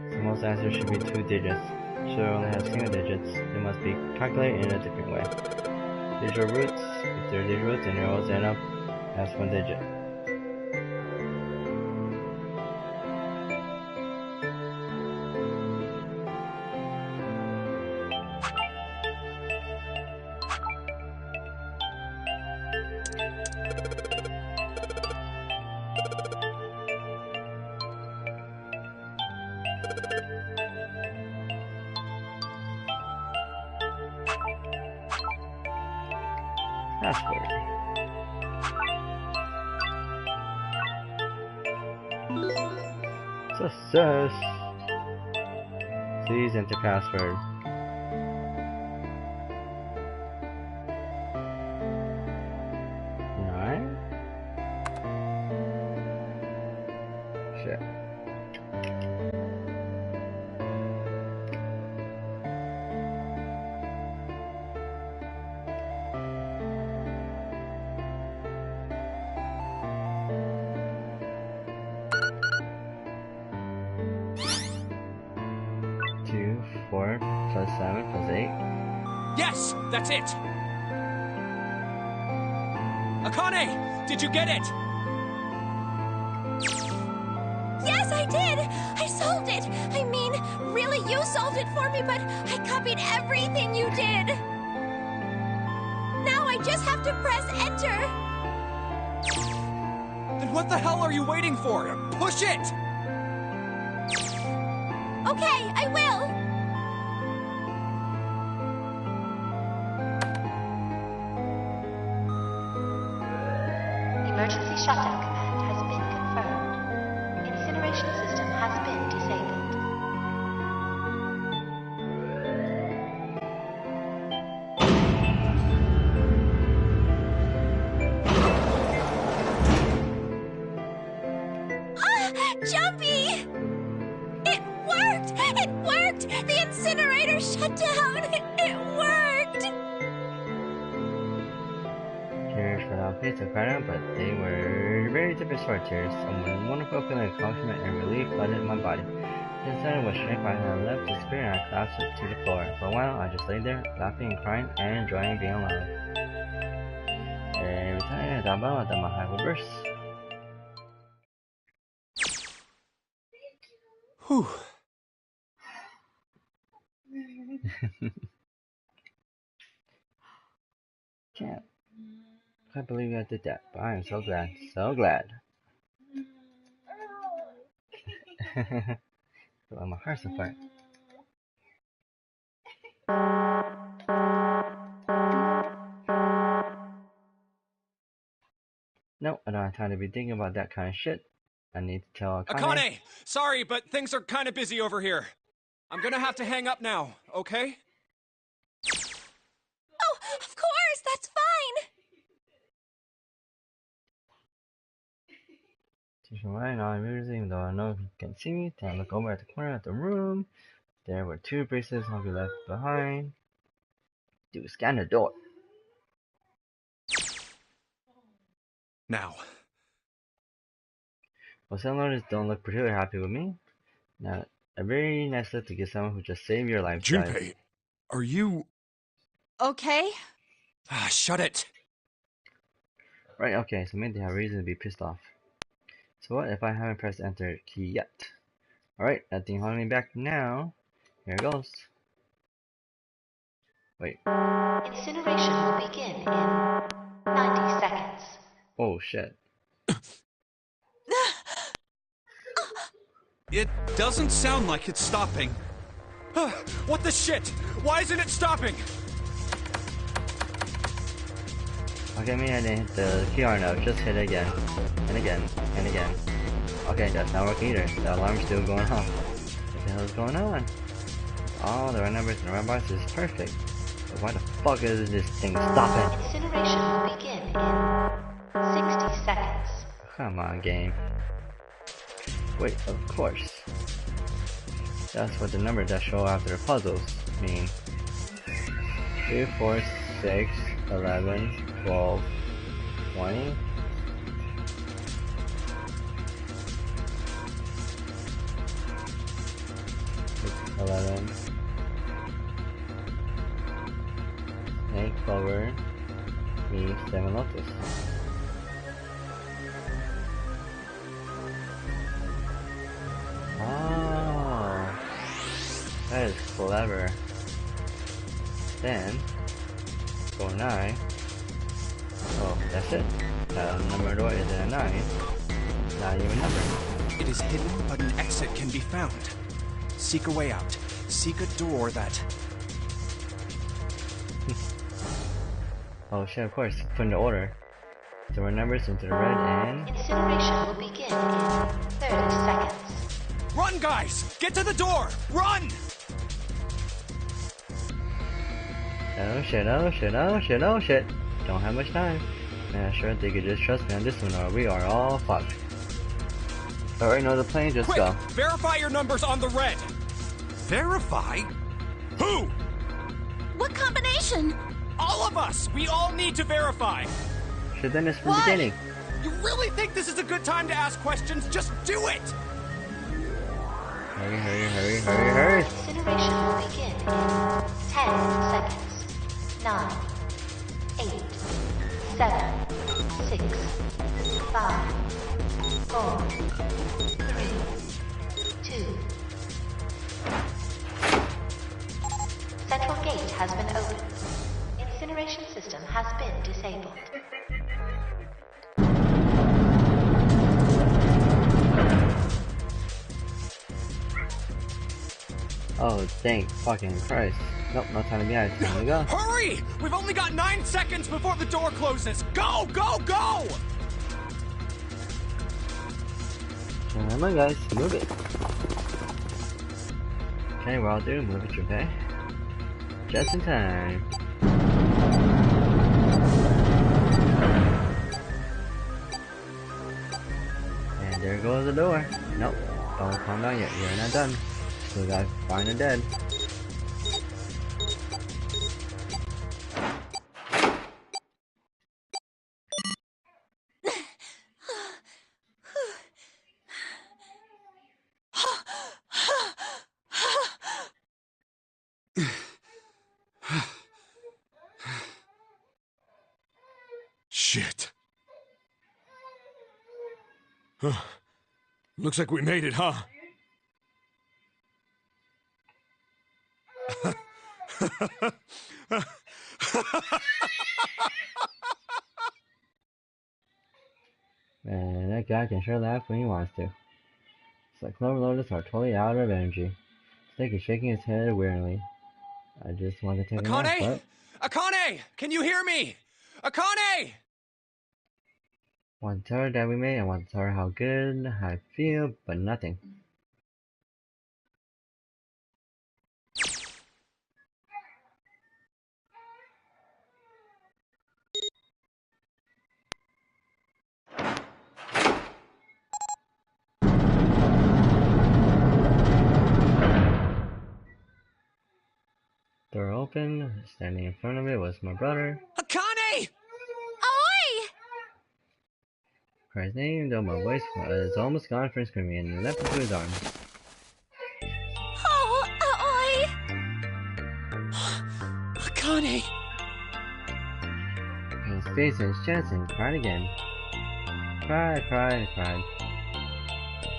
So most answers should be 2 digits. Should only have single digits. They must be calculated in a different way. Digital roots, if they're digital roots, then they always end up as 1 digit. password. Success! Please enter password. Shit. Two, 4 plus 7 plus 8. Yes, that's it. Akane, did you get it? Yes, I did! I solved it! I mean, really, you solved it for me, but I copied everything you did! Now I just have to press enter! Then what the hell are you waiting for? Push it! Okay, I will! Emergency shutdown command has been confirmed. Incineration system has been disabled. Jumpy! It worked! It worked! The incinerator shut down! It worked! Tears for our face of crying out, but they were very different sort of tears. A wonderful feeling of accomplishment and relief flooded my body. Since then, with strength I had left to spare, I collapsed to the floor. For a while, I just lay there, laughing and crying, and enjoying being alive. Every time I thought about it, my heart would burst. Whew. Can't believe I did that, but I am so glad, so glad. Well, my heart's apart. No, I don't have time to be thinking about that kind of shit. I need to tell Akane. Akane! Sorry, but things are kind of busy over here. I'm gonna have to hang up now, okay? Oh, of course! That's fine! Right now, I'm usually, even though I know he can see me, then I look over at the corner of the room. There were 2 bracelets I'll be left behind. Do scan the door. Now. Well, some learners don't look particularly happy with me. Now, a very nice look to give someone who just saved your life. Junpei, are you... Okay? Ah, shut it! Right, okay, so maybe they have reason to be pissed off. So what if I haven't pressed enter key yet? Alright, that thing holding me back now. Here it goes. Wait. Incineration will begin in 90 seconds. Oh shit. It doesn't sound like it's stopping. What the shit? Why isn't it stopping? Okay, maybe I didn't hit the QR note, just hit it again. And again, and again. Okay, that's not working either. The alarm's still going off. What the hell is going on? All the right numbers and the right box is perfect. But why the fuck is this thing stopping? Incineration will begin in 60 seconds. Come on, game. Wait, of course. That's what the numbers that show after the puzzles mean. 2, 4, 6, 11, 12, 20. Six, 11. Snake, Clover, me, 7 Lotus. Oh, that is clever. Then, go 9. Oh, that's it. Number door is a 9. Not even number. It is hidden, but an exit can be found. Seek a way out. Seek a door that... Oh shit, of course. Put in the order. Throw our numbers into the red and... Incineration will begin in 30 seconds. Run, guys! Get to the door! Run! Oh shit, oh shit, oh shit, oh shit. Don't have much time. Man, I sure they could just trust me on this one or we are all fucked. Alright, know the plane, just Quick! go. Verify your numbers on the red! Verify? Who? What combination? All of us! We all need to verify! Should've done this from the beginning. You really think this is a good time to ask questions? Just do it! Hurry, hurry, hurry, hurry, hurry. Incineration will begin in 10 seconds. 9, 8, 7, 6, 5, 4, 3, 2. Central gate has been opened. Incineration system has been disabled. Oh, thank fucking Christ. Nope, no time to be out. Time to go. Hurry! We've only got 9 seconds before the door closes! Go, go, go! Come on, guys, move it. Okay, well, I'll do, move it, okay? Just in time. And there goes the door. Nope, don't calm down yet. You're not done. Still gotta find the dead. Shit. Huh. Looks like we made it, huh? Man, that guy can sure laugh when he wants to. It's like Clover Lotus are totally out of energy. Stick is shaking his head wearily. I just want to take a nap, Akane! Akane! Can you hear me? Akane! Want to tell her that we made, I want to tell her how good I feel, but nothing. Door open, standing in front of it was my brother. Akane! Oi! Cried his name, though my voice was almost gone from screaming, and leapt into his arms. Oh, oi! Akane! His face and his chest and cried again. Cried, cried, cried.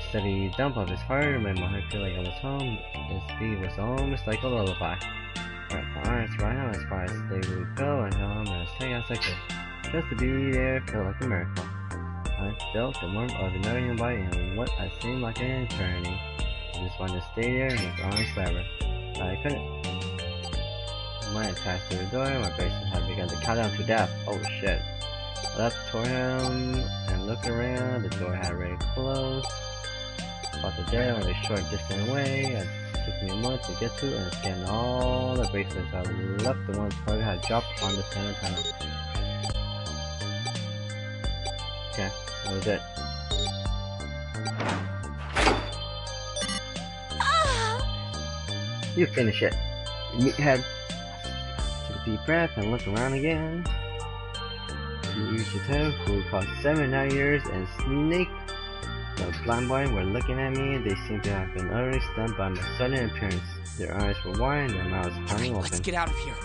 Steady dump of his heart made my heart feel like I was home. His beat was almost like a lullaby. Wrapped my arms around him as far as they would go and held him as tight as I could. Just to be there felt like a miracle. I felt the warmth of knowing him by in what I seemed like an eternity. I just wanted to stay there in his arms forever. But I couldn't. When I passed through the door, my bracelet had begun to count down to death. Oh shit. I leapt toward him and looked around. The door had already closed. About the dead only a short distance away. It took me a moment to get to and scan all the bracelets. I left the ones Chloe had dropped on the center panel. Okay, that was it. You finish it. Meathead. Took a deep breath and looked around again. You used your toe, who cost 7 years, and Snake. The blind boys were looking at me, and they seemed to have been utterly stunned by my sudden appearance. Their eyes were wide and their mouths hung open. Let's get out of here.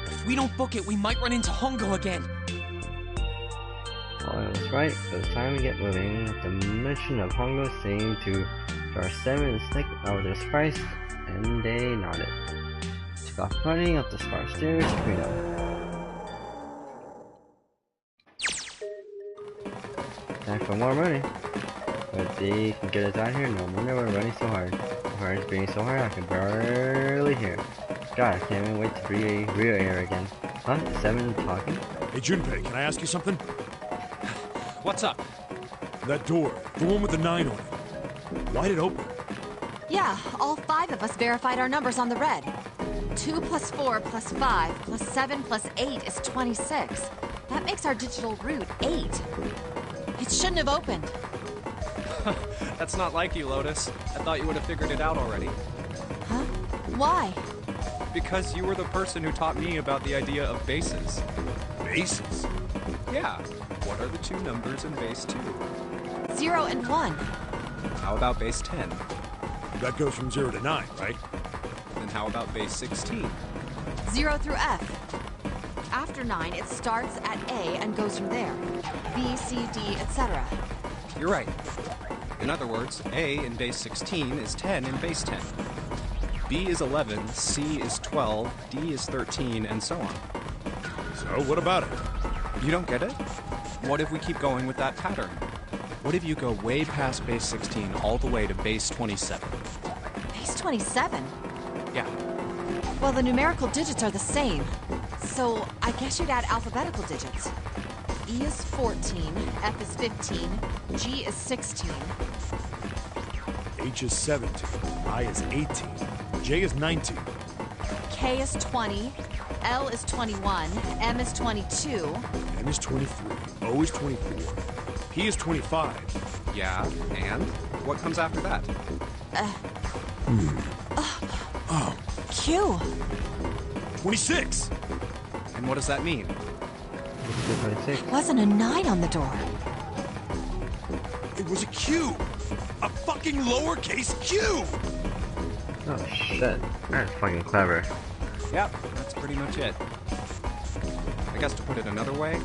If we don't book it, we might run into Hongo again. Well, I was right. It was time to get moving. The mention of Hongo seemed to draw Seven and Snake out of their surprise, and they nodded. Took off running up the spiral stairs to freedom. Time for more running. But they can get us out here, no wonder we're running so hard. The heart is beating so hard I can barely hear. God, I can't even wait to breathe real air again. Huh? Is Seven talking? Hey, Junpei, can I ask you something? What's up? That door, the one with the 9 on it. Why'd it open? Yeah, all 5 of us verified our numbers on the red. 2 plus 4 plus 5 plus 7 plus 8 is 26. That makes our digital route 8. It shouldn't have opened. That's not like you, Lotus. I thought you would have figured it out already. Huh? Why? Because you were the person who taught me about the idea of bases. Bases? Yeah. What are the 2 numbers in base 2? 0 and 1. How about base 10? That goes from 0 to 9, right? Then how about base 16? 0 through F. After 9, it starts at A and goes from there. B, C, D, etc. You're right. In other words, A in base 16 is 10 in base 10. B is 11, C is 12, D is 13, and so on. So, what about it? You don't get it? What if we keep going with that pattern? What if you go way past base 16 all the way to base 27? Base 27? Yeah. Well, the numerical digits are the same. So, I guess you'd add alphabetical digits. E is 14, F is 15, G is 16. H is 17, I is 18, J is 19. K is 20, L is 21, M is 22. N is 23, O is 24, P is 25. Yeah, and? What comes after that? Q. 26! And what does that mean? Wasn't a 9 on the door. It was a Q! A fucking lowercase Q! Oh shit, that's fucking clever. Yep, that's pretty much it. I guess to put it another way,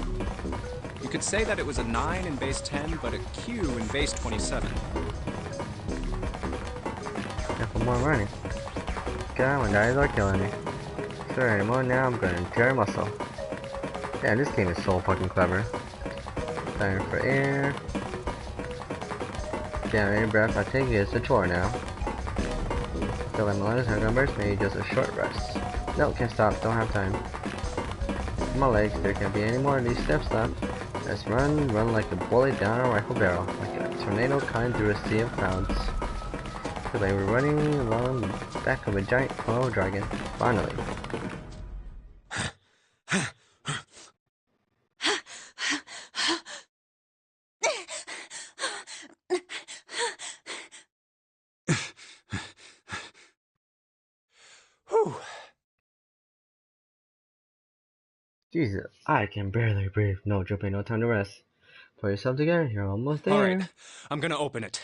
you could say that it was a 9 in base 10, but a Q in base 27. Yeah, for more money. God, my guys are killing me. Sorry anymore, now I'm gonna tear muscle. Yeah, this game is so fucking clever. Time for air. Yeah, any breath I take is a chore now. Feel like my lungs have numbers, maybe just a short rest. No, can't stop, don't have time. My legs, there can't be any more of these steps left. Let's run like a bullet down a rifle barrel, like a tornado cutting through a sea of clouds. Feel like we're running along the back of a giant coral dragon, finally. Jesus, I can barely breathe. No Junpei, no time to rest. Pull yourself together, you're almost there. Alright, I'm gonna open it.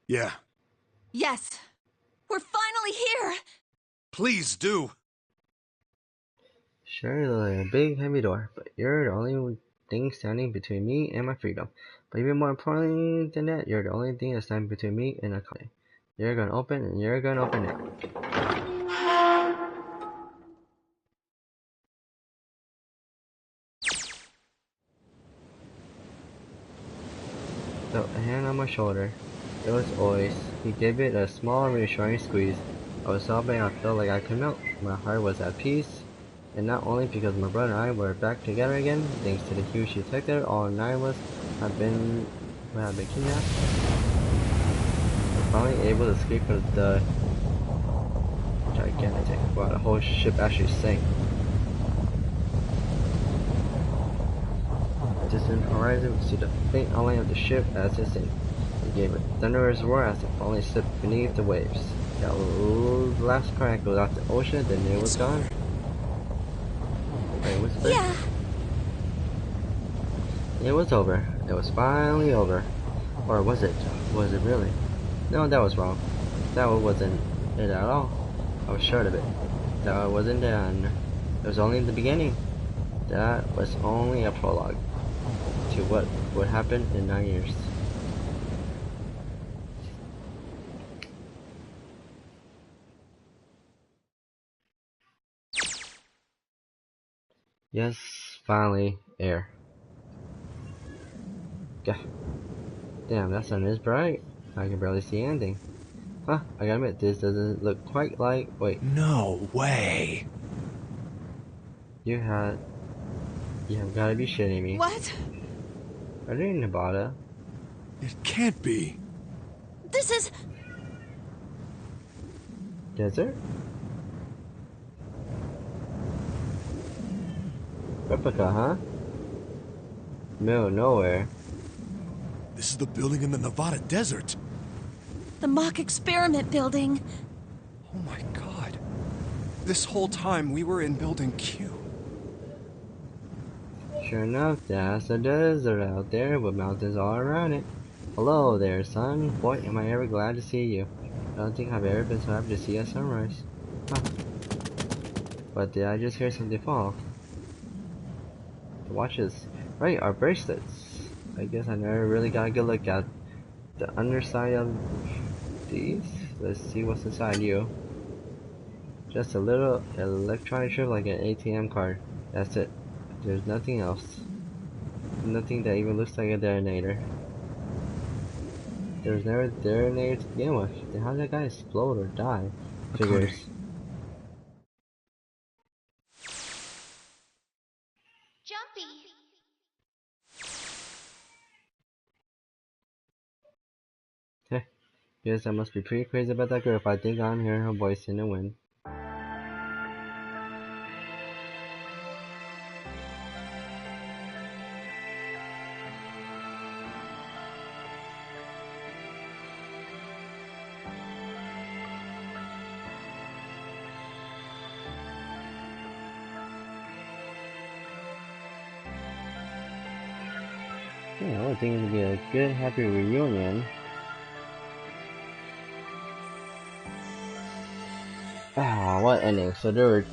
Yeah. Yes. We're finally here. Please do. Sure, you look like a big heavy door, but you're the only thing standing between me and my freedom. But even more importantly than that, you're the only thing that's standing between me and a Akane. You're gonna open, and you're gonna open it. So, a hand on my shoulder. It was Ois. He gave it a small, reassuring squeeze. I was sobbing, I felt like I could melt. My heart was at peace. And not only because my brother and I were back together again, thanks to the huge detective, all 9 of us have been kidnapped. We're finally able to escape from the gigantic. Wow, the whole ship actually sank. Distant horizon, we see the faint outline of the ship as it sank. It gave a thunderous roar as it finally slipped beneath the waves. That last cry goes out the ocean, then it was gone. Yeah. It was over. It was finally over. Or was it? Was it really? No, that was wrong. That wasn't it at all. I was sure of it. That wasn't the end. It was only the beginning. That was only a prologue to what would happen in 9 years. Yes, finally, air. God. Damn, that sun is bright. I can barely see anything. Huh, I gotta admit, this doesn't look quite like... Wait. No way. You had... You've gotta be shitting me. What? Are they in Nevada? It can't be. This is... Desert? Replica, huh? Middle of nowhere. This is the building in the Nevada desert. the mock experiment building. Oh my god. This whole time we were in Building Q. Sure enough, that's a desert out there with mountains all around it. Hello there, son. Boy, am I ever glad to see you. I don't think I've ever been so happy to see a sunrise. Huh. But did I just hear something fall? The watches. Right, our bracelets. I guess I never really got a good look at the underside of these. Let's see what's inside you. Just a little electronic chip like an ATM card. That's it. There's nothing else. Nothing that even looks like a detonator. There's never a detonator to begin with. Then how did that guy explode or die? Figures. Jumpy. Heh. Guess I must be pretty crazy about that girl if I think I'm hearing her voice in the wind. Yeah, I would think it would be a good, happy reunion. Ah, what ending? So there were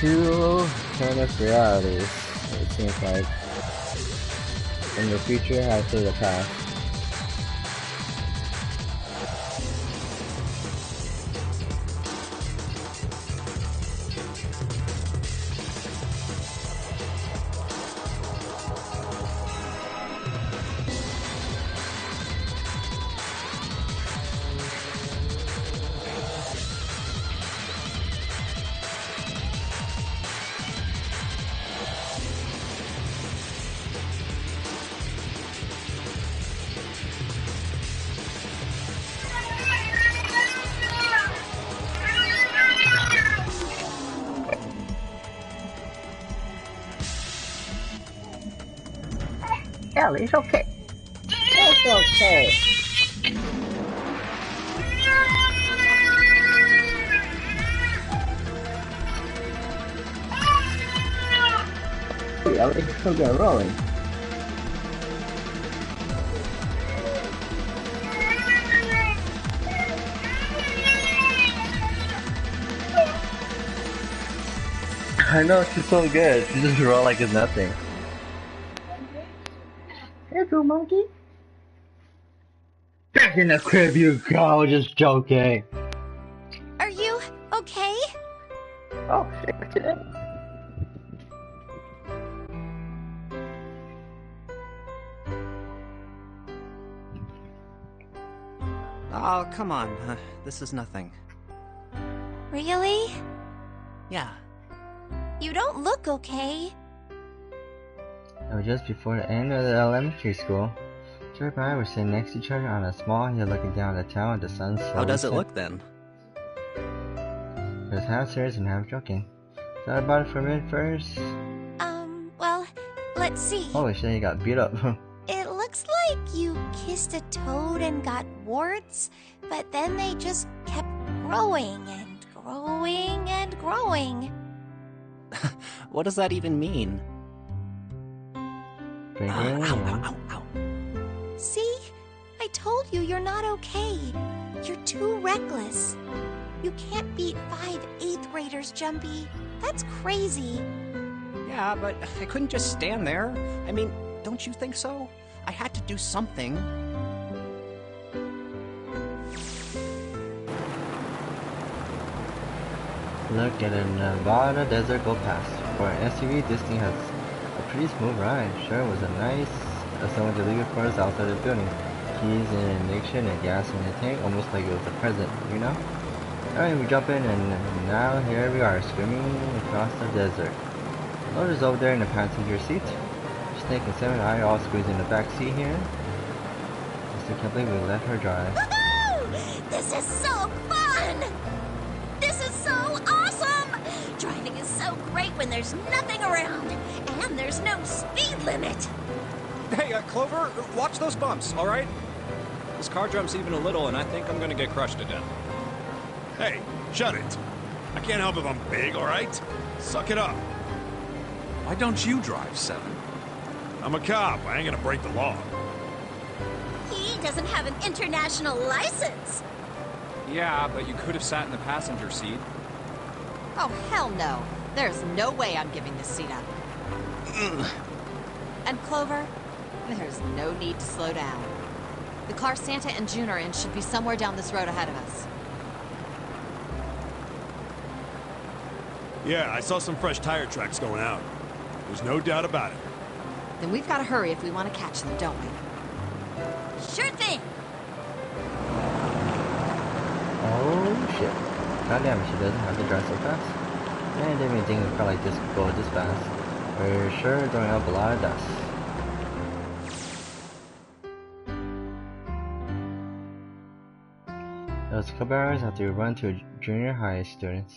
two alternate realities, it seems like. In the future has to the past. Ellie, it's okay. It's okay. Hey, Ellie, still get rolling. I know, she's so good. She just roll like it's nothing. Hey, Blue Monkey. Back in the crib you go, just joking. Are you okay? Oh, shit, today. Oh, come on. This is nothing. Really? Yeah. You don't look okay. It was just before the end of the elementary school. Jared and I were sitting next to each other on a small hill looking down the town with the sun slowly How does it set. look then? It was half serious and half joking. Thought about it for a minute first. Well, let's see. Holy shit, he got beat up. It looks like you kissed a toad and got warts, but then they just kept growing and growing and growing. What does that even mean? Ow. See? I told you you're not okay. You're too reckless. You can't beat 5 8th graders, Jumpy. That's crazy. Yeah, but I couldn't just stand there. I mean, don't you think so? I had to do something. Look at a Nevada desert go past. For an SUV, this thing has a pretty smooth ride. Sure, it was a nice someone to leave it for us outside the building. Keys in ignition and gas in the tank, almost like it was a present, you know? Alright, we jump in and now here we are, screaming across the desert. Loader's over there in the passenger seat. Snake and Seven and I all squeezed in the back seat here. I still can't believe we let her drive. Woohoo! This is so fun! This is so awesome! Driving is so great when there's nothing around, and there's no speed limit. Hey, Clover, watch those bumps, all right? This car jumps even a little, and I think I'm gonna get crushed to death. Hey, shut it. I can't help if I'm big, all right? Suck it up. Why don't you drive, Seven? I'm a cop. I ain't gonna break the law. He doesn't have an international license. Yeah, but you could have sat in the passenger seat. Oh, hell no. There's no way I'm giving this seat up. And Clover, there's no need to slow down. The car Santa and June are in should be somewhere down this road ahead of us. Yeah, I saw some fresh tire tracks going out. There's no doubt about it. Then we've got to hurry if we want to catch them, don't we? Sure thing. Oh shit. God damn it, she doesn't have to drive so fast. I didn't even think a car like this could go this fast. We're sure throwing up a lot of dust. It was a couple hours after we run to junior high students.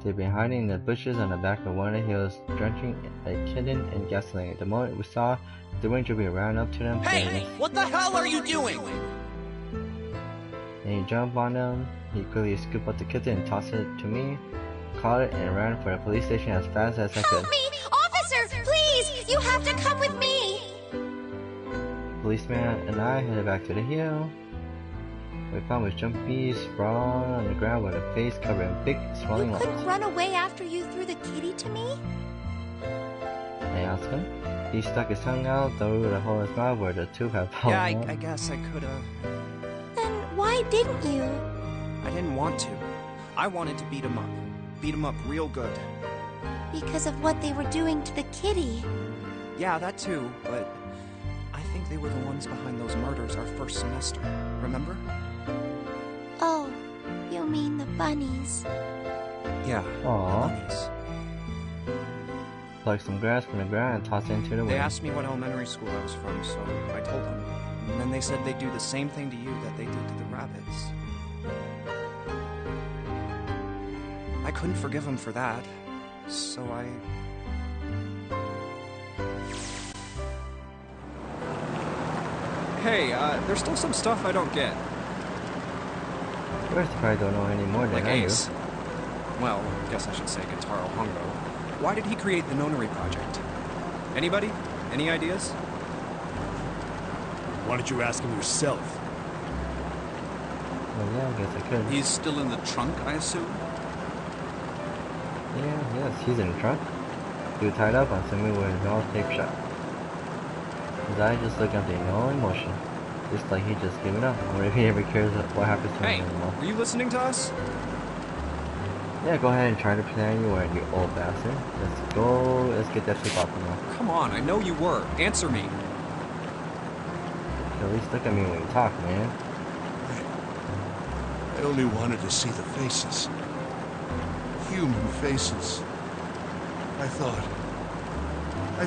They'd been hiding in the bushes on the back of one of the hills, drenching a kitten in gasoline. The moment we saw the Ranger, we ran up to them. Hey! What the hell are you doing? And he jumped on them. He quickly scooped up the kitten and tossed it to me, caught it, and ran for the police station as fast as I could. Help me! Officer, please! You have to come with me! The policeman and I headed back to the hill. What we found was Jumpy sprawled on the ground with a face covered in big, swelling You lumps. couldn't run away after you threw the kitty to me? I asked him. He stuck his tongue out through the hole in his mouth where the tube had fallen Yeah, out. I guess I could've. Then why didn't you? I didn't want to. I wanted to beat him up. Beat him up real good. Because of what they were doing to the kitty. Yeah, that too, but I think they were the ones behind those murders our first semester. Remember? Oh, you mean the bunnies. Yeah. Aww. Bunnies. Plucked some grass from the ground and tossed it into the They wind. asked me what elementary school I was from, so I told them. And then they said they'd do the same thing to you that they did to the rabbits. I couldn't forgive them for that, so I... Hey, there's still some stuff I don't get. First, you probably don't know any more than Like I do. Ace. Well, I guess I should say Gentaro Hongo. Why did he create the Nonary Project? Anybody? Any ideas? Why don't you ask him yourself? Well, yeah, I guess I could. He's still in the trunk, I assume? Yeah, yes, he's in the trunk. He was tied up on something with his mouth taped shut. His eyes just look empty, no emotion. Just like he just given up. I wonder if he ever cares what happens to him anymore. Were you listening to us? Yeah, go ahead and try to pretend you weren't, you old bastard. Let's go, let's get that shit off now. Come on, I know you were. Answer me. At least look at me when you talk, man. I only wanted to see the faces. Human faces. I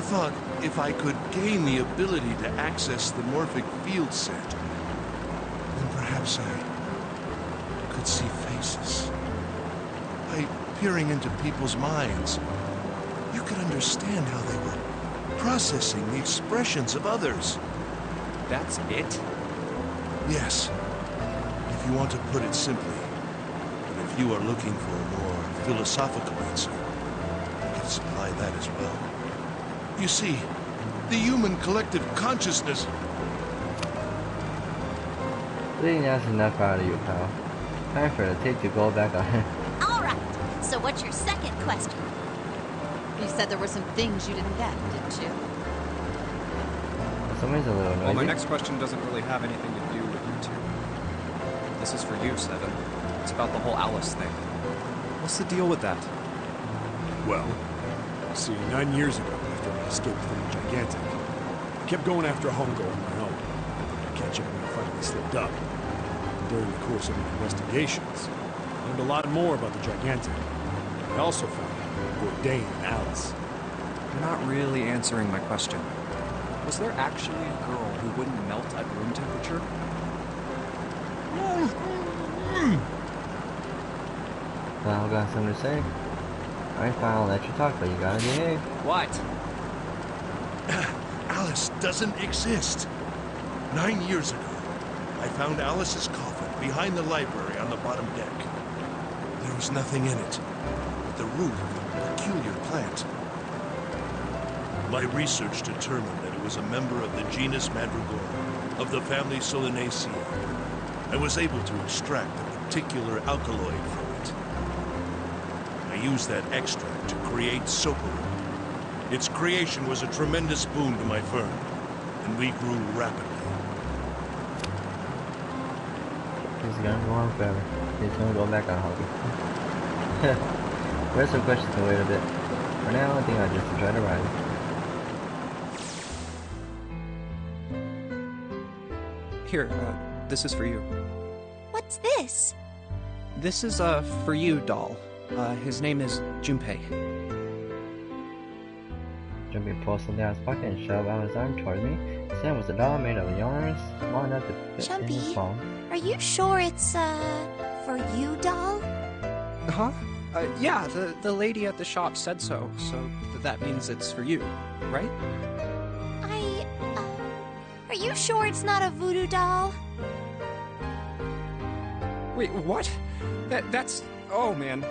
thought if I could gain the ability to access the morphic field set, then perhaps I could see faces. By peering into people's minds, you could understand how they were processing the expressions of others. That's it? Yes. If you want to put it simply, and if you are looking for a more philosophical answer, I can supply that as well. You see, the human collective consciousness... I think that's enough out of you, pal. Time for the tape to go back on. Alright, so what's your second question? You said there were some things you didn't get, didn't you? Somebody's a little noisy. Well, my next question doesn't really have anything to do with you two. This is for you, Seven. It's about the whole Alice thing. What's the deal with that? Well, see, 9 years ago, after I escaped from the Gigantic, I kept going after Hongo on my own. I catch up when I finally slipped up. And during the course of my investigations, Learned a lot more about the Gigantic. I also found out about Bourdain and Alice. You're not really answering my question. Was there actually a girl who wouldn't melt at room temperature? Well, got something to say? Alright, fine, I'll let you talk, but you gotta behave. What? Alice doesn't exist. 9 years ago, I found Alice's coffin behind the library on the bottom deck. There was nothing in it but the root of a peculiar plant. My research determined that it was a member of the genus Mandragora, of the family Solanaceae. I was able to extract a particular alkaloid from it. I used that extract to create Soparu. Its creation was a tremendous boon to my firm, and we grew rapidly. This is gonna go on forever. He's gonna go back on hobby. Where's some questions can wait a bit. For now, I think I'll just enjoy the ride. Here, this is for you. What's this? This is a for you doll. His name is Junpei. Jumpy pulls something out of his pocket and shoved out his arm toward me. Sam was a doll made of yarn small enough to fit in his Jumpy, palm. are you sure it's, for you, doll? Huh? Yeah, the lady at the shop said so, that means it's for you, right? Are you sure it's not a voodoo doll? Wait, what? That's... Oh, man.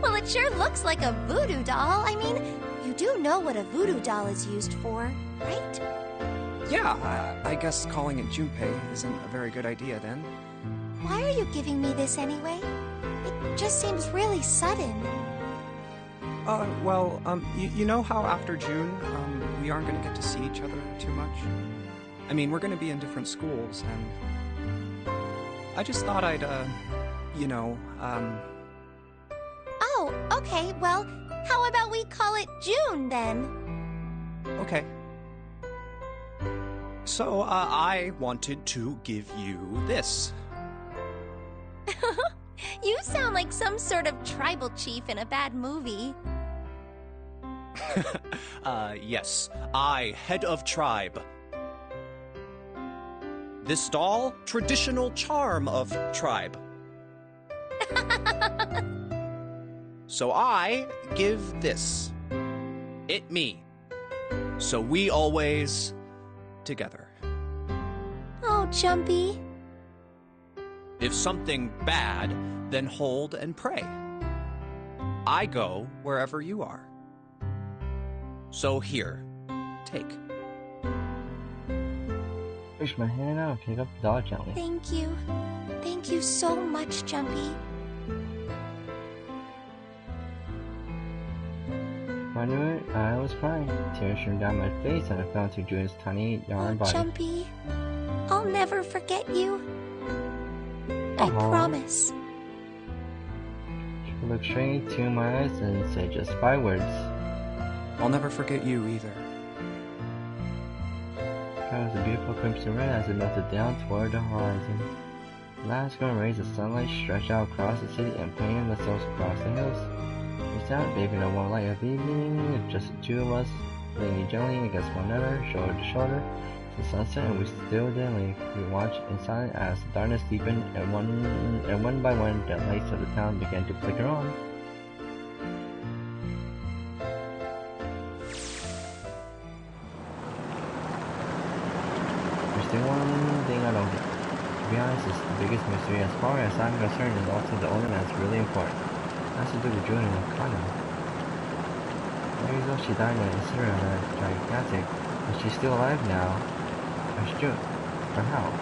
Well, it sure looks like a voodoo doll. I mean, you do know what a voodoo doll is used for, right? Yeah, I guess calling it Junpei isn't a very good idea then. Why are you giving me this anyway? It just seems really sudden. Well, you know how after June, we aren't gonna get to see each other too much? I mean, we're gonna be in different schools, and I just thought I'd, Oh, okay, well, how about we call it June, then? Okay. So, I wanted to give you this. You sound like some sort of tribal chief in a bad movie. Yes. I, head of tribe. This doll, traditional charm of tribe. So I give this. It me. So we always together. Oh, Jumpy. If something bad, then hold and pray. I go wherever you are. So here, take. Push my hand out and pick up the doll gently. Thank you. Thank you so much, Jumpy. I knew it, I was crying. Tears streamed down my face and I fell into June's tiny yarn body. Jumpy, I'll never forget you. I promise. She looked straight into my eyes and said just 5 words. I'll never forget you either. The sky was a beautiful crimson red as it melted down toward the horizon. The last golden rays of sunlight stretched out across the city and painted themselves across the hills. We sat, bathing in the warm light of evening, just the two of us, leaning gently against one another, shoulder to shoulder, to sunset, and we still didn't leave. We watched in silence as the darkness deepened, and one by one, the lights of the town began to flicker on. There's still one thing I don't get. To be honest, it's the biggest mystery as far as I'm concerned, and also the only one that's really important. Has to do with June and Akane. Maybe though she died in an incident of that Gigantic, but she's still alive now. Where's June? Or how?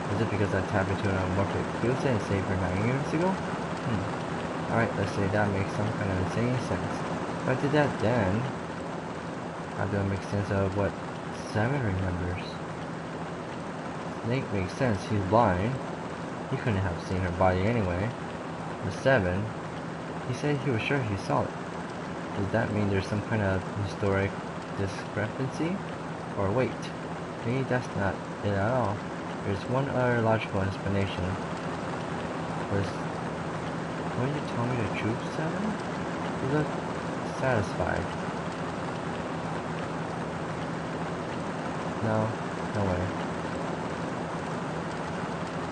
Is it because I tapped into an amorphic field set and saved her 9 years ago? Alright, let's say that makes some kind of insane sense. If I did that then, how do I make sense of what 7 remembers? Snake makes sense, he's blind. He couldn't have seen her body anyway. The 7, he said he was sure he saw it. Does that mean there's some kind of historic discrepancy? Or wait, maybe that's not it at all. There's one other logical explanation. Was when you told me the truth, Seven? You look satisfied. No, no way.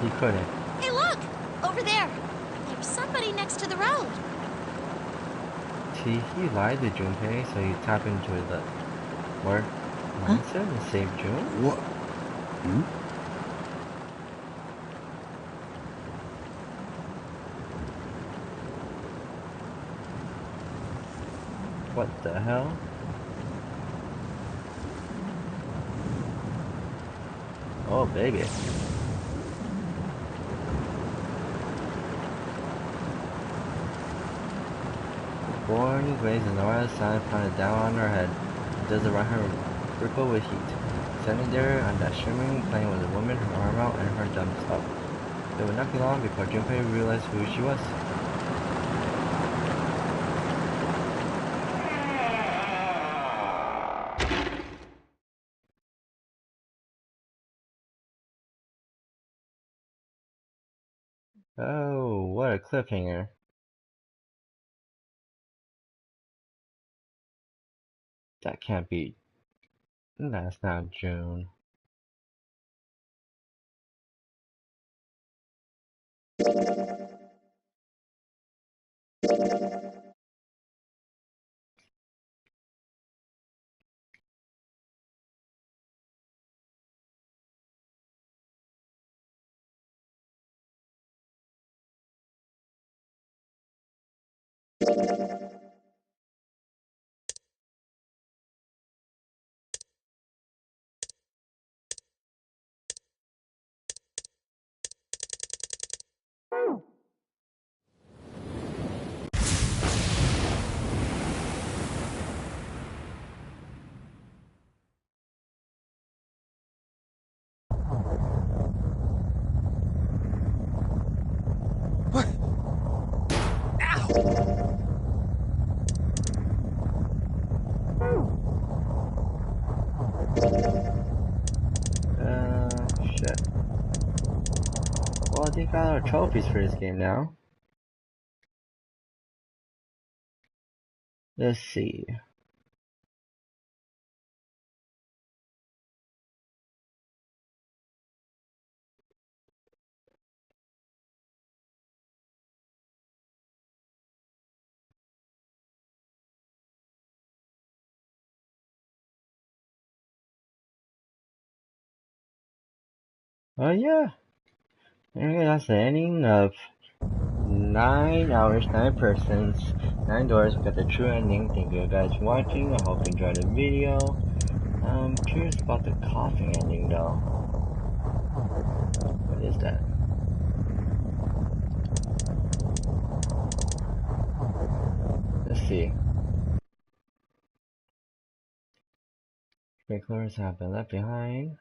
He couldn't. Hey, look! Over there! There's somebody next to the road. See, he lied to Junpei, so he tapped into the work mindset and saved June? What? Hmm? What the hell? Oh, baby. Born glaze and Nora sound pounded down on her head. Does the right hand ripple with heat? Standing there on that shimmering plane was a woman, her arm out and her thumbs up. It would not be long before Junpei realized who she was. Oh, what a cliffhanger. That can't be. That's not June. Shit. Well, I think I got our trophies for this game now. Let's see. Oh yeah. Okay, that's the ending of 9 hours, 9 persons, 9 doors. We got the true ending. Thank you guys for watching. I hope you enjoyed the video. I'm curious about the coughing ending though. What is that? Let's see. Sprinklers have been left behind.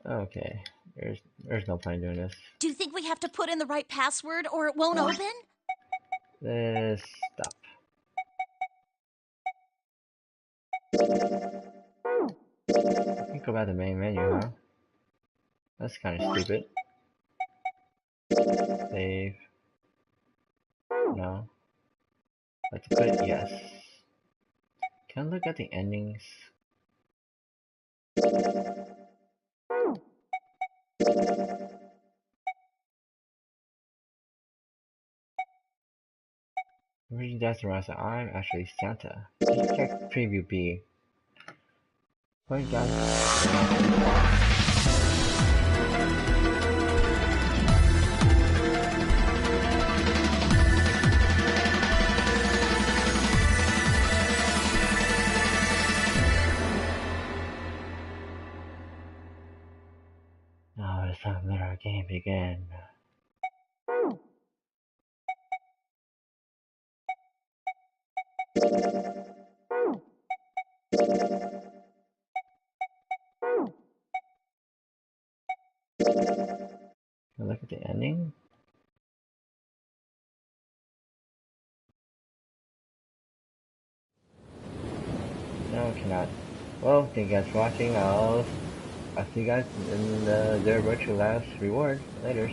Okay, there's no point doing this. Do you think we have to put in the right password or it won't open? Let's stop. I can go back to the main menu, huh? That's kind of stupid. Save. No. Let's put yes. Can I look at the endings? Reading that's around, so I'm actually Santa. Just check preview B. Point down. Now it's time to let our game begin. Look at the ending. No, I cannot. Well, thank you guys for watching. I'll see you guys in the Zero Virtue Labs reward. Later.